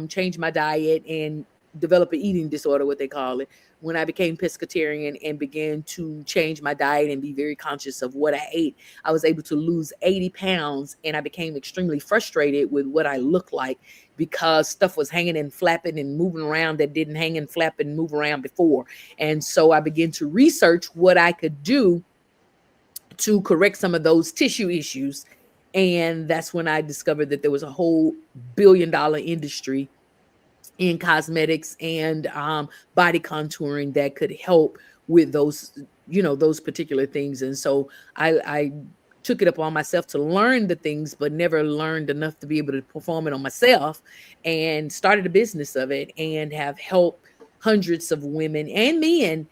change my diet and develop an eating disorder, what they call it, when I became pescatarian and began to change my diet and be very conscious of what I ate, I was able to lose 80 pounds. And I became extremely frustrated with what I looked like because stuff was hanging and flapping and moving around that didn't hang and flap and move around before. And so I began to research what I could do to correct some of those tissue issues. And that's when I discovered that there was a whole billion-dollar industry in cosmetics and body contouring that could help with those, those particular things. And so I took it upon myself to learn the things, but never learned enough to be able to perform it on myself, and started a business of it and have helped hundreds of women and men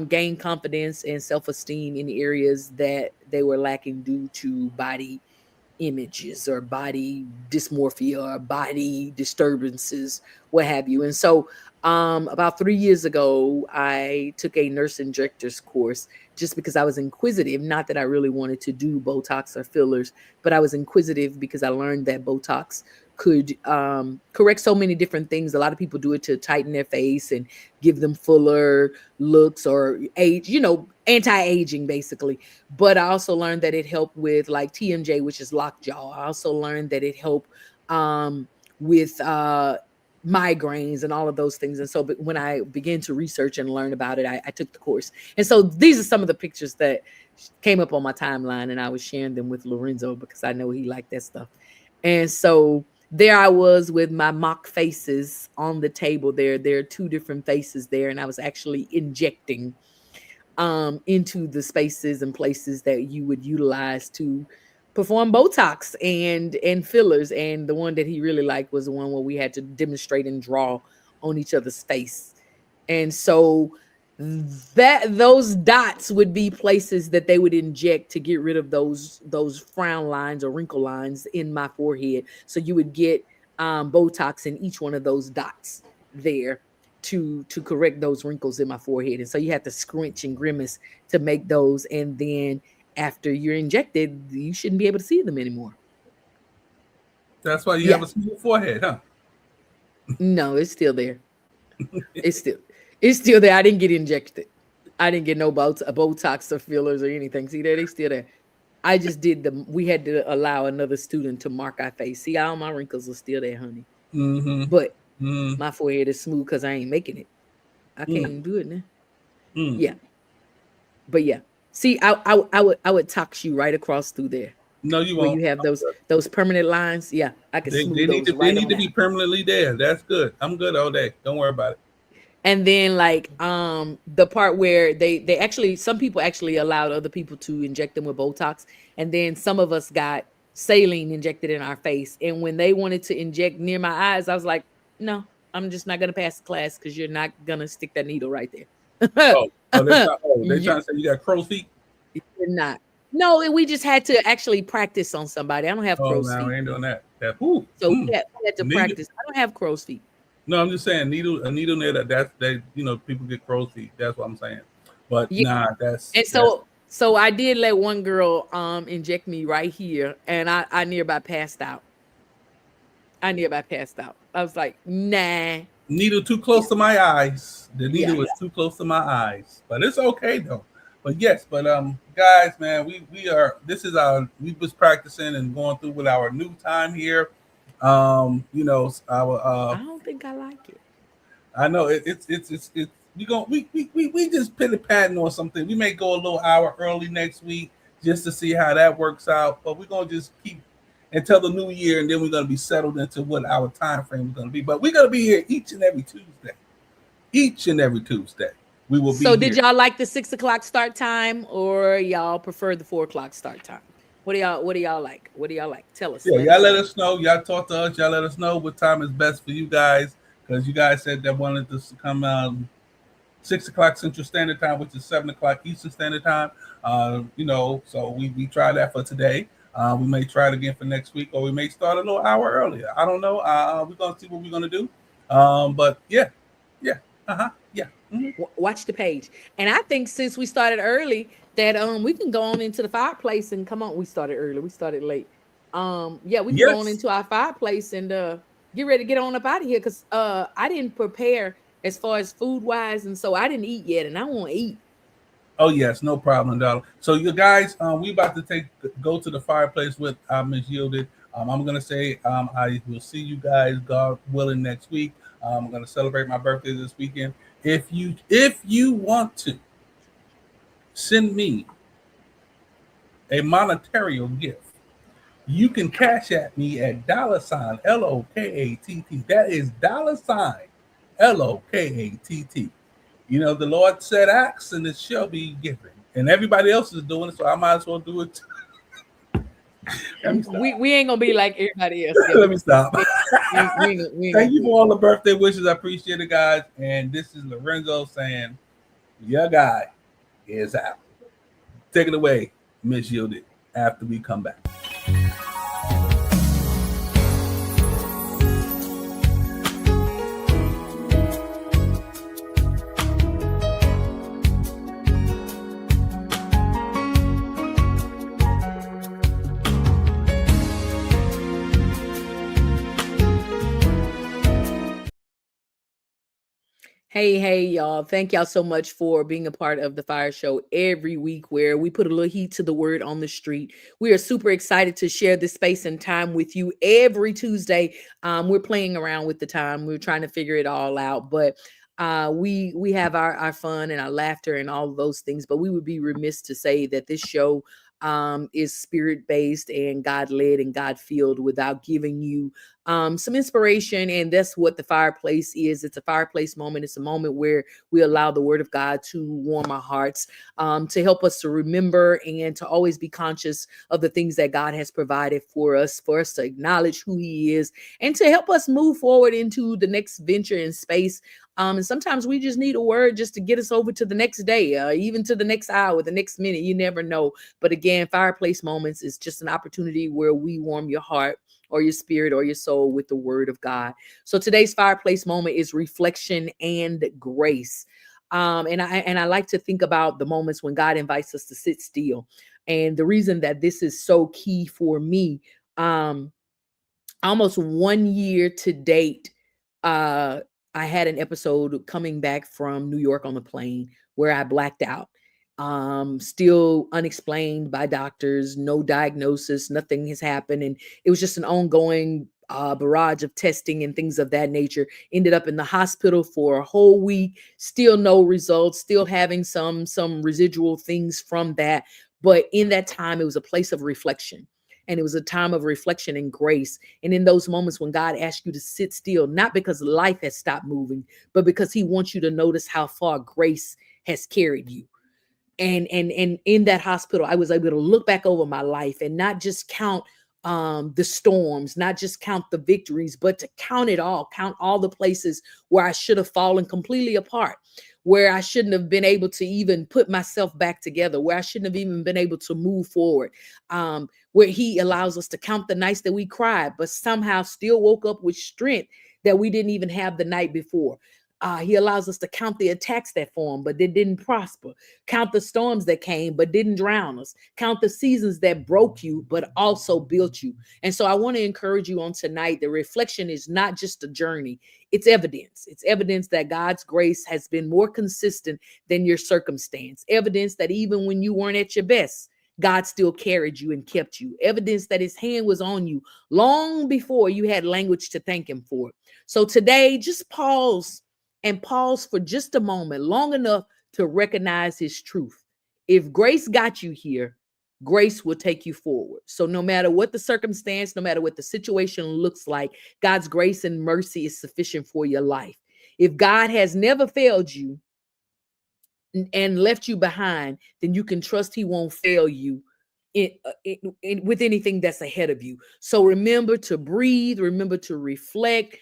gain confidence and self-esteem in areas that they were lacking due to body images or body dysmorphia or body disturbances, what have you. And so about 3 years ago, I took a nurse injectors course just because I was inquisitive. Not that I really wanted to do Botox or fillers, but I was inquisitive because I learned that Botox could correct so many different things. A lot of people do it to tighten their face and give them fuller looks or age, anti-aging basically. But I also learned that it helped with like TMJ, which is lockjaw. I also learned that it helped with migraines and all of those things. And so when I began to research and learn about it, I took the course. And so these are some of the pictures that came up on my timeline, and I was sharing them with Lorenzo because I know he liked that stuff. And so there I was with my mock faces on the table. There are two different faces there, and I was actually injecting into the spaces and places that you would utilize to perform Botox and fillers. And the one that he really liked was the one where we had to demonstrate and draw on each other's face. And so those dots would be places that they would inject to get rid of those frown lines or wrinkle lines in my forehead. So you would get Botox in each one of those dots there to correct those wrinkles in my forehead. And so you have to scrunch and grimace to make those. And then after you're injected, you shouldn't be able to see them anymore. That's why you have a smooth forehead, huh? No, it's still there. It's still there. I didn't get injected. I didn't get no Botox or fillers or anything. See there, they still there. I just did we had to allow another student to mark our face. See, all my wrinkles are still there, honey. But my forehead is smooth because I ain't making it. I can't even do it now. Yeah. But yeah. See, I would tox you right across through there. No, you won't. Where you have those permanent lines. Yeah, I can smooth those They need to be permanently there. That's good. I'm good all day. Don't worry about it. And then like the part where they actually, some people actually allowed other people to inject them with Botox, and then some of us got saline injected in our face. And when they wanted to inject near my eyes, I was like, no, I'm just not gonna pass the class because you're not gonna stick that needle right there. They're trying to say you got crow's feet. You're not. No, we just had to actually practice on somebody. I don't have crow's feet. We ain't doing that. We had to practice. I don't have crow's feet. No, I'm just saying a needle near that people get crow's feet. That's what I'm saying. But that's and so I did let one girl inject me right here, and I nearby passed out. I was like, nah. Needle too close to my eyes. The needle was too close to my eyes. But it's okay though. But yes, guys, man, we was practicing and going through with our new time here. I don't think I like it. I know it's we just put a pattern on something. We may go a little hour early next week just to see how that works out, but we're gonna just keep until the new year, and then we're going to be settled into what our time frame is going to be. But we're going to be here each and every Tuesday. Each and every Tuesday, we will So be did here. y'all like the 6 o'clock start time, or y'all prefer the 4 o'clock start time? What do y'all like? What do y'all like? Tell us. Yeah, Let y'all us let know. us know. Y'all talk to us. Y'all let us know what time is best for you guys, because you guys said that wanted this to come 6 o'clock Central Standard Time, which is 7 o'clock Eastern Standard Time. So we try that for today. We may try it again for next week, or we may start a little hour earlier. I don't know. We're gonna see what we're gonna do. But yeah, yeah. Mhm. Watch the page. And I think since we started early, that we can go on into the fireplace and come on. We started early. We started late. Yeah, we can go on Yes. into our fireplace and get ready to get on up out of here, because I didn't prepare as far as food wise, and so I didn't eat yet, and I want to eat. Oh yes, no problem, darling. So you guys, we about to go to the fireplace with Miss Yielded. I'm gonna say I will see you guys, God willing, next week. I'm gonna celebrate my birthday this weekend. If you want to send me a monetary gift, you can cash at me at $ LOKATT. That is $LOKATT. You know, the Lord said, "Ask, and it shall be given." And everybody else is doing it, so I might as well do it too. Let me stop. We ain't gonna be like everybody else. Yeah, Let me stop. we ain't Thank gonna you do for all the birthday wishes. I appreciate it, guys. And this is Lorenzo saying, your guy is out. Take it away, Miss Yielded, after we come back. Hey, y'all. Thank y'all so much for being a part of the Fire Show every week, where we put a little heat to the word on the street. We are super excited to share this space and time with you every Tuesday. We're playing around with the time. We're trying to figure it all out, but we have our fun and our laughter and all of those things. But we would be remiss to say that this show is spirit based and God led and God filled without giving you some inspiration. And that's what the fireplace is. It's a fireplace moment. It's a moment where we allow the word of God to warm our hearts, to help us to remember and to always be conscious of the things that God has provided for us to acknowledge who he is, and to help us move forward into the next venture in space. And sometimes we just need a word just to get us over to the next day, even to the next hour, the next minute. You never know. But again, Fireplace Moments is just an opportunity where we warm your heart or your spirit or your soul with the word of God. So today's fireplace moment is reflection and grace. And I like to think about the moments when God invites us to sit still. And the reason that this is so key for me, almost 1 year to date, uh, I had an episode coming back from New York on the plane where I blacked out. Still unexplained by doctors, no diagnosis, nothing has happened. And it was just an ongoing barrage of testing and things of that nature. Ended up in the hospital for a whole week, still no results, still having some residual things from that. But in that time, it was a place of reflection. And it was a time of reflection and grace. And in those moments when God asks you to sit still, not because life has stopped moving, but because he wants you to notice how far grace has carried you. And in that hospital, I was able to look back over my life and not just count the storms, not just count the victories, but to count it all, count all the places where I should have fallen completely apart, where I shouldn't have been able to even put myself back together, where I shouldn't have even been able to move forward, where he allows us to count the nights that we cried, but somehow still woke up with strength that we didn't even have the night before. He allows us to count the attacks that formed, but they didn't prosper. Count the storms that came, but didn't drown us. Count the seasons that broke you, but also built you. And so I want to encourage you on tonight. The reflection is not just a journey. It's evidence. It's evidence that God's grace has been more consistent than your circumstance. Evidence that even when you weren't at your best, God still carried you and kept you. Evidence that his hand was on you long before you had language to thank him for it. So today, just pause for just a moment, long enough to recognize his truth. If grace got you here, grace will take you forward. So no matter what the circumstance, no matter what the situation looks like, God's grace and mercy is sufficient for your life. If God has never failed you and left you behind, then you can trust he won't fail you with anything that's ahead of you. So remember to breathe, remember to reflect,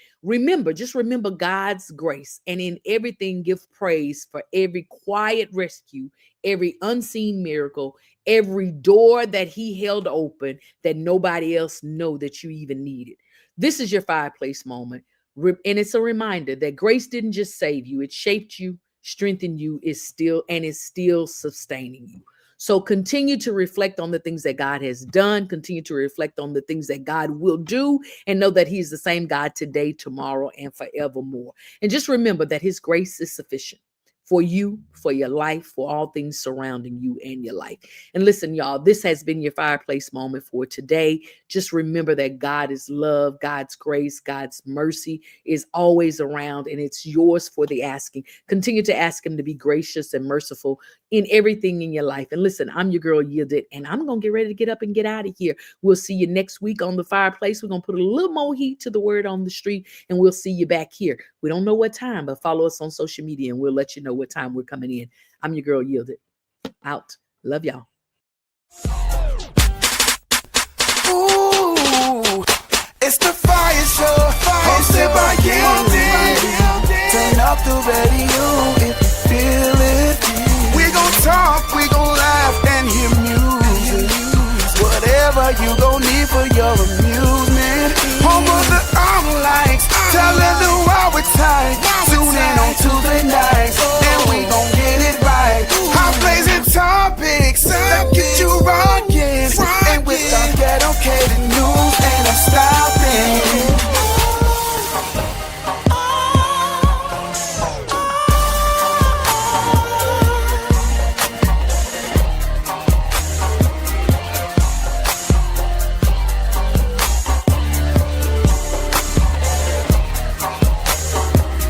just remember God's grace, and in everything give praise for every quiet rescue, every unseen miracle, every door that he held open that nobody else know that you even needed. This is your fireplace moment. And it's a reminder that grace didn't just save you, it shaped you, strengthened you, is still sustaining you. So continue to reflect on the things that God has done, continue to reflect on the things that God will do, and know that he's the same God today, tomorrow, and forevermore. And just remember that his grace is sufficient for you, for your life, for all things surrounding you and your life. And listen, y'all, this has been your fireplace moment for today. Just remember that God is love, God's grace, God's mercy is always around, and it's yours for the asking. Continue to ask him to be gracious and merciful in everything in your life. And listen, I'm your girl Yielded, and I'm going to get ready to get up and get out of here. We'll see you next week on the fireplace. We're going to put a little more heat to the word on the street, and we'll see you back here. We don't know what time, but follow us on social media, and we'll let you know what time we're coming in. I'm your girl Yielded. Out. Love y'all. Ooh, it's the Fire Show, hosted by Yielded. Turn up the radio if you feel it. We gon' talk, we gon' laugh and hear music. Whatever you gon' need for your amusement. Home of the likes, telling the world we're tight. Tune in on